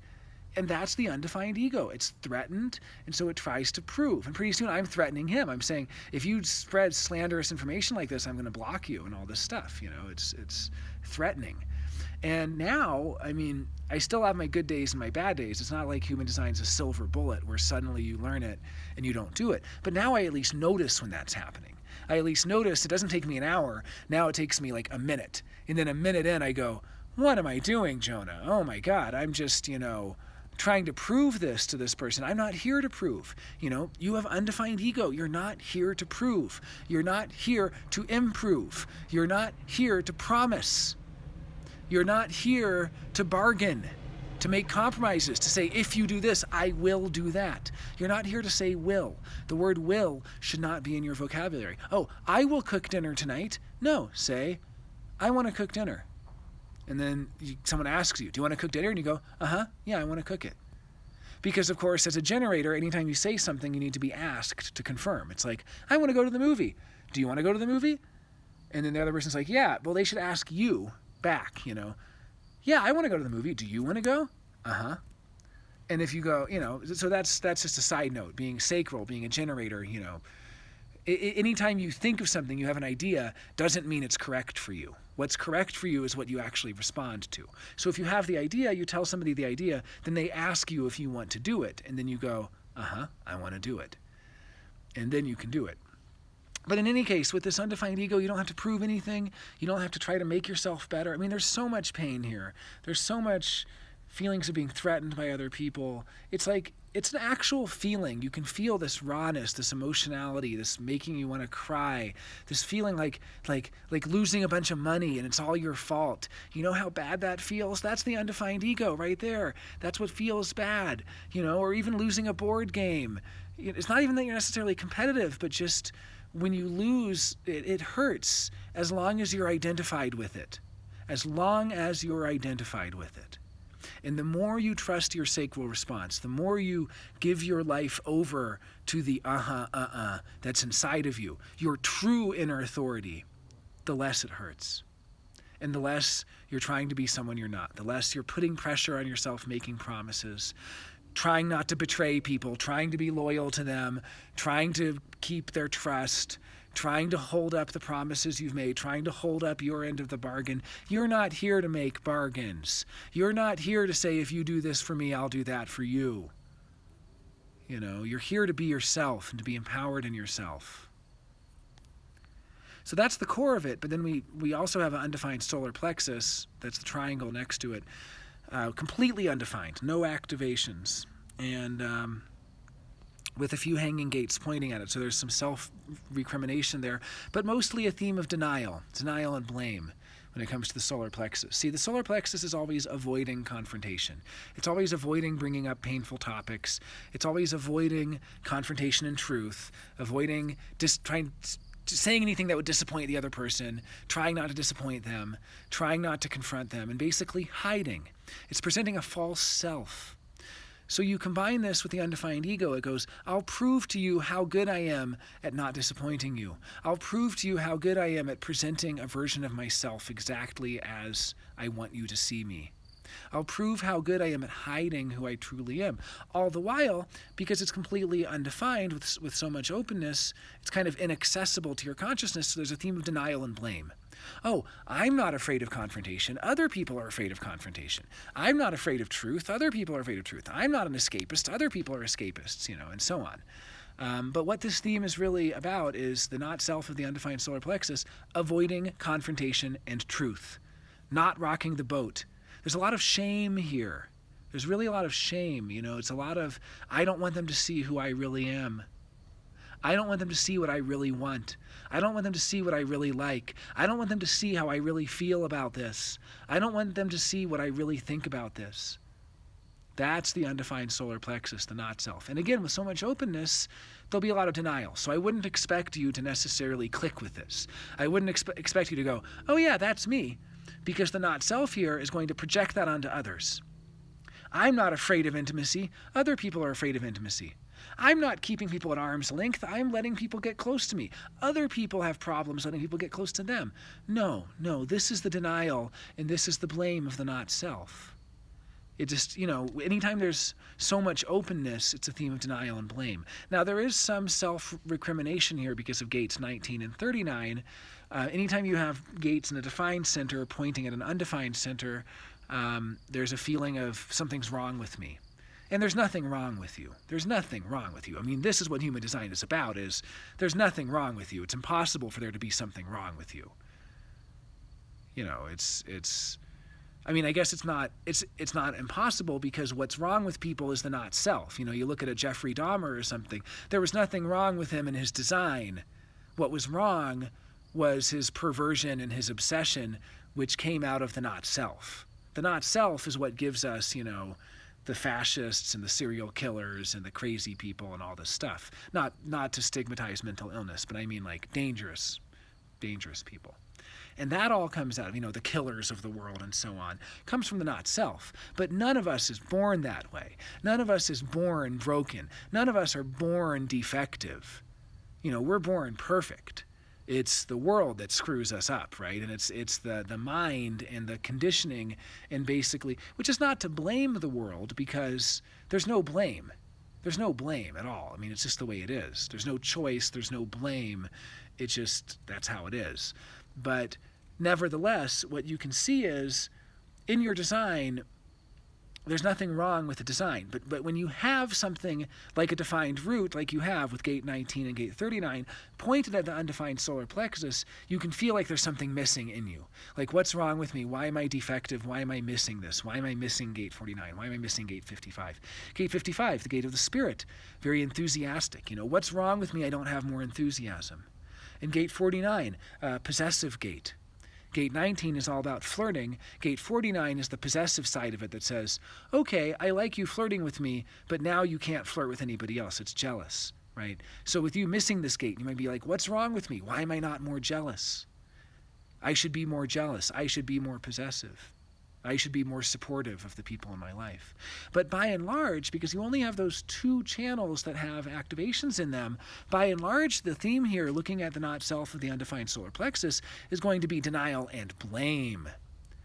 And that's the undefined ego. It's threatened, and so it tries to prove. And pretty soon I'm threatening him. I'm saying, if you spread slanderous information like this, I'm going to block you and all this stuff. It's threatening. And now, I still have my good days and my bad days. It's not like human design's a silver bullet where suddenly you learn it and you don't do it. But now I at least notice when that's happening. I at least notice it doesn't take me an hour. Now it takes me like a minute. And then a minute in, I go, what am I doing, Jonah? Oh my God, I'm just, trying to prove this to this person. I'm not here to prove. You have undefined ego. You're not here to prove. You're not here to improve. You're not here to promise. You're not here to bargain, to make compromises, to say, if you do this, I will do that. You're not here to say will. The word will should not be in your vocabulary. Oh, I will cook dinner tonight. No, say, I want to cook dinner. And then someone asks you, do you want to cook dinner? And you go, yeah, I want to cook it. Because, of course, as a generator, anytime you say something, you need to be asked to confirm. It's like, I want to go to the movie. Do you want to go to the movie? And then the other person's like, yeah. Well, they should ask you back, Yeah, I want to go to the movie. Do you want to go? Uh-huh. And if you go, so that's just a side note. Being sacral, being a generator, anytime you think of something, you have an idea, doesn't mean it's correct for you. What's correct for you is what you actually respond to. So if you have the idea, you tell somebody the idea, then they ask you if you want to do it. And then you go, uh-huh, I want to do it. And then you can do it. But in any case, with this undefined ego, you don't have to prove anything. You don't have to try to make yourself better. I mean, there's so much pain here. There's so much feelings of being threatened by other people. It's like, it's an actual feeling. You can feel this rawness, this emotionality, this making you want to cry, this feeling like losing a bunch of money and it's all your fault. You know how bad that feels? That's the undefined ego right there. That's what feels bad, or even losing a board game. It's not even that you're necessarily competitive, but just when you lose, it hurts as long as you're identified with it. As long as you're identified with it. And the more you trust your sacral response, the more you give your life over to the that's inside of you, your true inner authority, the less it hurts. And the less you're trying to be someone you're not, the less you're putting pressure on yourself, making promises, trying not to betray people, trying to be loyal to them, trying to keep their trust, trying to hold up the promises you've made, trying to hold up your end of the bargain. You're not here to make bargains. You're not here to say, if you do this for me, I'll do that for you. You're here to be yourself and to be empowered in yourself. So that's the core of it, but then we also have an undefined solar plexus, that's the triangle next to it, completely undefined, no activations, and with a few hanging gates pointing at it. So there's some self-recrimination there, but mostly a theme of denial and blame when it comes to the solar plexus. See, the solar plexus is always avoiding confrontation. It's always avoiding bringing up painful topics. It's always avoiding confrontation and truth, avoiding saying anything that would disappoint the other person, trying not to disappoint them, trying not to confront them, and basically hiding. It's presenting a false self. So you combine this with the undefined ego. It goes, I'll prove to you how good I am at not disappointing you. I'll prove to you how good I am at presenting a version of myself exactly as I want you to see me. I'll prove how good I am at hiding who I truly am. All the while, because it's completely undefined with so much openness, it's kind of inaccessible to your consciousness, so there's a theme of denial and blame. Oh, I'm not afraid of confrontation. Other people are afraid of confrontation. I'm not afraid of truth. Other people are afraid of truth. I'm not an escapist. Other people are escapists, and so on. But what this theme is really about is the not self of the undefined solar plexus, avoiding confrontation and truth, not rocking the boat. There's a lot of shame here. There's really a lot of shame, It's a lot of, I don't want them to see who I really am. I don't want them to see what I really want. I don't want them to see what I really like. I don't want them to see how I really feel about this. I don't want them to see what I really think about this. That's the undefined solar plexus, the not self. And again, with so much openness, there'll be a lot of denial. So I wouldn't expect you to necessarily click with this. I wouldn't expect you to go, oh yeah, that's me. Because the not self here is going to project that onto others. I'm not afraid of intimacy. Other people are afraid of intimacy. I'm not keeping people at arm's length. I'm letting people get close to me. Other people have problems letting people get close to them. No, this is the denial, and this is the blame of the not self. It just, anytime there's so much openness, it's a theme of denial and blame. Now, there is some self-recrimination here because of gates 19 and 39. Anytime you have gates in a defined center pointing at an undefined center, there's a feeling of something's wrong with me. And there's nothing wrong with you. There's nothing wrong with you. I mean, this is what human design is about, is there's nothing wrong with you. It's impossible for there to be something wrong with you. I guess it's not impossible, because what's wrong with people is the not self. You look at a Jeffrey Dahmer or something. There was nothing wrong with him in his design. What was wrong was his perversion and his obsession, which came out of the not self. The not self is what gives us, the fascists and the serial killers and the crazy people and all this stuff. Not to stigmatize mental illness, but I mean like dangerous people. And that all comes out of, the killers of the world and so on, comes from the not self. But none of us is born that way. None of us is born broken. None of us are born defective. We're born perfect. It's the world that screws us up, right? And it's the mind and the conditioning, and basically, which is not to blame the world, because there's no blame. There's no blame at all. It's just the way it is. There's no choice. There's no blame. It's just, that's how it is. But nevertheless, what you can see is, in your design, there's nothing wrong with the design. But when you have something like a defined root, like you have with gate 19 and gate 39, pointed at the undefined solar plexus, you can feel like there's something missing in you. Like, what's wrong with me? Why am I defective? Why am I missing this? Why am I missing gate 49? Why am I missing gate 55? Gate 55, the gate of the spirit, very enthusiastic. What's wrong with me? I don't have more enthusiasm. And gate 49, possessive gate. Gate 19 is all about flirting. Gate 49 is the possessive side of it that says, okay, I like you flirting with me, but now you can't flirt with anybody else. It's jealous, right? So with you missing this gate, you might be like, what's wrong with me? Why am I not more jealous? I should be more jealous. I should be more possessive. I should be more supportive of the people in my life. But by and large, because you only have those two channels that have activations in them, by and large, the theme here, looking at the not self of the undefined solar plexus, is going to be denial and blame.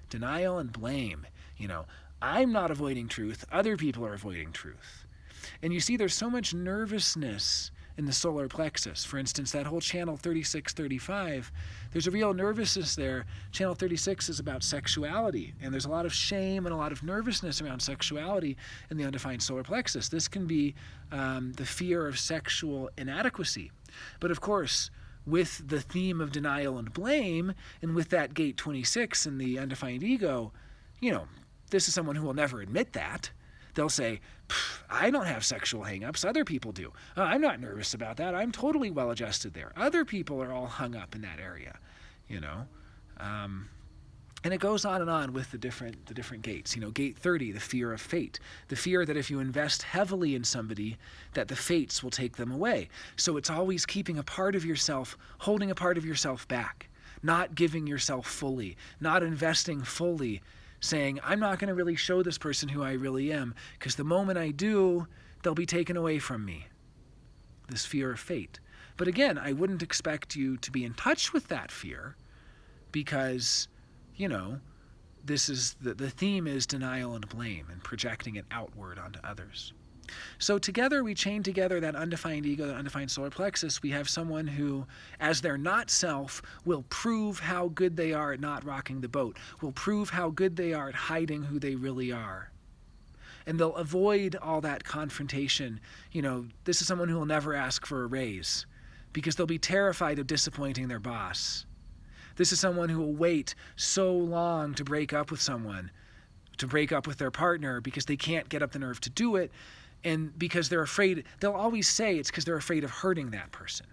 Denial and blame. I'm not avoiding truth. Other people are avoiding truth. And you see, there's so much nervousness in the solar plexus. For instance, that whole channel 36-35, there's a real nervousness there. Channel 36 is about sexuality, and there's a lot of shame and a lot of nervousness around sexuality in the undefined solar plexus. This can be the fear of sexual inadequacy. But of course, with the theme of denial and blame, and with that gate 26 in the undefined ego, this is someone who will never admit that. They'll say, I don't have sexual hang-ups. Other people do. I'm not nervous about that. I'm totally well-adjusted there. Other people are all hung up in that area, And it goes on and on with the different gates. Gate 30, the fear of fate. The fear that if you invest heavily in somebody, that the fates will take them away. So it's always keeping a part of yourself, holding a part of yourself back, not giving yourself fully, not investing fully, saying, I'm not going to really show this person who I really am, because the moment I do, they'll be taken away from me. This fear of fate. But again, I wouldn't expect you to be in touch with that fear, because, this is the theme is denial and blame and projecting it outward onto others. So together, we chain together that undefined ego, that undefined solar plexus. We have someone who, as their not self, will prove how good they are at not rocking the boat, will prove how good they are at hiding who they really are. And they'll avoid all that confrontation. This is someone who will never ask for a raise because they'll be terrified of disappointing their boss. This is someone who will wait so long to break up with someone, to break up with their partner, because they can't get up the nerve to do it. And because they're afraid, they'll always say it's because they're afraid of hurting that person.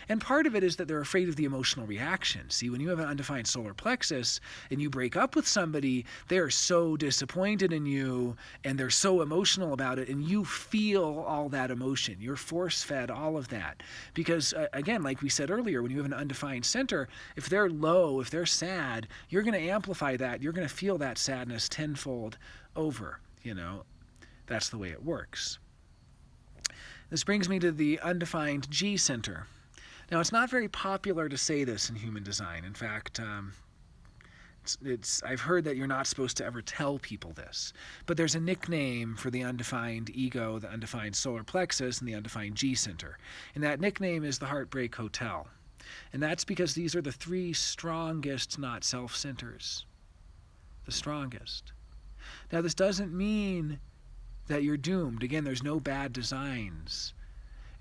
And part of it is that they're afraid of the emotional reaction. See, when you have an undefined solar plexus and you break up with somebody, they're so disappointed in you and they're so emotional about it, and you feel all that emotion. You're force-fed all of that. Because, again, like we said earlier, when you have an undefined center, if they're low, if they're sad, you're going to amplify that. You're going to feel that sadness tenfold over, That's the way it works. This brings me to the undefined G center. Now, it's not very popular to say this in human design. In fact, I've heard that you're not supposed to ever tell people this. But there's a nickname for the undefined ego, the undefined solar plexus, and the undefined G center. And that nickname is the Heartbreak Hotel. And that's because these are the three strongest not self centers. The strongest. Now, this doesn't mean that you're doomed. Again, there's no bad designs.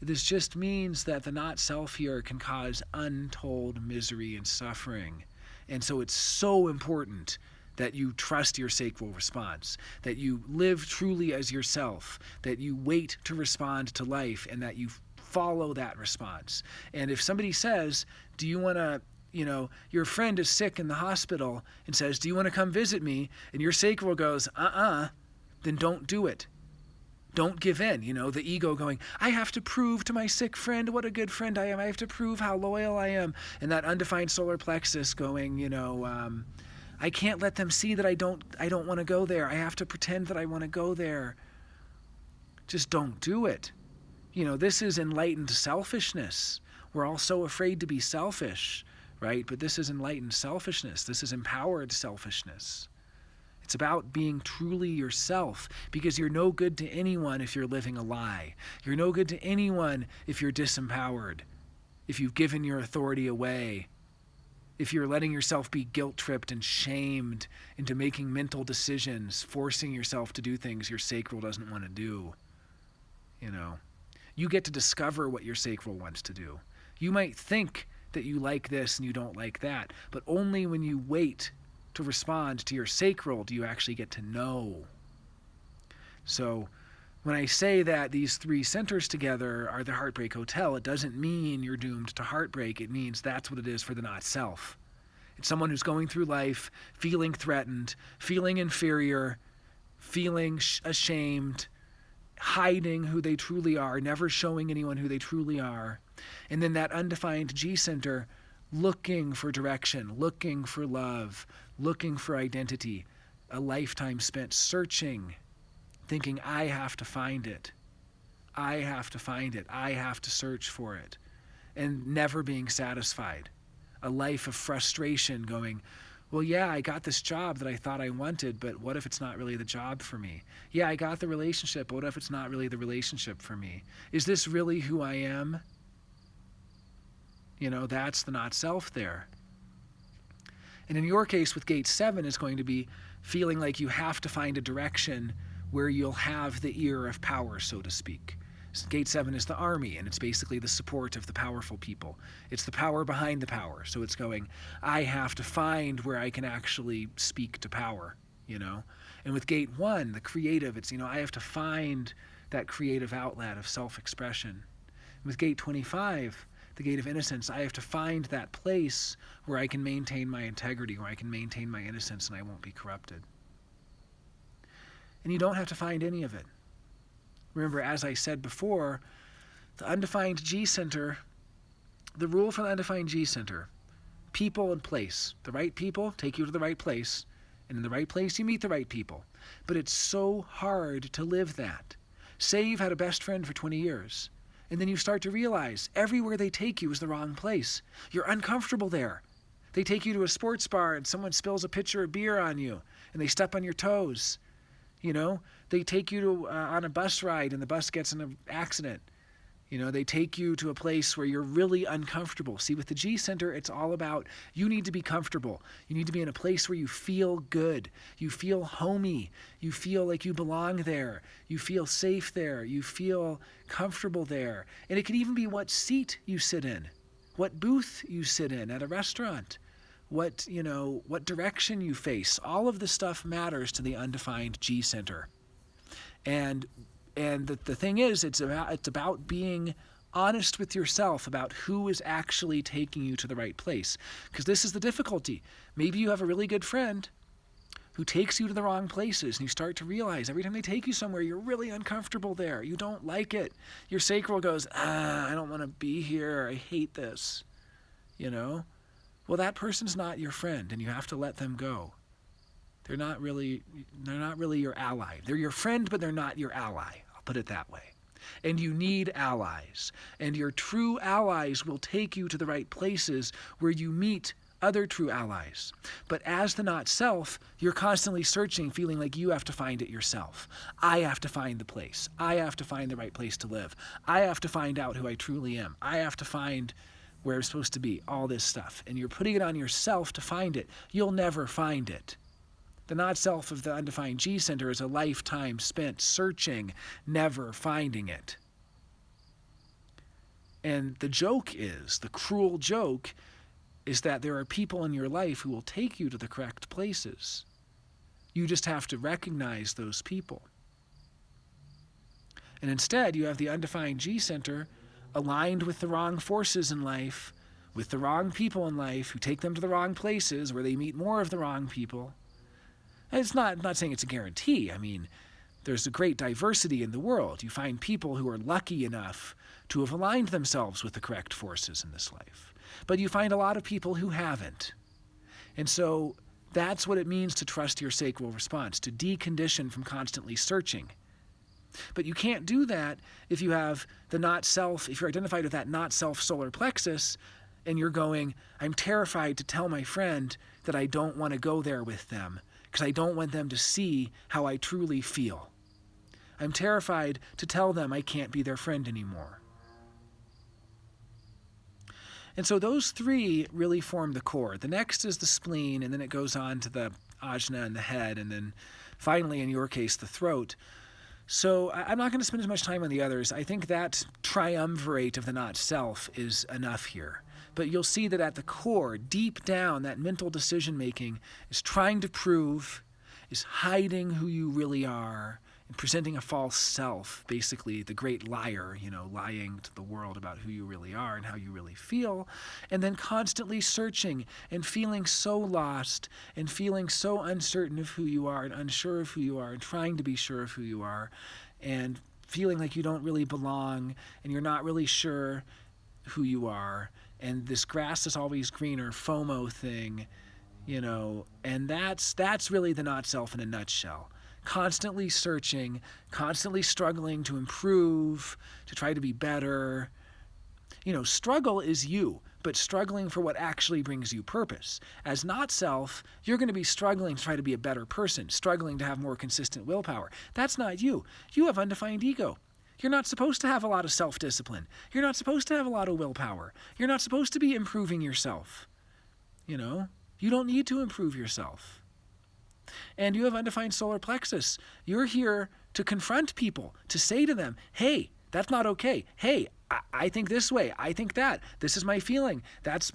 This just means that the not self here can cause untold misery and suffering. And so it's so important that you trust your sacral response, that you live truly as yourself, that you wait to respond to life, and that you follow that response. And if somebody says, do you want to, your friend is sick in the hospital and says, do you want to come visit me? And your sacral goes, then don't do it. Don't give in. The ego going, I have to prove to my sick friend what a good friend I am. I have to prove how loyal I am. And that undefined solar plexus going, I can't let them see that I don't want to go there. I have to pretend that I want to go there. Just don't do it. This is enlightened selfishness. We're all so afraid to be selfish, right? But this is enlightened selfishness. This is empowered selfishness. It's about being truly yourself, because you're no good to anyone if you're living a lie. You're no good to anyone if you're disempowered, if you've given your authority away, if you're letting yourself be guilt-tripped and shamed into making mental decisions, forcing yourself to do things your sacral doesn't want to do. You get to discover what your sacral wants to do. You might think that you like this and you don't like that, but only when you wait to respond to your sacral do you actually get to know. So when I say that these three centers together are the Heartbreak Hotel, it doesn't mean you're doomed to heartbreak. It means that's what it is for the not self. It's someone who's going through life feeling threatened, feeling inferior, feeling ashamed, hiding who they truly are, never showing anyone who they truly are. And then that undefined G center looking for direction, looking for love, looking for identity, a lifetime spent searching, thinking, I have to find it. I have to find it. I have to search for it. And never being satisfied. A life of frustration going, well, yeah, I got this job that I thought I wanted, but what if it's not really the job for me? Yeah, I got the relationship, but what if it's not really the relationship for me? Is this really who I am? That's the not self there. And in your case with gate 7 is going to be feeling like you have to find a direction where you'll have the ear of power, so to speak. So gate 7 is the army, and it's basically the support of the powerful people. It's the power behind the power. So it's going, I have to find where I can actually speak to power, And with gate 1, the creative, it's, I have to find that creative outlet of self-expression. And with gate 25, the gate of innocence, I have to find that place where I can maintain my integrity, where I can maintain my innocence and I won't be corrupted. And you don't have to find any of it. Remember, as I said before, the undefined G center, the rule for the undefined G center, people and place. The right people take you to the right place, and in the right place you meet the right people. But it's so hard to live that. Say you've had a best friend for 20 years. And then you start to realize everywhere they take you is the wrong place. You're uncomfortable there. They take you to a sports bar and someone spills a pitcher of beer on you and they step on your toes. They take you to on a bus ride and the bus gets in an accident. They take you to a place where you're really uncomfortable. See, with the G center, it's all about you need to be comfortable. You need to be in a place where you feel good. You feel homey. You feel like you belong there. You feel safe there. You feel comfortable there. And it can even be what seat you sit in, what booth you sit in at a restaurant, what direction you face. All of this stuff matters to the undefined G center. And the thing is, it's about being honest with yourself about who is actually taking you to the right place. Because this is the difficulty. Maybe you have a really good friend who takes you to the wrong places, and you start to realize every time they take you somewhere, you're really uncomfortable there. You don't like it. Your sacral goes, I don't want to be here. I hate this. Well, that person's not your friend, and you have to let them go. They're not really your ally. They're your friend, but they're not your ally. I'll put it that way. And you need allies. And your true allies will take you to the right places where you meet other true allies. But as the not self, you're constantly searching, feeling like you have to find it yourself. I have to find the place. I have to find the right place to live. I have to find out who I truly am. I have to find where I'm supposed to be, all this stuff. And you're putting it on yourself to find it. You'll never find it. The not self of the undefined G center is a lifetime spent searching, never finding it. And the joke is, the cruel joke is that there are people in your life who will take you to the correct places. You just have to recognize those people. And instead, you have the undefined G center aligned with the wrong forces in life, with the wrong people in life who take them to the wrong places where they meet more of the wrong people. And I'm not saying it's a guarantee. I mean, There's a great diversity in the world. You find people who are lucky enough to have aligned themselves with the correct forces in this life. But you find a lot of people who haven't. And so that's what it means to trust your sacral response, to decondition from constantly searching. But you can't do that if you have the not self, if you're identified with that not self solar plexus, and you're going, I'm terrified to tell my friend that I don't want to go there with them because I don't want them to see how I truly feel. I'm terrified to tell them I can't be their friend anymore. And so those three really form the core. The next is the spleen, and then it goes on to the ajna and the head, and then finally, in your case, the throat. So I'm not going to spend as much time on the others. I think that triumvirate of the not self is enough here. But you'll see that at the core, deep down, that mental decision-making is trying to prove, is hiding who you really are, and presenting a false self, basically the great liar, lying to the world about who you really are and how you really feel, and then constantly searching and feeling so lost and feeling so uncertain of who you are and unsure of who you are and trying to be sure of who you are and feeling like you don't really belong and you're not really sure who you are, and this grass is always greener FOMO thing, and that's really the not self in a nutshell. Constantly searching, constantly struggling to improve, to try to be better. Struggle is you, but struggling for what actually brings you purpose. As not self, you're going to be struggling to try to be a better person, struggling to have more consistent willpower. That's not you. You have undefined ego. You're not supposed to have a lot of self-discipline. You're not supposed to have a lot of willpower. You're not supposed to be improving yourself. You don't need to improve yourself. And you have undefined solar plexus. You're here to confront people, to say to them, hey, that's not okay. Hey, I think this way. I think that. This is my feeling. That's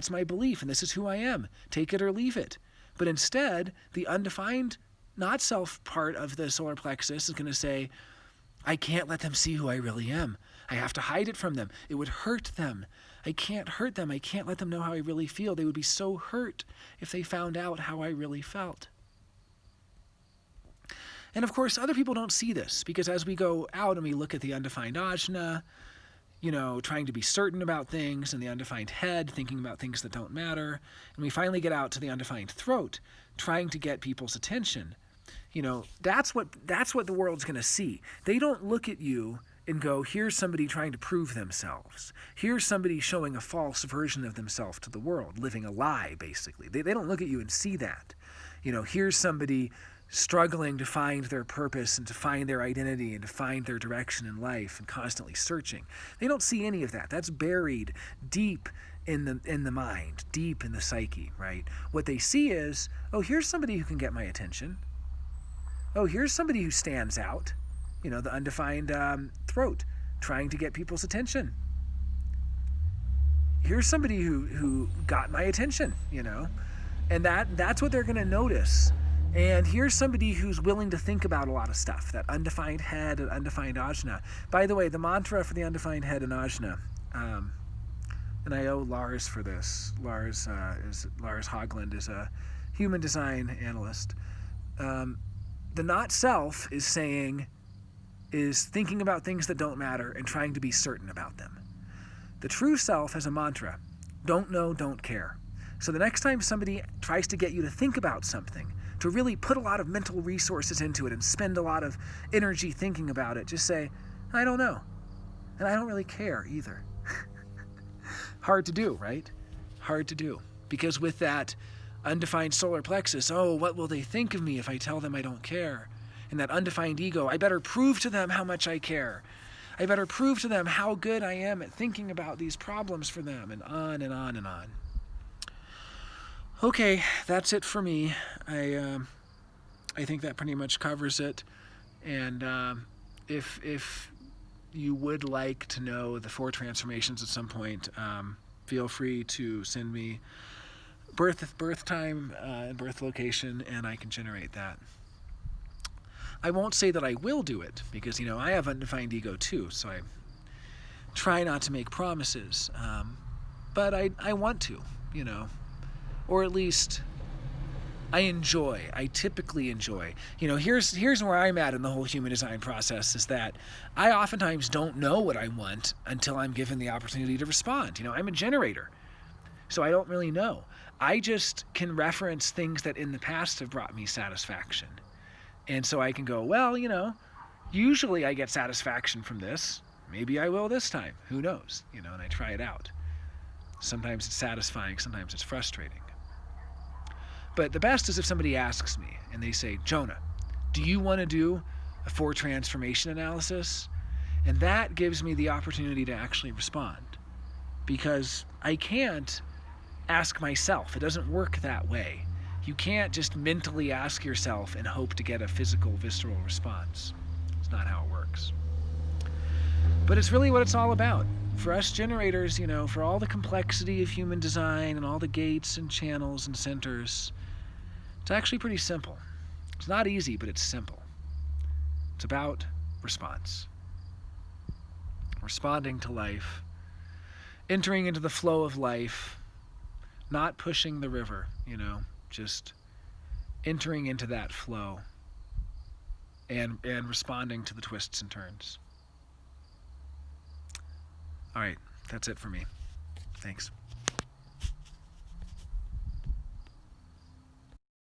my belief, and this is who I am. Take it or leave it. But instead, the undefined, not self part of the solar plexus is going to say, I can't let them see who I really am. I have to hide it from them. It would hurt them. I can't hurt them. I can't let them know how I really feel. They would be so hurt if they found out how I really felt. And of course, other people don't see this, because as we go out and we look at the undefined ajna, trying to be certain about things, and the undefined head, thinking about things that don't matter, and we finally get out to the undefined throat, trying to get people's attention, that's what the world's going to see. They don't look at you and go, here's somebody trying to prove themselves. Here's somebody showing a false version of themselves to the world, living a lie, basically. They don't look at you and see that. Here's somebody struggling to find their purpose and to find their identity and to find their direction in life and constantly searching. They don't see any of that. That's buried deep in the mind, deep in the psyche, right? What they see is, oh, here's somebody who can get my attention. Oh, here's somebody who stands out. The undefined throat, trying to get people's attention. Here's somebody who got my attention, and that's what they're going to notice. And here's somebody who's willing to think about a lot of stuff, that undefined head and undefined ajna. By the way, the mantra for the undefined head and ajna, and I owe Lars for this. Lars Hogland is a human design analyst. The not self is thinking about things that don't matter and trying to be certain about them. The true self has a mantra: don't know, don't care. So the next time somebody tries to get you to think about something, to really put a lot of mental resources into it and spend a lot of energy thinking about it, just say, I don't know. And I don't really care either. Hard to do, right? Hard to do. Because with that undefined solar plexus, oh, what will they think of me if I tell them I don't care? And that undefined ego, I better prove to them how much I care. I better prove to them how good I am at thinking about these problems for them, and on and on and on. Okay, that's it for me. I think that pretty much covers it. And if you would like to know the 4 transformations at some point, feel free to send me birth time and birth location, and I can generate that. I won't say that I will do it, because I have undefined ego too, so I try not to make promises. But I want to, or at least I typically enjoy. Here's where I'm at in the whole human design process, is that I oftentimes don't know what I want until I'm given the opportunity to respond. I'm a generator, so I don't really know. I just can reference things that in the past have brought me satisfaction. And so I can go, well, usually I get satisfaction from this. Maybe I will this time. Who knows? And I try it out. Sometimes it's satisfying, sometimes it's frustrating. But the best is if somebody asks me and they say, Jonah, do you want to do a 4 transformation analysis? And that gives me the opportunity to actually respond, because I can't ask myself. It doesn't work that way. You can't just mentally ask yourself and hope to get a physical, visceral response. It's not how it works. But it's really what it's all about. For us generators, for all the complexity of human design and all the gates and channels and centers, it's actually pretty simple. It's not easy, but it's simple. It's about response. Responding to life, entering into the flow of life, not pushing the river, just entering into that flow and responding to the twists and turns. All right, that's it for me. Thanks.